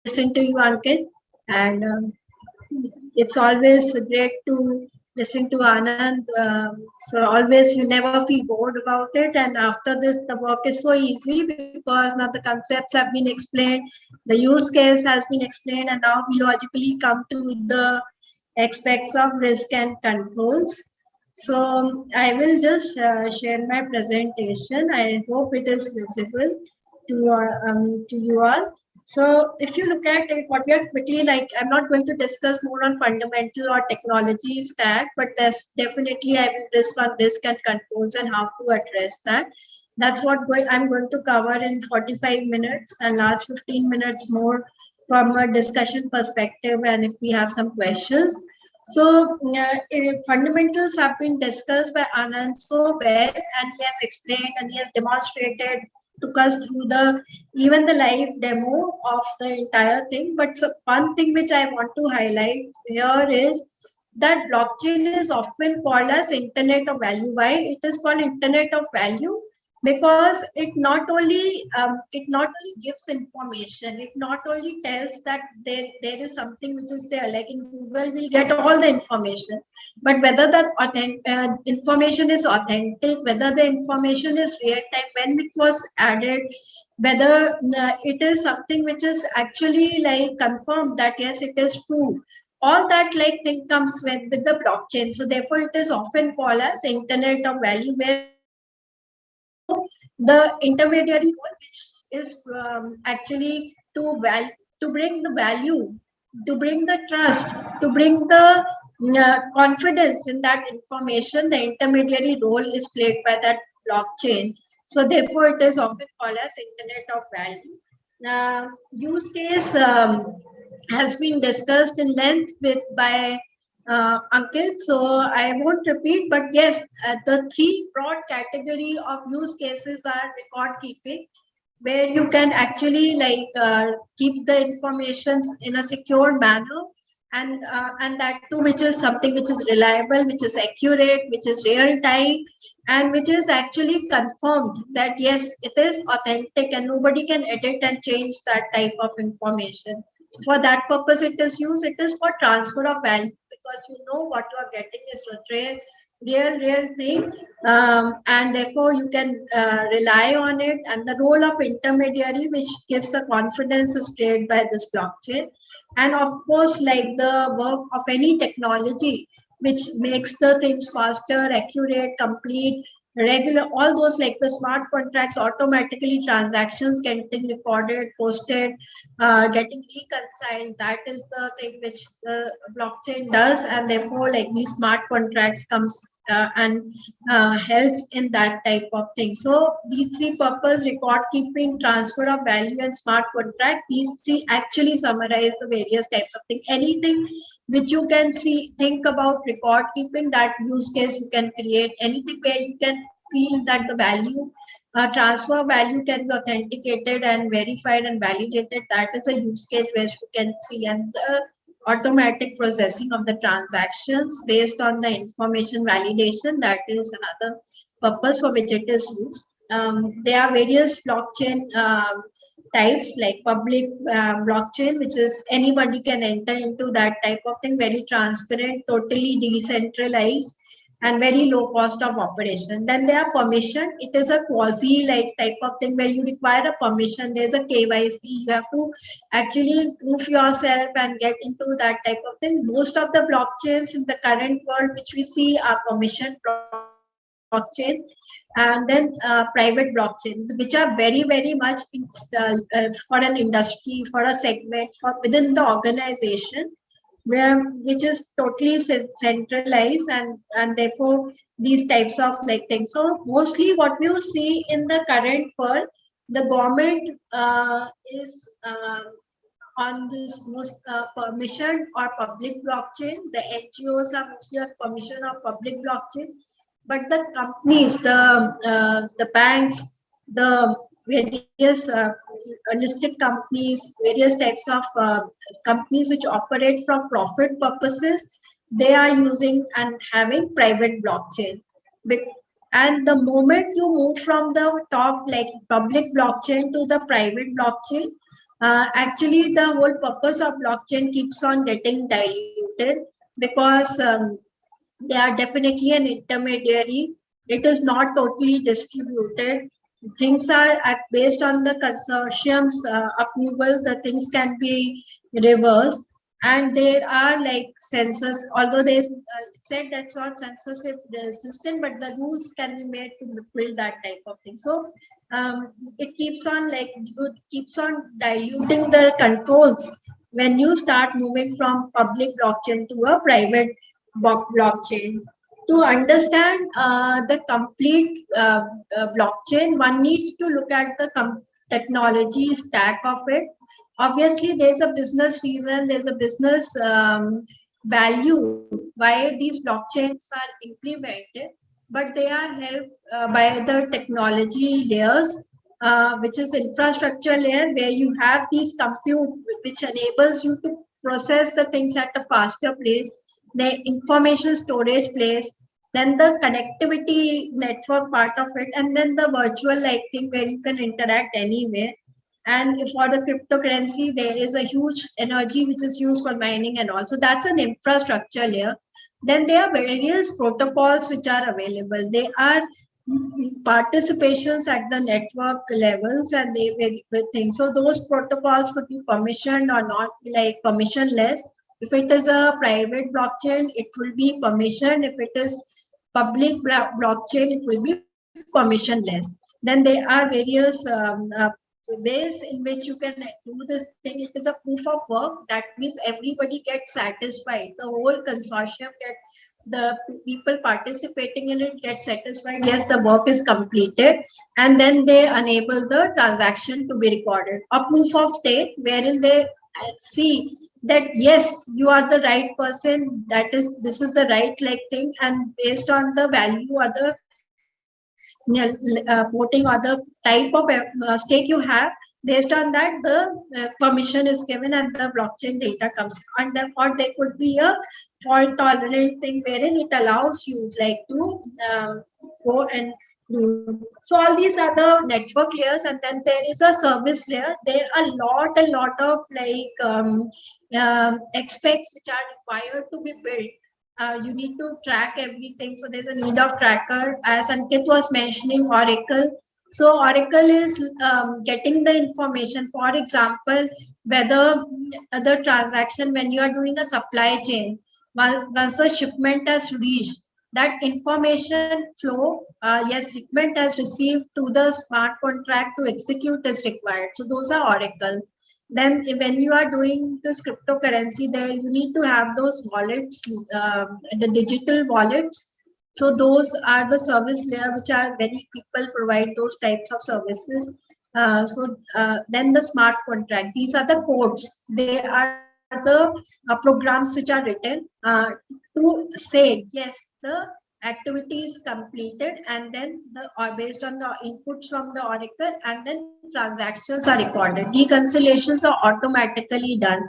S9: to listen to you, Ankit, and it's always great to listen to Anand. So always you never feel bored about it, and after this, the work is so easy because now the concepts have been explained, the use case has been explained, and now we logically come to the aspects of risk and controls. So I will just share my presentation. I hope it is visible to you all. So if you look at it, what we are quickly like, I'm not going to discuss more on fundamental or technology stack, but there's definitely I will risk on risk and controls and how to address that. That's what I'm going to cover in 45 minutes and last 15 minutes more from a discussion perspective and if we have some questions. So fundamentals have been discussed by Anand so well, and he has explained and he has demonstrated, took us through the even the live demo of the entire thing. But so one thing which I want to highlight here is that blockchain is often called as Internet of Value. Why it is called Internet of Value? Because it not only gives information, it not only tells that there is something which is there, like in Google we'll get all the information, but whether that information is authentic, whether the information is real time, when it was added, whether it is something which is actually like confirmed that yes it is true, all that like thing comes with the blockchain. So therefore it is often called as Internet of Value, where the intermediary role, which is actually to bring the value, to bring the trust, to bring the confidence in that information. The intermediary role is played by that blockchain. So therefore, it is often called as Internet of Value. Use case has been discussed in length by Ankit, so I won't repeat, but yes, the three broad category of use cases are record keeping, where you can actually like keep the information in a secure manner, and that too, which is something which is reliable, which is accurate, which is real time, and which is actually confirmed that yes, it is authentic and nobody can edit and change that type of information. So for that purpose, it is used. It is for transfer of value, because you know what you are getting is a real thing, and therefore you can rely on it. And the role of intermediary, which gives the confidence, is played by this blockchain. And of course, like the work of any technology which makes the things faster, accurate, complete, regular, all those like the smart contracts, automatically transactions getting recorded, posted, getting reconciled. That is the thing which the blockchain does, and therefore like these smart contracts comes and helps in that type of thing. So these three purpose: record keeping, transfer of value, and smart contract. These three actually summarize the various types of thing. Anything which you can think about record keeping, that use case you can create. Anything where you can feel that the value transfer value can be authenticated and verified and validated, that is a use case where you can see. And the automatic processing of the transactions based on the information validation, that is another purpose for which it is used. There are various blockchain types, like public blockchain, which is anybody can enter into that type of thing, very transparent, totally decentralized, and very low cost of operation. Then there are permission. It is a quasi like type of thing where you require a permission. There's a KYC. You have to actually prove yourself and get into that type of thing. Most of the blockchains in the current world which we see are permission blockchain, and then private blockchain, which are very, very much for an industry, for a segment, for within the organization, which is totally centralized, and therefore these types of like things. So mostly what you see in the current world, the government is on this most permission or public blockchain. The NGOs are mostly on permission or public blockchain, but the companies, the banks, the various listed companies, various types of companies which operate for profit purposes, they are using and having private blockchain. And the moment you move from the top like public blockchain to the private blockchain, actually the whole purpose of blockchain keeps on getting diluted, because they are definitely an intermediary. It is not totally distributed. Things are based on the consortium's approval. The things can be reversed, and there are like census. Although they said that's not censorship resistant, but the rules can be made to build that type of thing. So it keeps on diluting the controls when you start moving from public blockchain to a private blockchain. To understand the complete blockchain, one needs to look at the technology stack of it. Obviously, there's a business reason, there's a business value why these blockchains are implemented, but they are helped by the technology layers, which is infrastructure layer, where you have these compute which enables you to process the things at a faster pace, the information storage place, then the connectivity network part of it, and then the virtual like thing where you can interact anywhere. And for the cryptocurrency, there is a huge energy which is used for mining and all. So that's an infrastructure layer. Then there are various protocols which are available. They are participations at the network levels, and they will think. So those protocols could be permissioned or not, like permissionless. If it is a private blockchain, it will be permissioned. If it is public blockchain, it will be permissionless. Then there are various ways in which you can do this thing. It is a proof of work. That means everybody gets satisfied. The whole consortium gets, the people participating in it get satisfied. Yes, the work is completed, and then they enable the transaction to be recorded. A proof of stake, wherein they see that yes, you are the right person, this is the right like thing, and based on the value or the voting or the type of stake you have, based on that the permission is given and the blockchain data comes. And then, or there could be a fault tolerant thing wherein it allows you like to go and do. So all these are the network layers, and then there is a service layer. There are a lot of like aspects which are required to be built. You need to track everything. So there's a need of tracker, as Ankit was mentioning, Oracle. So Oracle is getting the information. For example, whether the transaction, when you are doing a supply chain, once the shipment has reached, that information flow, yes, shipment has received to the smart contract to execute is required. So those are Oracle. Then when you are doing this cryptocurrency, there you need to have those wallets, the digital wallets. So those are the service layer which are very people provide those types of services. Then the smart contract, these are the codes. They are the programs which are written to say yes, the activity is completed, and then based on the inputs from the Oracle, and then transactions are recorded. Reconciliations are automatically done.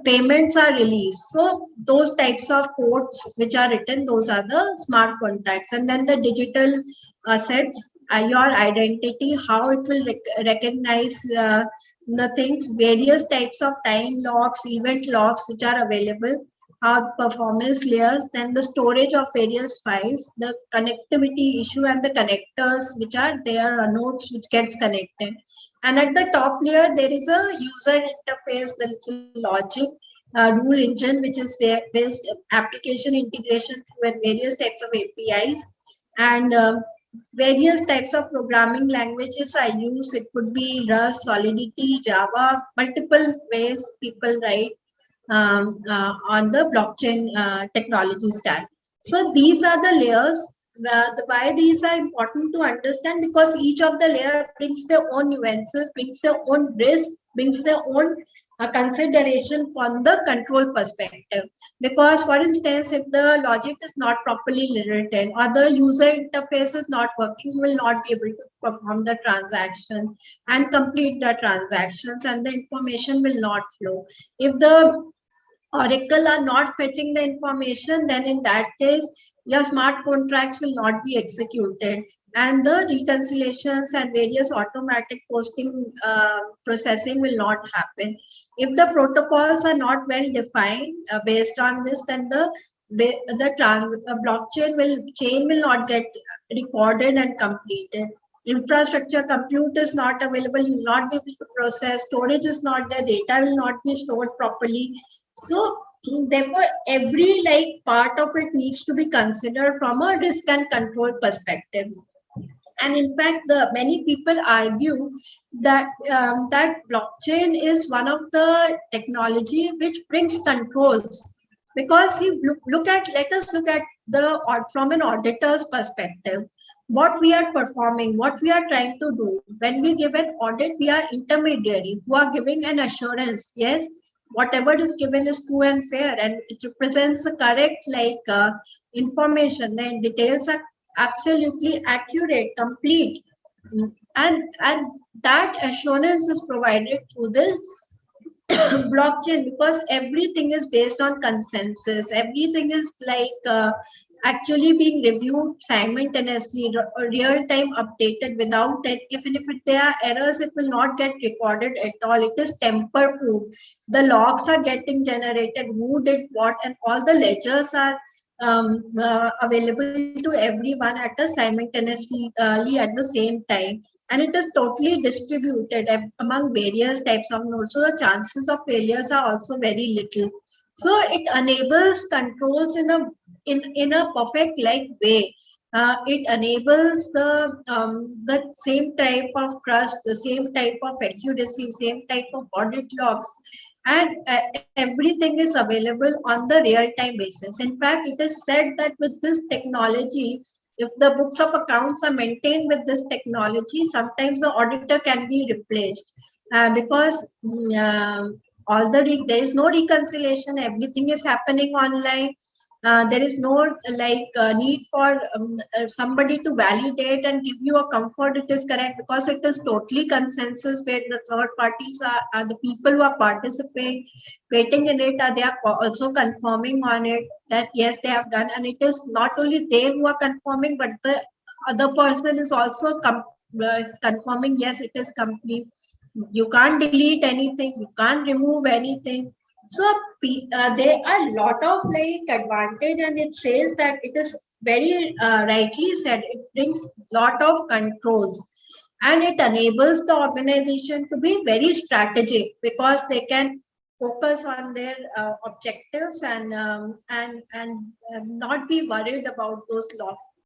S9: Payments are released. So those types of codes which are written, those are the smart contracts. And then the digital assets, your identity, how it will recognize the things, various types of time logs, event logs which are available. how performance layers, then the storage of various files, the connectivity issue and the connectors which are there, nodes which gets connected. And at the top layer, there is a user interface, the little logic, rule engine, which is based application integration through various types of APIs, and various types of programming languages are used. It could be Rust, Solidity, Java, multiple ways people write on the blockchain technology stack. So these are the layers. Why these are important to understand, because each of the layer brings their own nuances, brings their own risk, brings their own consideration from the control perspective. Because for instance, if the logic is not properly written or the user interface is not working, you will not be able to perform the transaction and complete the transactions, and the information will not flow. If the Oracle are not fetching the information, then in that case, your smart contracts will not be executed, and the reconciliations and various automatic posting processing will not happen. If the protocols are not well defined based on this, then the blockchain chain will not get recorded and completed. Infrastructure compute is not available, you will not be able to process, storage is not there, data will not be stored properly. So therefore, every part of it needs to be considered from a risk and control perspective. And in fact, many people argue that that blockchain is one of the technology which brings controls, because let us look at from an auditor's perspective, what we are performing, what we are trying to do. When we give an audit, we are intermediary who are giving an assurance, yes, whatever is given is true and fair, and it represents the correct information. The details are absolutely accurate, complete, and that assurance is provided through this blockchain, because everything is based on consensus. Everything is actually being reviewed simultaneously, real time updated without it. Even if there are errors, it will not get recorded at all. It is tamper proof. The logs are getting generated, who did what, and all the ledgers are available to everyone at a simultaneously at the same time. And it is totally distributed among various types of nodes. So the chances of failures are also very little. So it enables controls in a perfect way. It enables the same type of trust, the same type of accuracy, same type of audit logs, and everything is available on the real-time basis. In fact, it is said that with this technology, if the books of accounts are maintained with this technology, sometimes the auditor can be replaced because there is no reconciliation, everything is happening online. There is no need for somebody to validate and give you a comfort it is correct, because it is totally consensus where the third parties are the people who are participating in it, they are also confirming on it that yes, they have done. And it is not only they who are confirming, but the other person is also confirming, yes, it is complete. You can't delete anything, you can't remove anything. So there are a lot of advantage, and it says that it is very rightly said, it brings lot of controls, and it enables the organization to be very strategic, because they can focus on their objectives and not be worried about those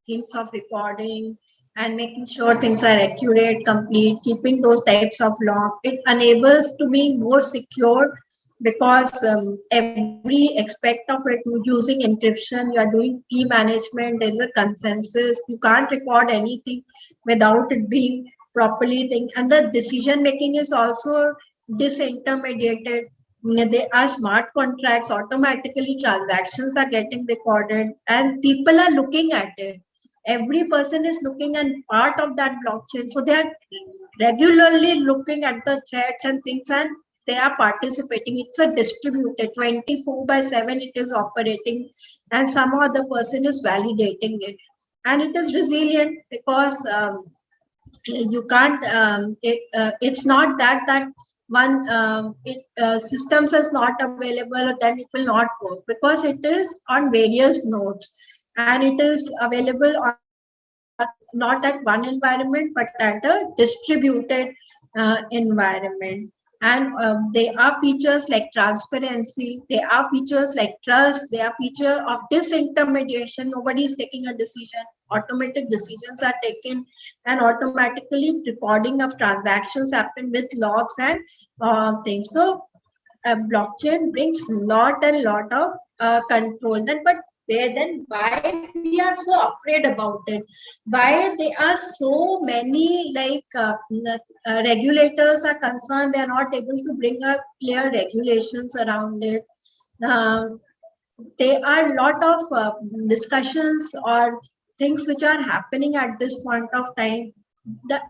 S9: things of recording and making sure things are accurate, complete, keeping those types of log. It enables to be more secure, because every aspect of it, using encryption, you are doing key management, there's a consensus, you can't record anything without it being properly thing. And the decision making is also disintermediated. There are smart contracts, automatically transactions are getting recorded, and people are looking at it. Every person is looking and part of that blockchain, so they are regularly looking at the threads and things, and they are participating. It's a distributed 24/7, it is operating, and some other person is validating it. And it is resilient, because you can't it's not that systems is not available, then it will not work, because it is on various nodes and it is available on not at one environment but at a distributed environment. And there are features like transparency, there are features like trust, there are features of disintermediation. Nobody is taking a decision, automated decisions are taken, and automatically recording of transactions happen with logs and things. So blockchain brings lot and lot of control. Then, but then why we are so afraid about it? Why there are so many regulators are concerned? They are not able to bring up clear regulations around it. There are a lot of discussions or things which are happening at this point of time.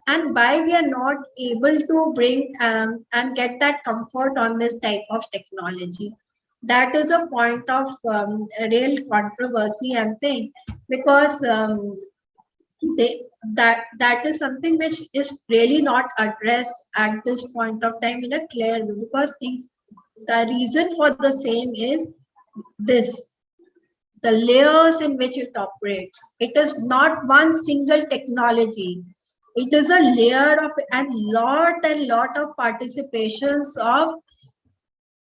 S9: And why we are not able to bring and get that comfort on this type of technology. That is a point of real controversy and thing, because that is something which is really not addressed at this point of time in a clear way, because the reason for the same is this: the layers in which it operates. It is not one single technology. It is a layer of and lot of participations of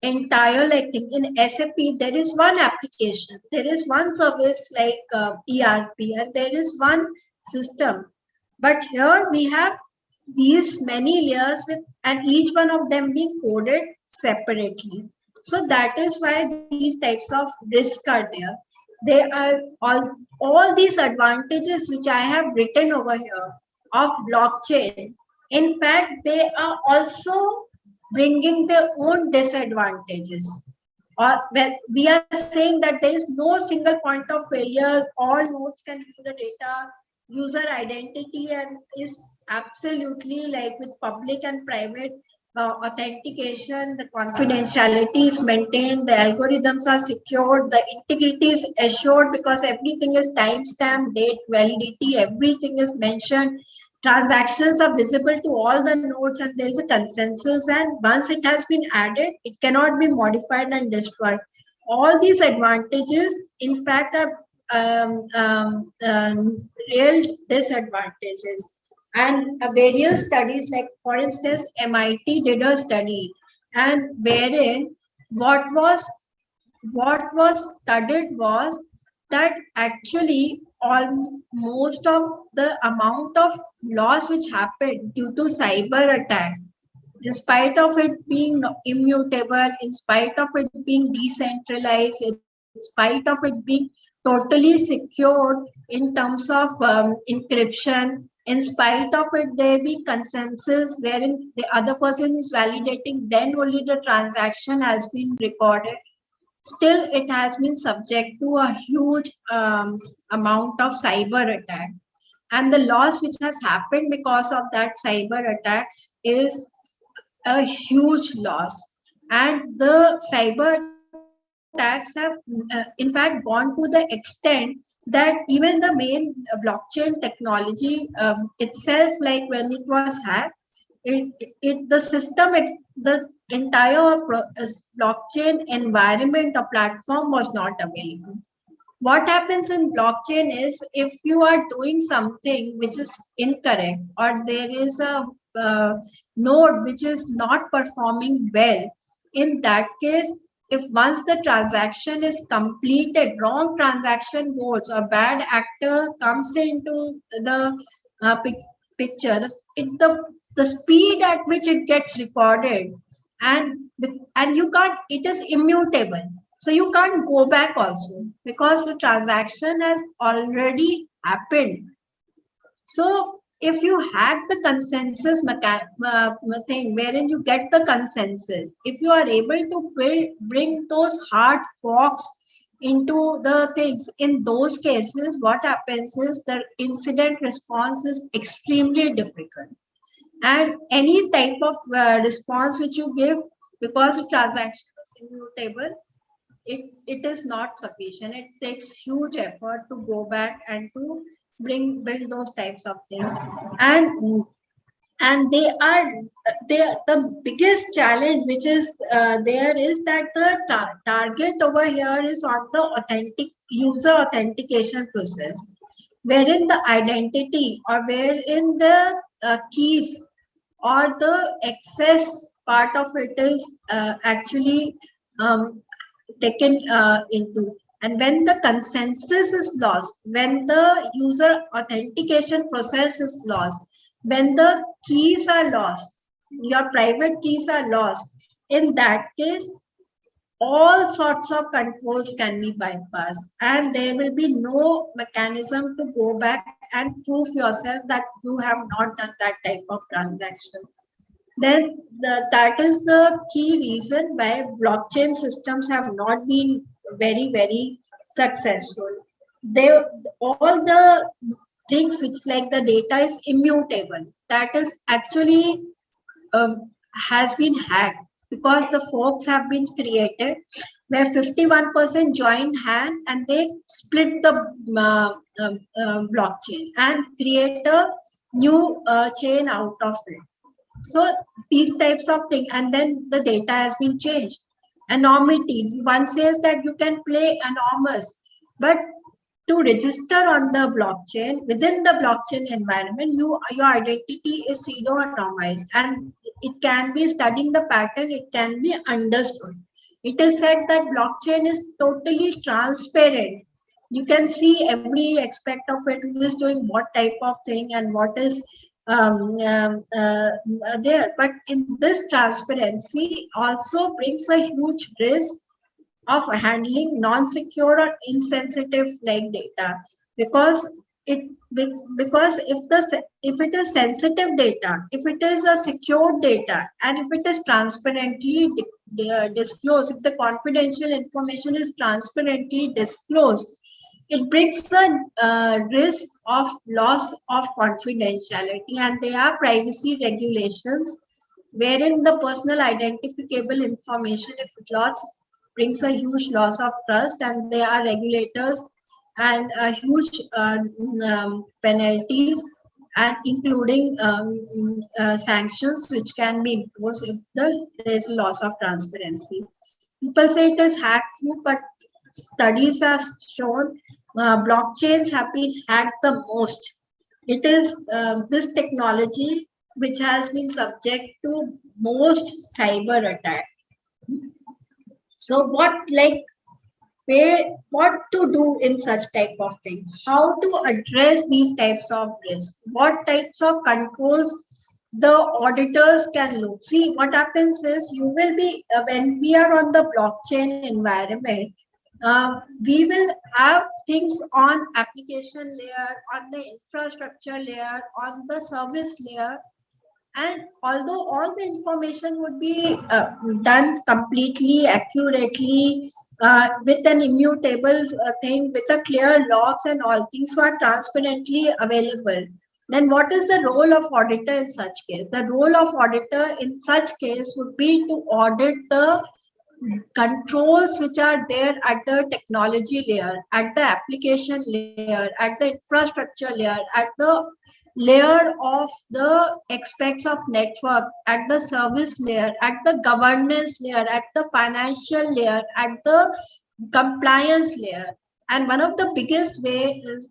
S9: entire, like in SAP, there is one application, there is one service like ERP, and there is one system. But here we have these many layers with, and each one of them being coded separately. So that is why these types of risks are there. They are all these advantages which I have written over here of blockchain. In fact, they are also bringing their own disadvantages. Or when we are saying that there is no single point of failures, all nodes can view the data, user identity, and is absolutely like with public and private authentication, the confidentiality is maintained, the algorithms are secured, the integrity is assured because everything is timestamped, date, validity, everything is mentioned. Transactions are visible to all the nodes, and there is a consensus, and once it has been added, it cannot be modified and destroyed. All these advantages, in fact, are real disadvantages. And various studies, like for instance, MIT did a study, and wherein what was studied was that actually most of the amount of loss which happened due to cyber attack, in spite of it being immutable, in spite of it being decentralized, in spite of it being totally secured in terms of encryption, in spite of it there be consensus wherein the other person is validating, then only the transaction has been recorded, still it has been subject to a huge amount of cyber attack. And the loss which has happened because of that cyber attack is a huge loss. And the cyber attacks have in fact gone to the extent that even the main blockchain technology itself, like when it was hacked, the entire blockchain environment or platform was not available. What happens in blockchain is, if you are doing something which is incorrect, or there is a node which is not performing well, in that case, if once the transaction is completed, wrong transaction goes, a bad actor comes into the picture, the speed at which it gets recorded, and you can't, it is immutable, so you can't go back also, because the transaction has already happened. So if you hack the consensus thing, wherein you get the consensus, if you are able to bring those hard forks into the things, in those cases, what happens is the incident response is extremely difficult. And any type of response which you give, because the transaction is immutable, it is not sufficient. It takes huge effort to go back and to build those types of things. And and the biggest challenge which is there is that the target over here is on the user authentication process, wherein the identity or wherein the keys or the access part of it is actually taken into. And when the consensus is lost, when the user authentication process is lost, when the keys are lost, your private keys are lost, in that case, all sorts of controls can be bypassed, and there will be no mechanism to go back and prove yourself that you have not done that type of transaction. Then that is the key reason why blockchain systems have not been very successful. They all the things which like the data is immutable, that is actually has been hacked, because the folks have been created where 51% join hand and they split the blockchain and create a new chain out of it. So these types of things, and then the data has been changed. Anonymity, one says that you can play anonymous, but to register on the blockchain, within the blockchain environment, your identity is pseudo-anonymized, and it can be studying the pattern, it can be understood. It is said that blockchain is totally transparent. You can see every aspect of it, who is doing what type of thing and what is there. But in this transparency also brings a huge risk of handling non-secure or insensitive like data, because if it is sensitive data, if it is a secure data, and if it is transparently disclosed, if the confidential information is transparently disclosed, it brings the risk of loss of confidentiality, and there are privacy regulations wherein the personal identifiable information, if it lost, brings a huge loss of trust, and there are regulators and huge penalties, and including sanctions which can be imposed if there is a loss of transparency. People say it is hack-proof, but studies have shown blockchains have been hacked the most. It is this technology which has been subject to most cyber attack. So what to do in such type of thing? How to address these types of risks? What types of controls the auditors can look? See, what happens is you will be when we are on the blockchain environment, we will have things on application layer, on the infrastructure layer, on the service layer. And although all the information would be done completely, accurately, with an immutable thing, with a clear logs and all things so are transparently available, then what is the role of auditor in such case? The role of auditor in such case would be to audit the controls which are there at the technology layer, at the application layer, at the infrastructure layer, at the layer of the aspects of network, at the service layer, at the governance layer, at the financial layer, at the compliance layer. And one of the biggest way is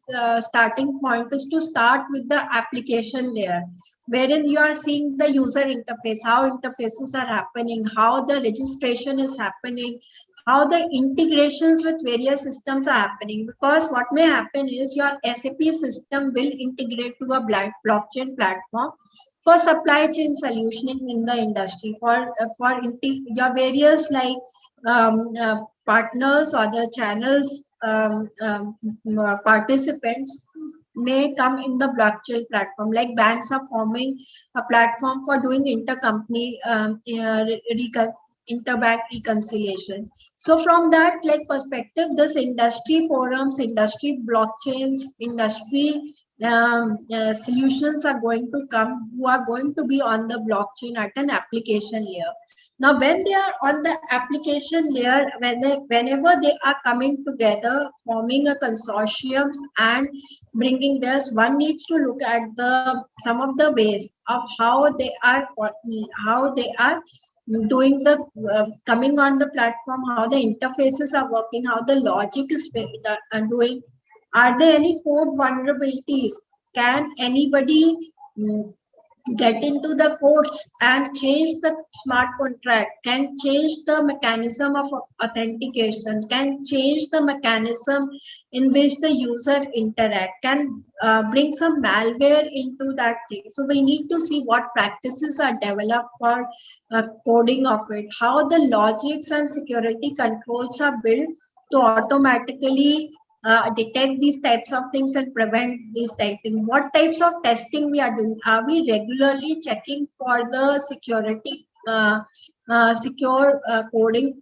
S9: starting point is to start with the application layer, wherein you are seeing the user interface, how interfaces are happening, how the registration is happening, how the integrations with various systems are happening. Because what may happen is your SAP system will integrate to a blockchain platform for supply chain solutioning in the industry, for your various like partners or the channels participants may come in the blockchain platform. Like banks are forming a platform for doing intercompany interbank reconciliation. So from that like perspective, this industry forums, industry blockchains, industry solutions are going to come who are going to be on the blockchain at an application layer. Now, when they are on the application layer, whenever they are coming together, forming a consortium and bringing this, one needs to look at some of the ways of how they are doing the coming on the platform, how the interfaces are working, how the logic is doing. Are there any code vulnerabilities? Can anybody get into the codes and change the smart contract, can change the mechanism of authentication, can change the mechanism in which the user interact, can bring some malware into that thing. So we need to see what practices are developed for coding of it, how the logics and security controls are built to automatically detect these types of things and prevent these type of things. What types of testing we are doing? Are we regularly checking for the security, secure coding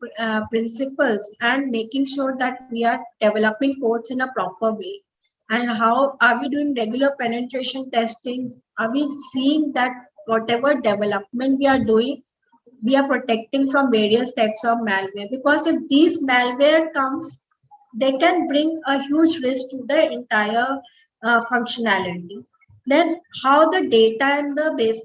S9: principles and making sure that we are developing codes in a proper way? And how are we doing regular penetration testing? Are we seeing that whatever development we are doing, we are protecting from various types of malware? Because if these malware comes, they can bring a huge risk to the entire functionality. Then how the data and the base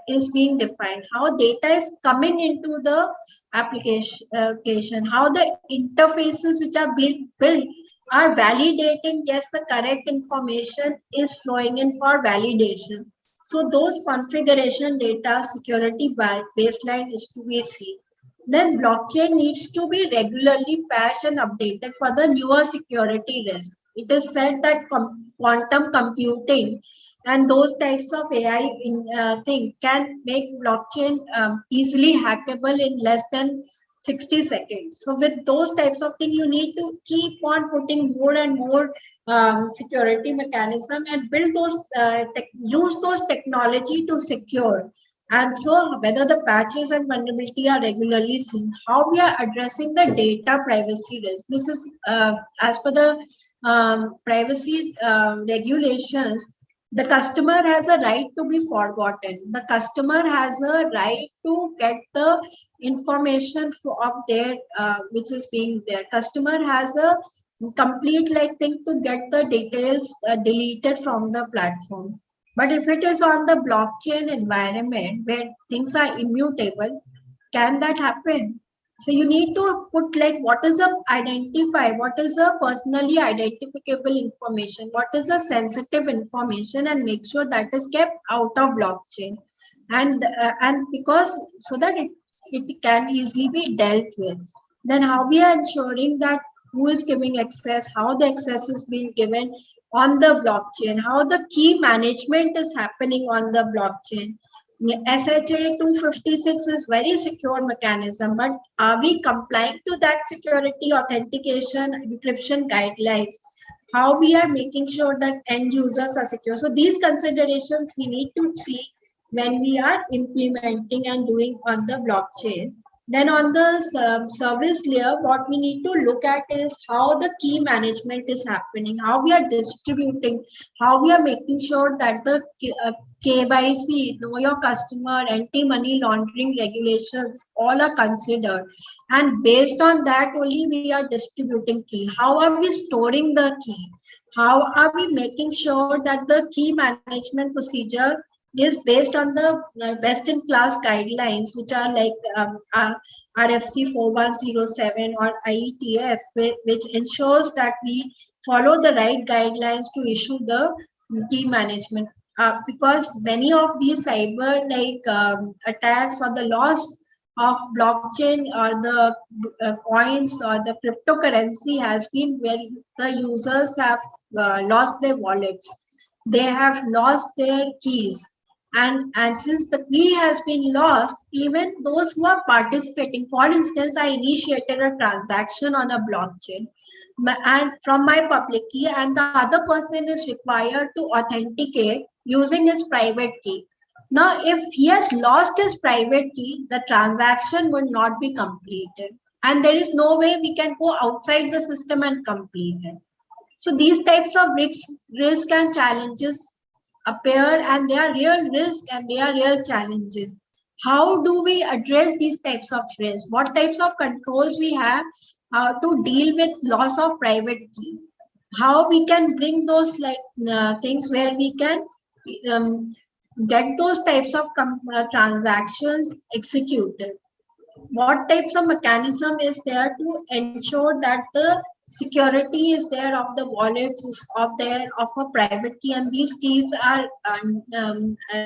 S9: is being defined, how data is coming into the application, how the interfaces which are being built are validating, yes, the correct information is flowing in for validation. So those configuration data security baseline is to be seen. Then blockchain needs to be regularly patched and updated for the newer security risk. It is said that quantum computing and those types of AI thing can make blockchain easily hackable in less than 60 seconds. So with those types of things, you need to keep on putting more and more security mechanism and build those, use those technology to secure. And so whether the patches and vulnerability are regularly seen, how we are addressing the data privacy risk. This is as per the privacy regulations, the customer has a right to be forgotten. The customer has a right to get the information of their which is being there. Customer has a complete like thing to get the details deleted from the platform. But if it is on the blockchain environment where things are immutable, can that happen? So you need to put like what is a identify, what is a personally identifiable information, what is a sensitive information, and make sure that is kept out of blockchain. And because so that it can easily be dealt with. Then how we are ensuring that who is giving access, how the access is being given on the blockchain, how the key management is happening on the blockchain. SHA 256 is very secure mechanism, but are we complying to that security authentication encryption guidelines? How we are making sure that end users are secure? So these considerations we need to see when we are implementing and doing on the blockchain. Then on the service layer, what we need to look at is how the key management is happening, how we are distributing, how we are making sure that the KYC, know your customer, anti-money laundering regulations, all are considered. And based on that only we are distributing key. How are we storing the key? How are we making sure that the key management procedure is based on the best-in-class guidelines, which are like RFC 4107 or IETF, which ensures that we follow the right guidelines to issue the key management. Because many of these cyber attacks or the loss of blockchain or the coins or the cryptocurrency has been where the users have lost their wallets. They have lost their keys. And since the key has been lost, even those who are participating, for instance, I initiated a transaction on a blockchain and from my public key, and the other person is required to authenticate using his private key. Now, if he has lost his private key, the transaction would not be completed. And there is no way we can go outside the system and complete it. So these types of risk and challenges appear, and they are real risk and they are real challenges. How do we address these types of risks? What types of controls we have to deal with loss of private key? How we can bring those things where we can um, get those types of transactions executed? What types of mechanism is there to ensure that the security is there of the wallets, is of there of a private key, and these keys are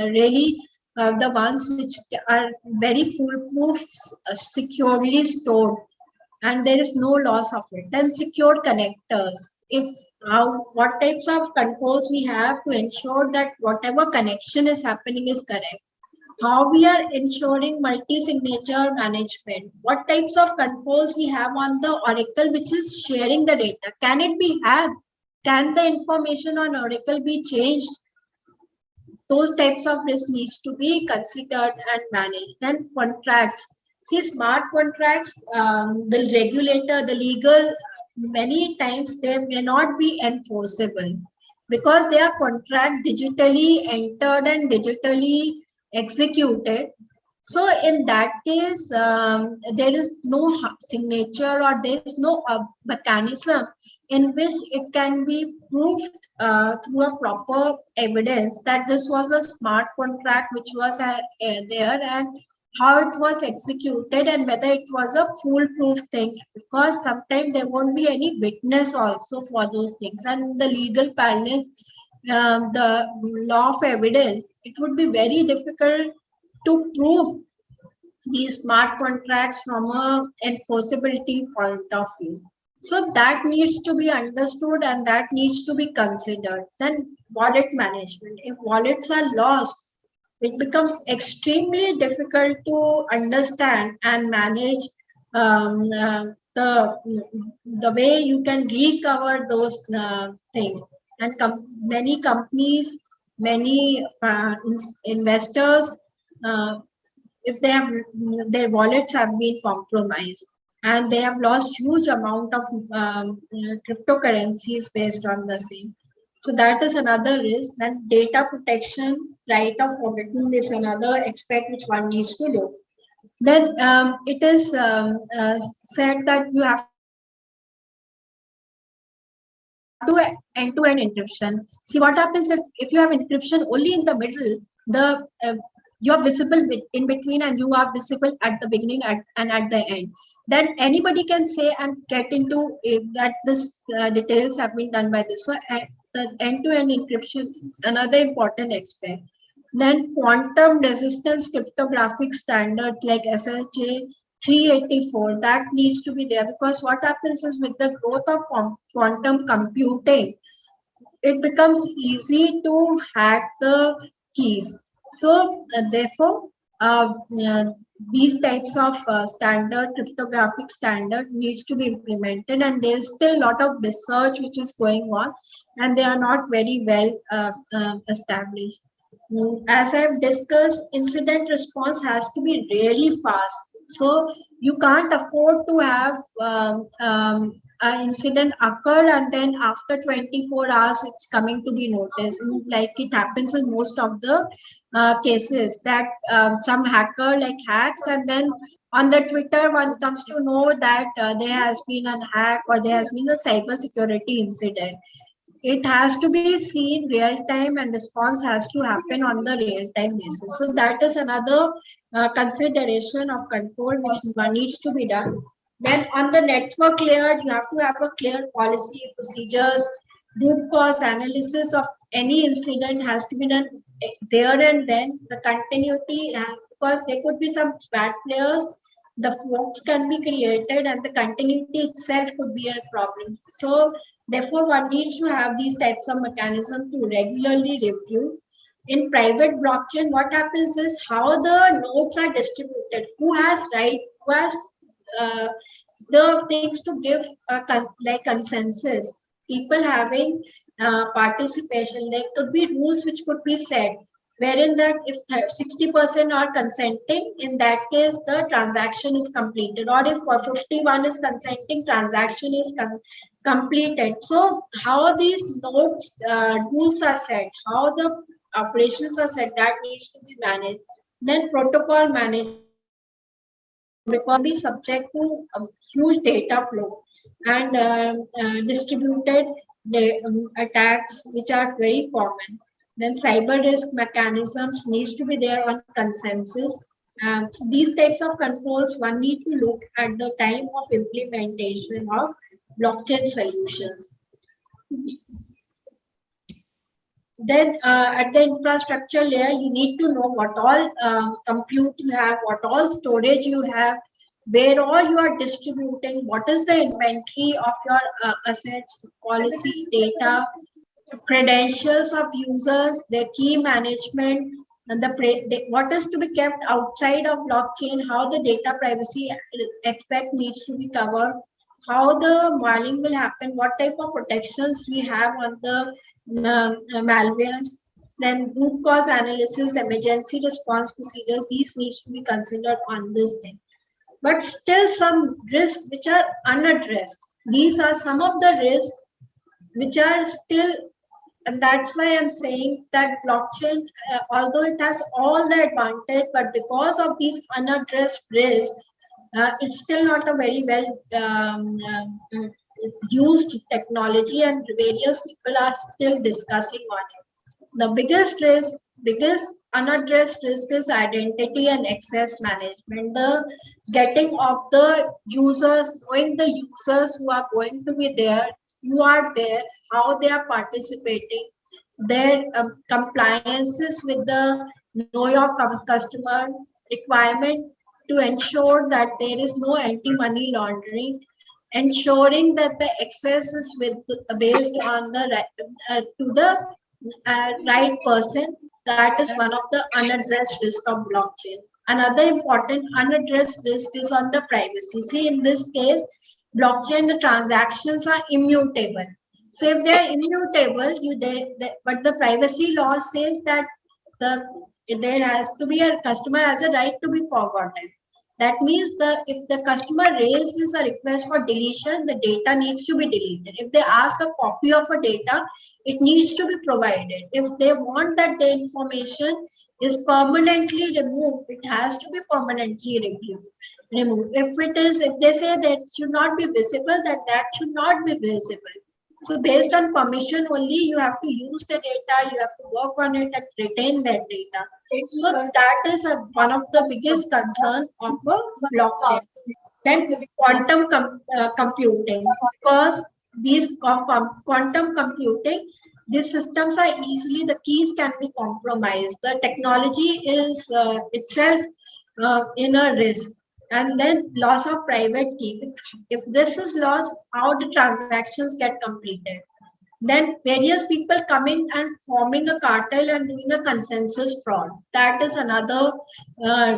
S9: really the ones which are very foolproof, securely stored, and there is no loss of it. Then secure connectors. If what types of controls we have to ensure that whatever connection is happening is correct? How we are ensuring multi-signature management? What types of controls we have on the Oracle which is sharing the data? Can it be hacked? Can the information on Oracle be changed? Those types of risks needs to be considered and managed. Then contracts. See, smart contracts, the regulator, the legal, many times they may not be enforceable because they are contract digitally entered and digitally executed. So in that case, there is no signature or there is no mechanism in which it can be proved through a proper evidence that this was a smart contract which was there, and how it was executed, and whether it was a foolproof thing, because sometimes there won't be any witness also for those things, and the legal parlance, the law of evidence, it would be very difficult to prove these smart contracts from a enforceability point of view. So that needs to be understood and that needs to be considered. Then wallet management. If wallets are lost, it becomes extremely difficult to understand and manage the way you can recover those things. And many companies, many investors, if they have their wallets have been compromised and they have lost huge amount of cryptocurrencies based on the same. So that is another risk. Then data protection, right of forgetting is another aspect which one needs to look. Then it is said that you have to end-to-end encryption. See what happens if you have encryption only in the middle, the you are visible in between and you are visible at the beginning and at the end. Then anybody can say and get into that this details have been done by this. So the end-to-end encryption is another important aspect. Then quantum resistance cryptographic standard like SHA 384, that needs to be there, because what happens is with the growth of quantum computing, it becomes easy to hack the keys. So therefore, these types of standard cryptographic standard needs to be implemented, and there's still a lot of research which is going on, and they are not very well established. As I've discussed, incident response has to be really fast. So you can't afford to have an incident occurred and then after 24 hours it's coming to be noticed. Like it happens in most of the cases that some hacker like hacks, and then on the Twitter one comes to know that there has been a hack or there has been a cyber security incident. It has to be seen real time and response has to happen on the real time basis. So that is another consideration of control which needs to be done. Then on the network layer, you have to have a clear policy, procedures, root cause analysis of any incident has to be done there and then. The continuity, because there could be some bad players, the forks can be created and the continuity itself could be a problem. So therefore, one needs to have these types of mechanisms to regularly review. In private blockchain, what happens is how the nodes are distributed, who has right, who has uh, the things to give like consensus, people having participation. There could be rules which could be set. wherein that if 60% are consenting, in that case the transaction is completed, or if 51 is consenting, transaction is completed. So how these nodes rules are set, how the operations are set, that needs to be managed. Then protocol management, because be subject to huge data flow and distributed attacks, which are very common. Then cyber risk mechanisms needs to be there on consensus. So these types of controls one need to look at the time of implementation of blockchain solutions. Then at the infrastructure layer, you need to know what all compute you have, what all storage you have, where all you are distributing, what is the inventory of your assets, policy, data, credentials of users, their key management, and what is to be kept outside of blockchain, how the data privacy aspect needs to be covered, how the mining will happen, what type of protections we have on the malwares, then root cause analysis, emergency response procedures, these needs to be considered on this thing. But still some risks which are unaddressed. These are some of the risks which are still, and that's why I'm saying that blockchain, although it has all the advantage, but because of these unaddressed risks, it's still not a very well used technology, and various people are still discussing on it. The biggest unaddressed risk is identity and access management. The getting of the users, knowing the users who are going to be there, who are there, how they are participating, their compliances with the know your customer requirement to ensure that there is no anti-money laundering, ensuring that the access is based on the to the right person. That is one of the unaddressed risk of blockchain. Another important unaddressed risk is on the privacy. See, in this case, blockchain, the transactions are immutable. So if they are immutable, but the privacy law says that there has to be a customer has a right to be forgotten. That means if the customer raises a request for deletion, the data needs to be deleted. If they ask a copy of a data, it needs to be provided. If they want that the information is permanently removed, it has to be permanently removed. If they say that it should not be visible, then that should not be visible. So based on permission only, you have to use the data, you have to work on it and retain that data. So that is one of the biggest concern of a blockchain. Then quantum computing, because these quantum computing, these systems are easily, the keys can be compromised. The technology is itself in a risk. And then loss of private key. If this is lost, how the transactions get completed? Then various people coming and forming a cartel and doing a consensus fraud. That is another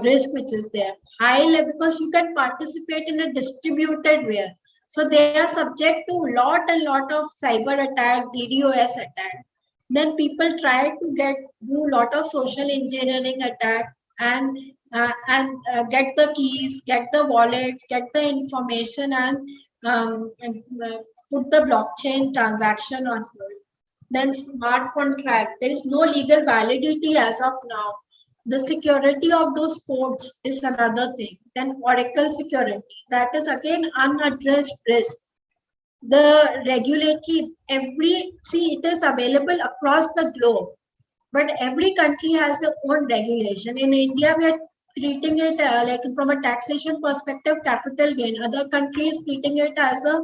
S9: risk which is there. High level, because you can participate in a distributed way. So they are subject to lot of cyber attack, DDoS attack. Then people try to do lot of social engineering attack and get the keys, get the wallets, get the information, and put the blockchain transaction on hold. Then smart contract, there is no legal validity as of now. The security of those codes is another thing. Then Oracle security, that is again unaddressed risk. The regulatory, it is available across the globe, but every country has their own regulation. In India, we are treating it like from a taxation perspective, capital gain. Other countries treating it as a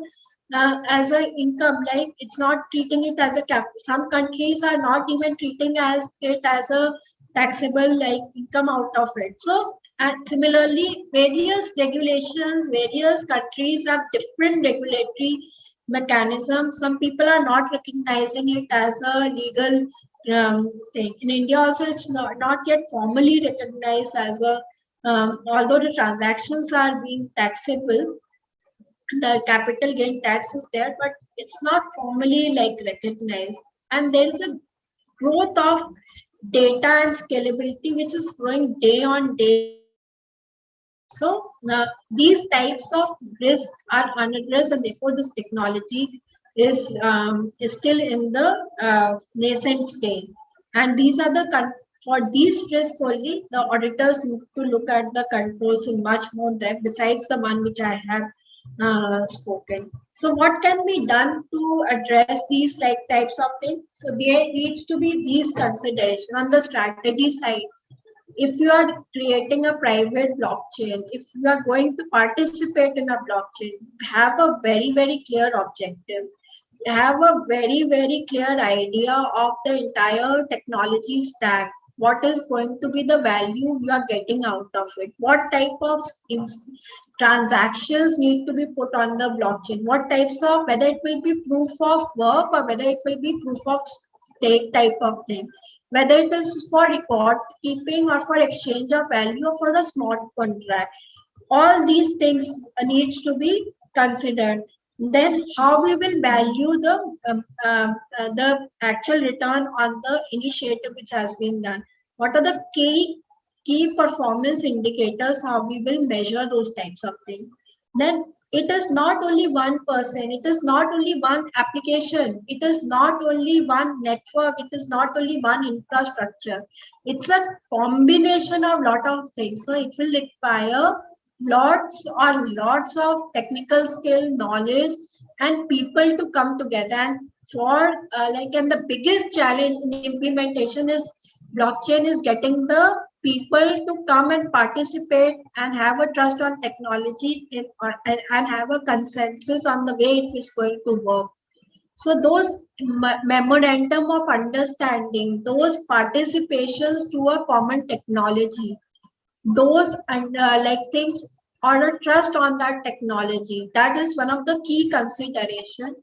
S9: income, like it's not treating it as a cap. Some countries are not even treating it as a taxable like income out of it. So, and similarly, various regulations, various countries have different regulatory mechanisms. Some people are not recognizing it as a legal thing. In India also, it's not yet formally recognized as a, although the transactions are being taxable, the capital gain tax is there, but it's not formally like recognized. And there is a growth of data and scalability, which is growing day on day. So these types of risks are unaddressed, and therefore this technology is still in the nascent stage. And these are the for these risks only, the auditors need to look at the controls in much more depth besides the one which I have spoken. So what can be done to address these like types of things? So there needs to be these considerations on the strategy side. If you are creating a private blockchain, if you are going to participate in a blockchain, have a very, very clear objective. Have a very, very clear idea of the entire technology stack. What is going to be the value you are getting out of it? What type of transactions need to be put on the blockchain? What types of, whether it will be proof of work or whether it will be proof of stake type of thing, whether it is for record keeping or for exchange of value or for a smart contract. All these things needs to be considered. Then how we will value the actual return on the initiative which has been done. What are the key performance indicators, how we will measure those types of things. Then it is not only one person, it is not only one application, it is not only one network, it is not only one infrastructure. It's a combination of lot of things. So it will require lots of technical skill, knowledge, and people to come together. And for and the biggest challenge in implementation is blockchain is getting the people to come and participate and have a trust on technology and have a consensus on the way it is going to work. So those memorandum of understanding, those participations to a common technology, those and things or a trust on that technology, that is one of the key consideration.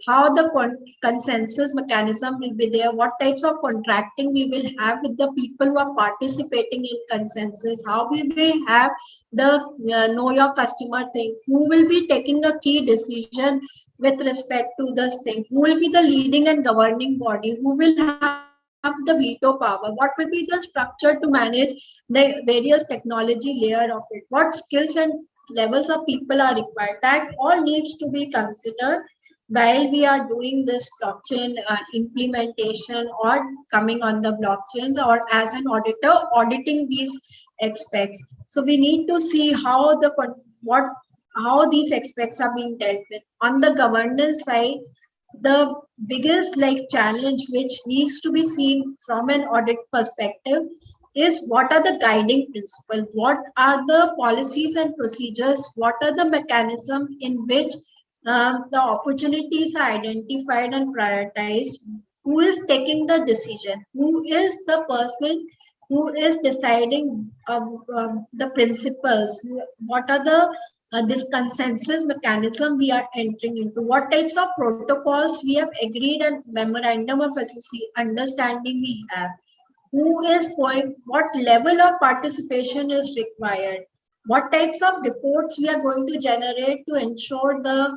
S9: How the consensus mechanism will be there, what types of contracting we will have with the people who are participating in consensus, how we will have the know your customer thing, who will be taking a key decision with respect to this thing, who will be the leading and governing body, who will have the veto power, what will be the structure to manage the various technology layer of it, what skills and levels of people are required. That all needs to be considered while we are doing this blockchain implementation or coming on the blockchains, or as an auditor auditing these aspects. So we need to see how how these aspects are being dealt with. On the governance side, the biggest challenge which needs to be seen from an audit perspective is what are the guiding principles, what are the policies and procedures, what are the mechanisms in which the opportunities are identified and prioritized, who is taking the decision, who is the person who is deciding the principles, what are the this consensus mechanism we are entering into, what types of protocols we have agreed and memorandum of understanding we have, who is going, what level of participation is required, what types of reports we are going to generate to ensure the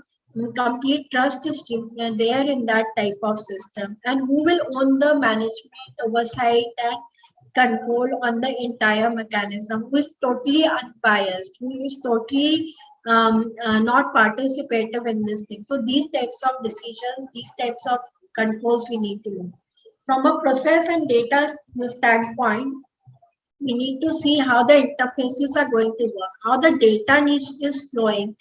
S9: complete trust is there in that type of system, and who will own the management, oversight, and control on the entire mechanism, who is totally unbiased, who is totally not participative in this thing. So these types of decisions, these types of controls we need to do. From a process and data standpoint, we need to see how the interfaces are going to work, how the data is flowing,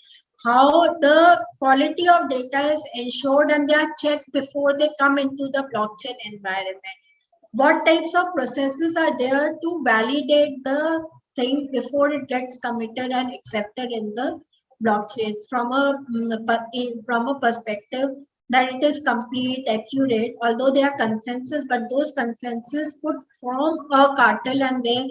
S9: how the quality of data is ensured and they are checked before they come into the blockchain environment. What types of processes are there to validate the thing before it gets committed and accepted in the blockchain from a perspective that it is complete, accurate, although they are consensus, but those consensus could form a cartel and they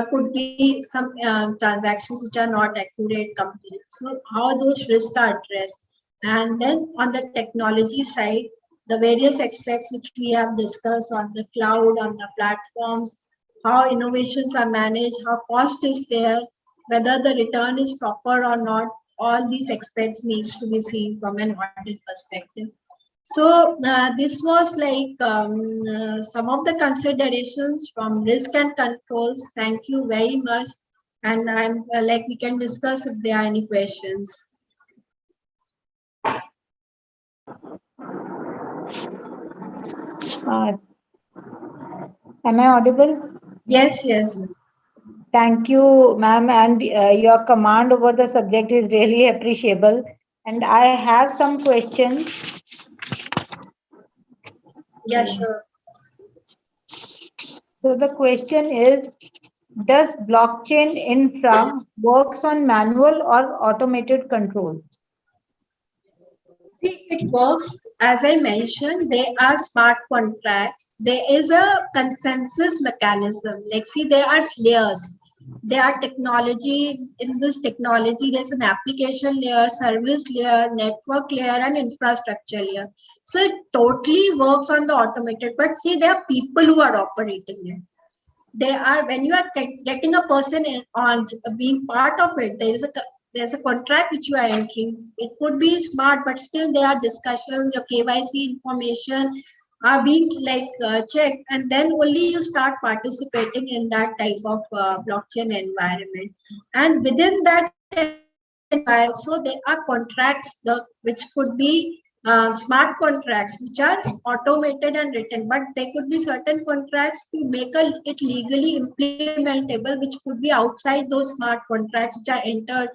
S9: could be some transactions which are not accurate, complete. So how those risks are addressed. And then on the technology side, the various aspects which we have discussed on the cloud, on the platforms, how innovations are managed, how cost is there, whether the return is proper or not, all these aspects needs to be seen from an audit perspective. So this was like some of the considerations from risk and controls. Thank you very much. And I'm like, we can discuss if there are any questions.
S1: Am I audible?
S9: Yes, yes.
S1: Thank you, ma'am, and your command over the subject is really appreciable. And I have some questions.
S9: Yeah, sure.
S1: So the question is, does blockchain infra works on manual or automated controls?
S9: See, it works. As I mentioned, they are smart contracts. There is a consensus mechanism. Like, see, there are layers. There are technology. In this technology, there's an application layer, service layer, network layer, and infrastructure layer. So it totally works on the automated. But see, there are people who are operating it. They are, when you are getting a person on being part of it, there's a contract which you are entering. It could be smart, but still there are discussions. Your KYC information are being like checked, and then only you start participating in that type of blockchain environment. And within that environment, so there are contracts which could be smart contracts which are automated and written, but there could be certain contracts to make it legally implementable, which could be outside those smart contracts which are entered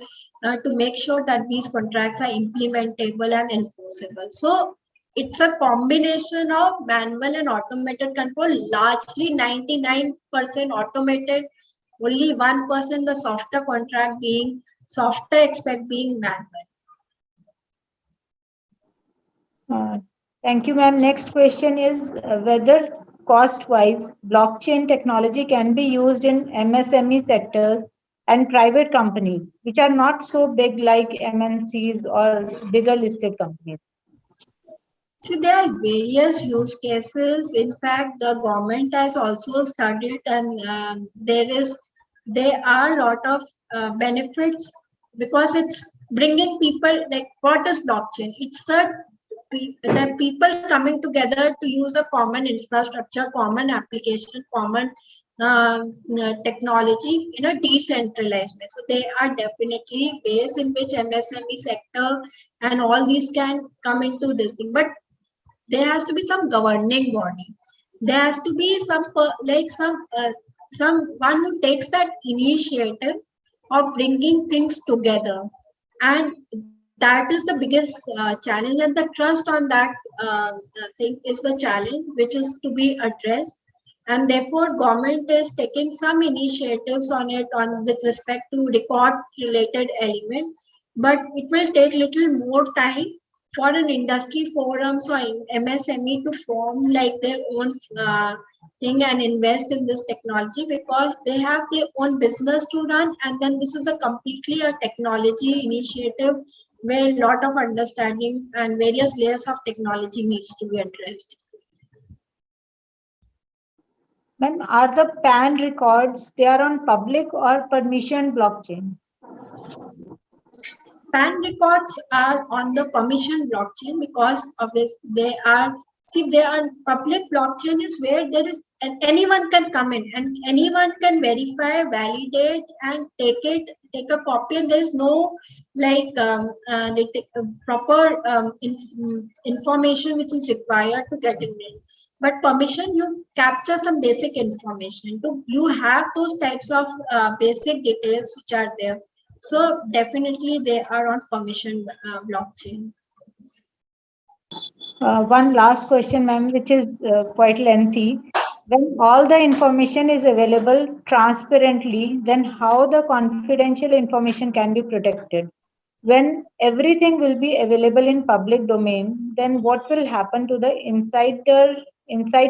S9: to make sure that these contracts are implementable and enforceable. So it's a combination of manual and automated control, largely 99% automated, only 1% the softer contract being softer aspect being manual.
S1: Thank you, ma'am. Next question is whether cost-wise blockchain technology can be used in MSME sectors and private companies, which are not so big like MNCs or bigger listed companies.
S9: See, there are various use cases. In fact, the government has also studied, and there are a lot of benefits because it's bringing people. Like, what is blockchain? It's the people coming together to use a common infrastructure, common application, common technology in a decentralized way. So there are definitely ways in which MSME sector and all these can come into this thing, but there has to be some governing body. There has to be someone who takes that initiative of bringing things together, and that is the biggest challenge. And the trust on that thing is the challenge which is to be addressed. And therefore, government is taking some initiatives on it with respect to record related elements, but it will take little more time for an industry forums or MSME to form like their own thing and invest in this technology, because they have their own business to run, and then this is a completely a technology initiative where a lot of understanding and various layers of technology needs to be addressed.
S1: Ma'am, are the PAN records, they are on public or permission blockchain?
S9: PAN records are on the permission blockchain because of this. They are public blockchain is where there is, and anyone can come in and anyone can verify, validate, and take a copy, and there is no like proper information which is required to get in there. But permission, you capture some basic information. You have those types of basic details which are there. So definitely they are on permission blockchain.
S1: One last question, ma'am, which is quite lengthy. When all the information is available transparently, then how the confidential information can be protected? When everything will be available in public domain, then what will happen to the inside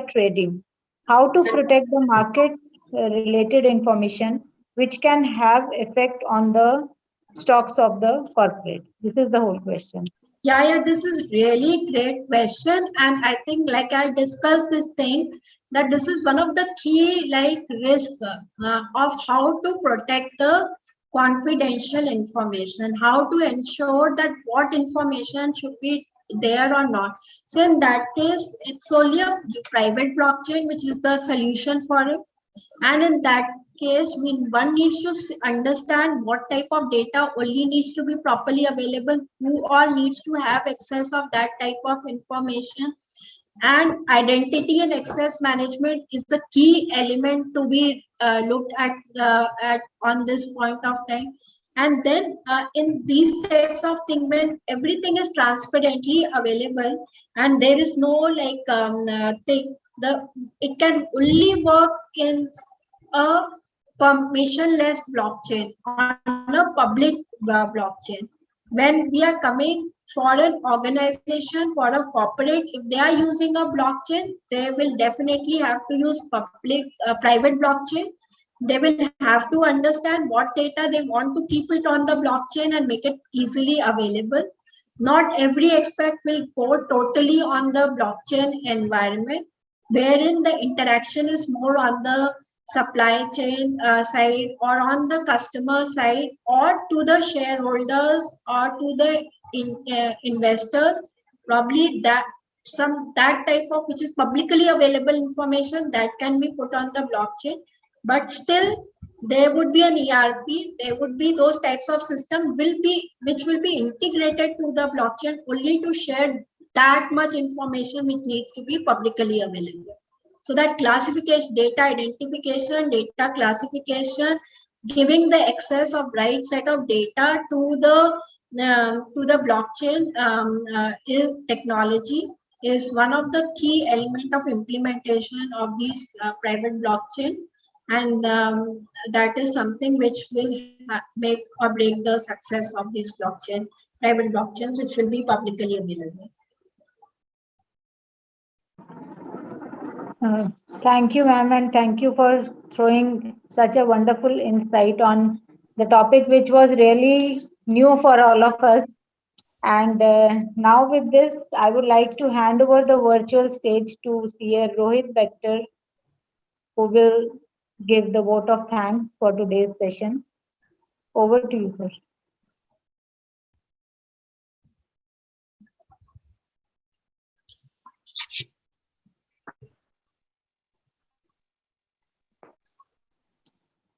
S1: trading? How to protect the market related information, which can have effect on the stocks of the corporate? This is the whole question.
S9: Yeah, this is really great question. And I think, like I discussed this thing, that this is one of the key like risk of how to protect the confidential information, how to ensure that what information should be there or not. So in that case, it's only a private blockchain which is the solution for it. And in that case, one needs to understand what type of data only needs to be properly available, who all needs to have access of that type of information. And identity and access management is the key element to be looked at on this point of time. And then in these types of things, when everything is transparently available and there is no thing, it can only work in a permissionless blockchain, on a public blockchain. When we are coming for an organization, for a corporate, if they are using a blockchain, they will definitely have to use private blockchain. They will have to understand what data they want to keep it on the blockchain and make it easily available. Not every expert will go totally on the blockchain environment, wherein the interaction is more on the supply chain side or on the customer side or to the shareholders or to the investors. Probably that type of, which is publicly available information, that can be put on the blockchain. But still there would be an ERP, there would be those types of system which will be integrated to the blockchain only to share that much information which needs to be publicly available. So that classification, data identification, data classification, giving the access of right set of data to the blockchain technology is one of the key element of implementation of these private blockchain. And that is something which will make or break the success of this blockchain, private blockchain, which will be publicly available.
S1: Thank you, ma'am, and thank you for throwing such a wonderful insight on the topic, which was really new for all of us. And now with this, I would like to hand over the virtual stage to CA Rohit Bector, who will give the vote of thanks for today's session. Over to you, sir.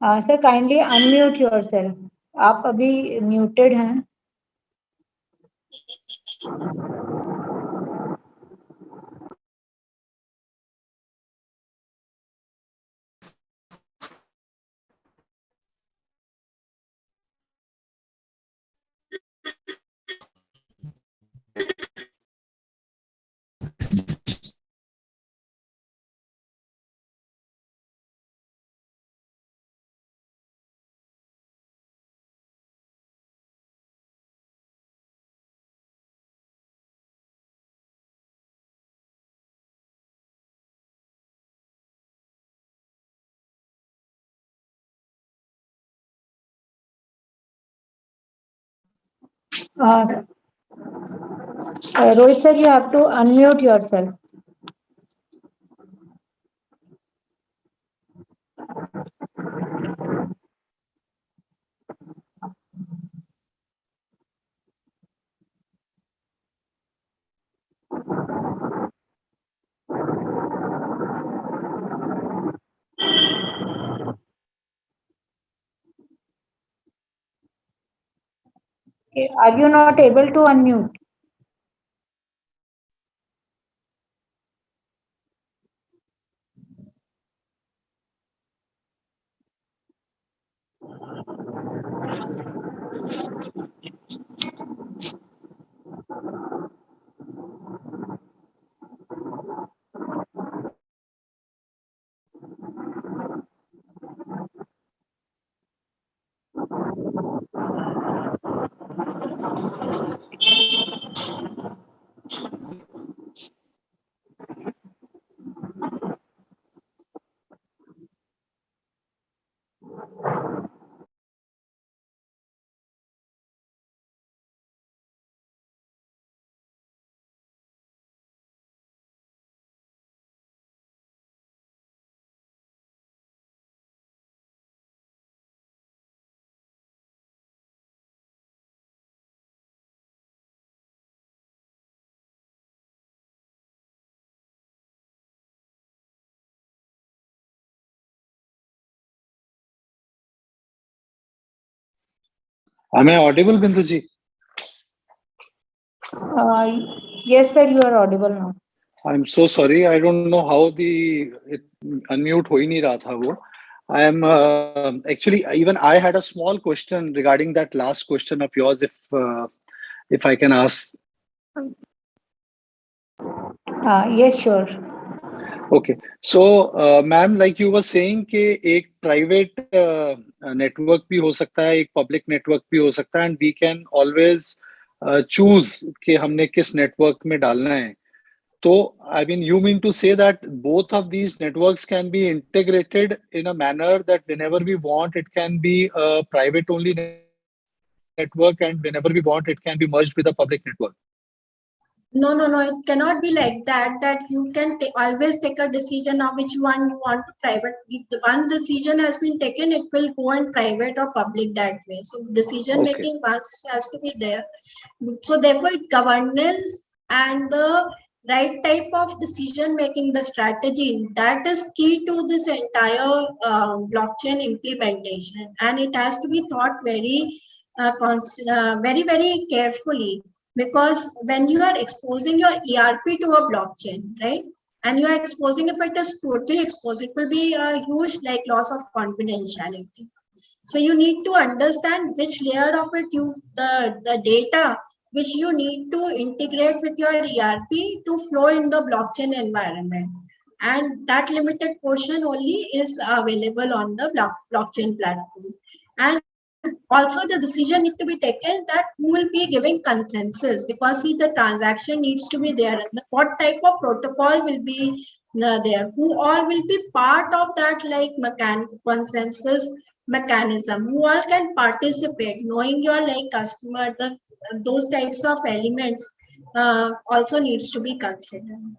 S1: Sir kindly unmute yourself, आप अभी muted हैं. Rohit sir, you have to unmute yourself. Okay, are you not able to unmute?
S3: Am I audible, Binduji?
S1: Yes, sir, you are audible now.
S3: I'm so sorry. I don't know how unmute ho hi nahi raha tha wo. I am actually, even I had a small question regarding that last question of yours, if I can ask.
S1: Yes, sure.
S3: Okay. So, ma'am, like you were saying कि एक private network भी हो सकता है, एक public network भी हो सकता है, and we can always choose कि हमने किस network में डालना है. So, I mean, you mean to say that both of these networks can be integrated in a manner that whenever we want, it can be a private only network, and whenever we want, it can be merged with a public network.
S9: No, no, no. It cannot be like that. That you can always take a decision of which one you want to private. If the one decision has been taken, it will go in private or public that way. So decision making once has to be there. So therefore, governance and the right type of decision making, the strategy, that is key to this entire blockchain implementation, and it has to be thought very, very carefully. Because when you are exposing your ERP to a blockchain, right? And you are exposing, if it is totally exposed, it will be a huge like loss of confidentiality. So you need to understand which layer of it the data which you need to integrate with your ERP to flow in the blockchain environment. And that limited portion only is available on the blockchain platform. And also the decision need to be taken that who will be giving consensus, because see the transaction needs to be there, and what type of protocol will be there, who all will be part of that like consensus mechanism, who all can participate, knowing your like customer, those types of elements also needs to be considered.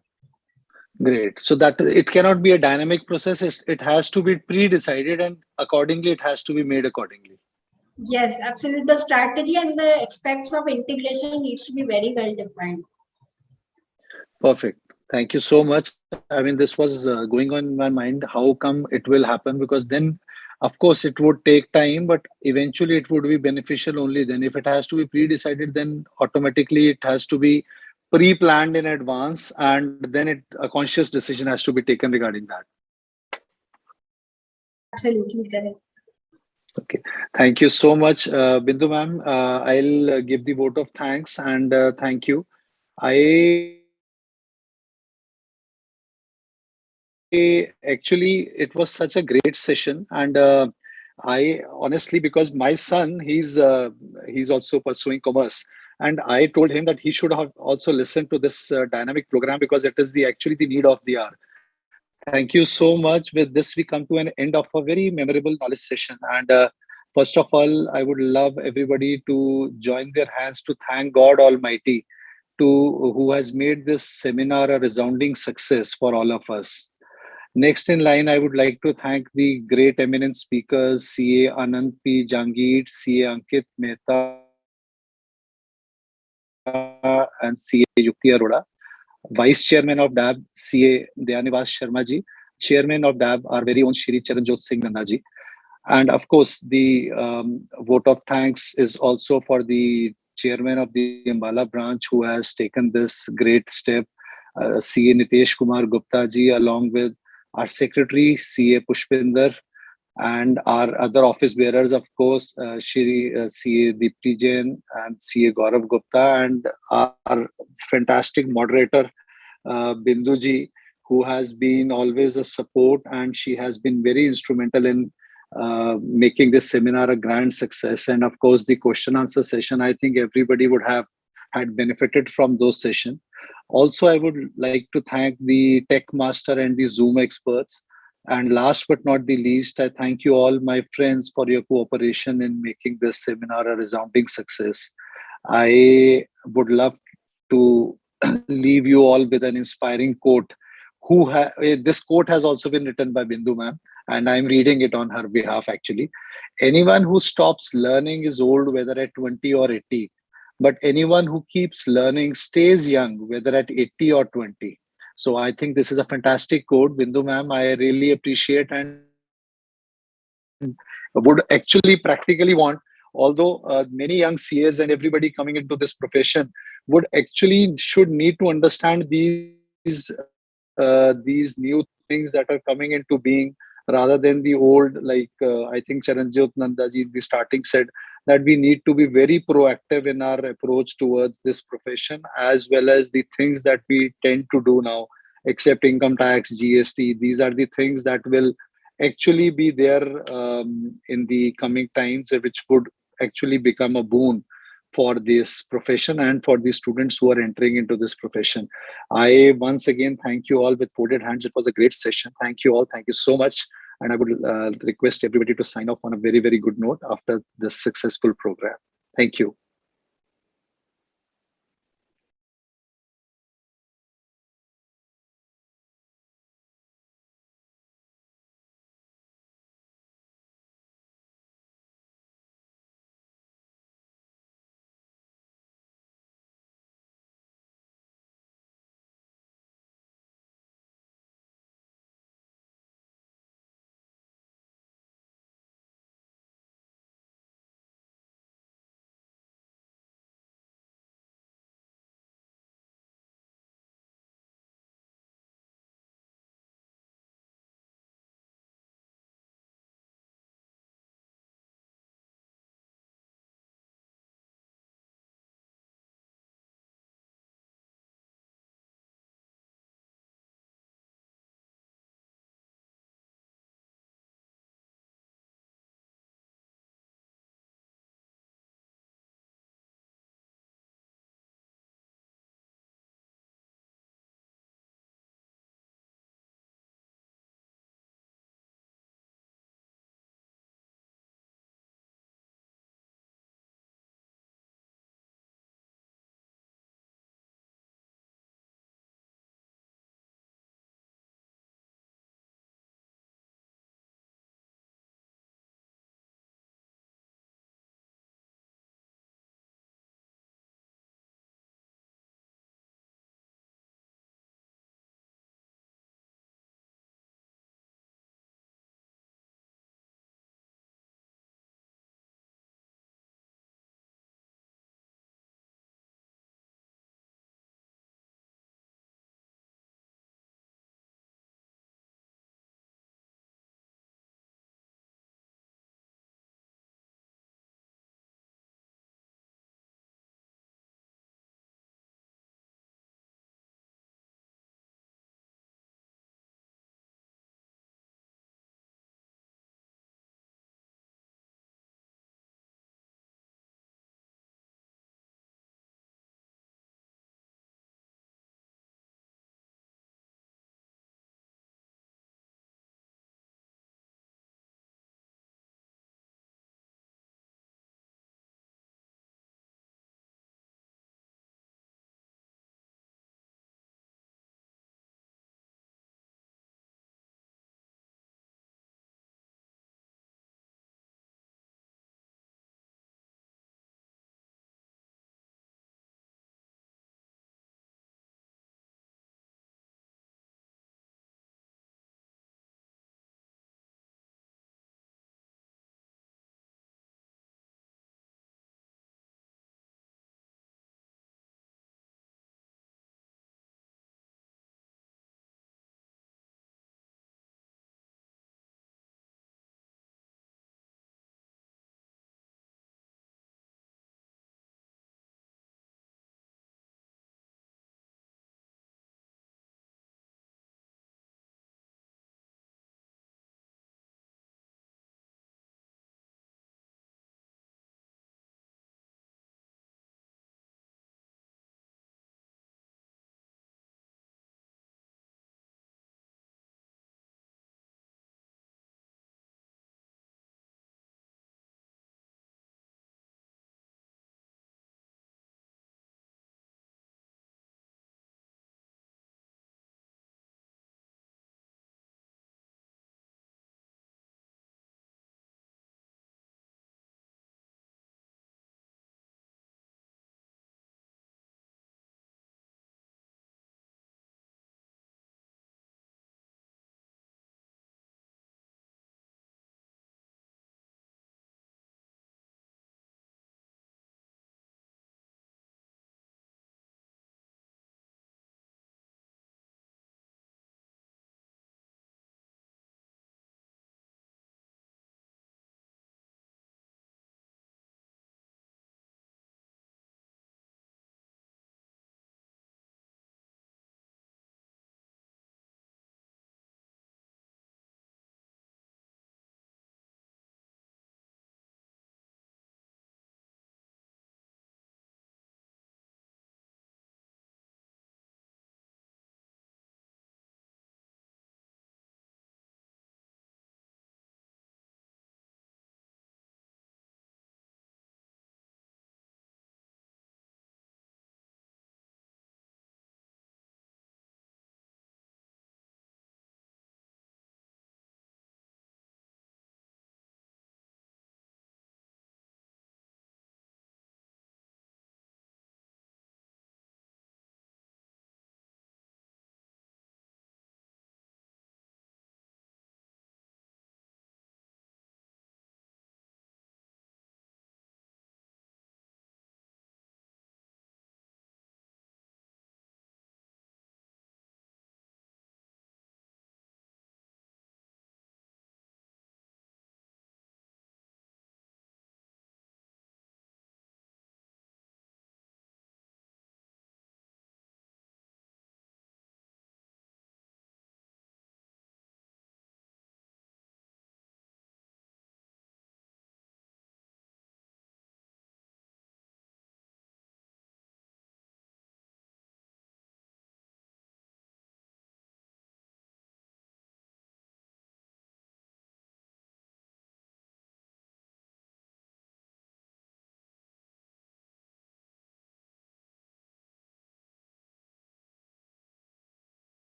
S3: Great. So that it cannot be a dynamic process. It has to be pre-decided, and accordingly, it has to be made accordingly.
S9: Yes, absolutely. The strategy and the aspects of integration needs to be very well defined.
S3: Perfect. Thank you so much. I mean, this was going on in my mind. How come it will happen? Because then, of course, it would take time, but eventually it would be beneficial only then. If it has to be pre-decided, then automatically it has to be pre-planned in advance, and then a conscious decision has to be taken regarding that.
S9: Absolutely correct.
S3: Okay. Thank you so much, Bindu ma'am. I'll give the vote of thanks and thank you. Actually, it was such a great session, and I honestly, because my son, he's also pursuing commerce, and I told him that he should have also listened to this dynamic program, because it is actually the need of the hour. Thank you so much. With this, we come to an end of a very memorable knowledge session, and first of all, I would love everybody to join their hands to thank God Almighty, who has made this seminar a resounding success for all of us. Next in line, I would like to thank the great eminent speakers, CA Anand P. Jangir, CA Ankit Mehta, and CA Yukti Arora, Vice Chairman of DAB, CA Dayanivas Sharma ji, Chairman of DAB, our very own Shri Charanjot Singh Nanda ji. And of course, the vote of thanks is also for the Chairman of the Ambala branch, who has taken this great step, CA Nitesh Kumar Gupta ji, along with our Secretary, CA Pushpinder, and our other office bearers, of course, Shri CA Deepti Jain and CA Gaurav Gupta, and our fantastic moderator, Bindu ji, who has been always a support, and she has been very instrumental in making this seminar a grand success. And of course, the question answer session, I think everybody would have had benefited from those sessions. Also, I would like to thank the Tech Master and the Zoom experts. And last but not the least, I thank you all, my friends, for your cooperation in making this seminar a resounding success. I would love to leave you all with an inspiring quote. This quote has also been written by Bindu ma'am, and I'm reading it on her behalf actually. Anyone who stops learning is old, whether at 20 or 80. But anyone who keeps learning stays young, whether at 80 or 20. So I think this is a fantastic quote, Bindu ma'am. I really appreciate and would actually practically want although many young CAs and everybody coming into this profession would actually should need to understand these new things that are coming into being, rather than the old, like I think Charanjit Nandaji in the starting said that we need to be very proactive in our approach towards this profession, as well as the things that we tend to do now, except income tax, GST. These are the things that will actually be there in the coming times, which would actually become a boon for this profession and for the students who are entering into this profession. I once again thank you all with folded hands. It was a great session. Thank you all. Thank you so much. And I would request everybody to sign off on a very, very good note after this successful program. Thank you.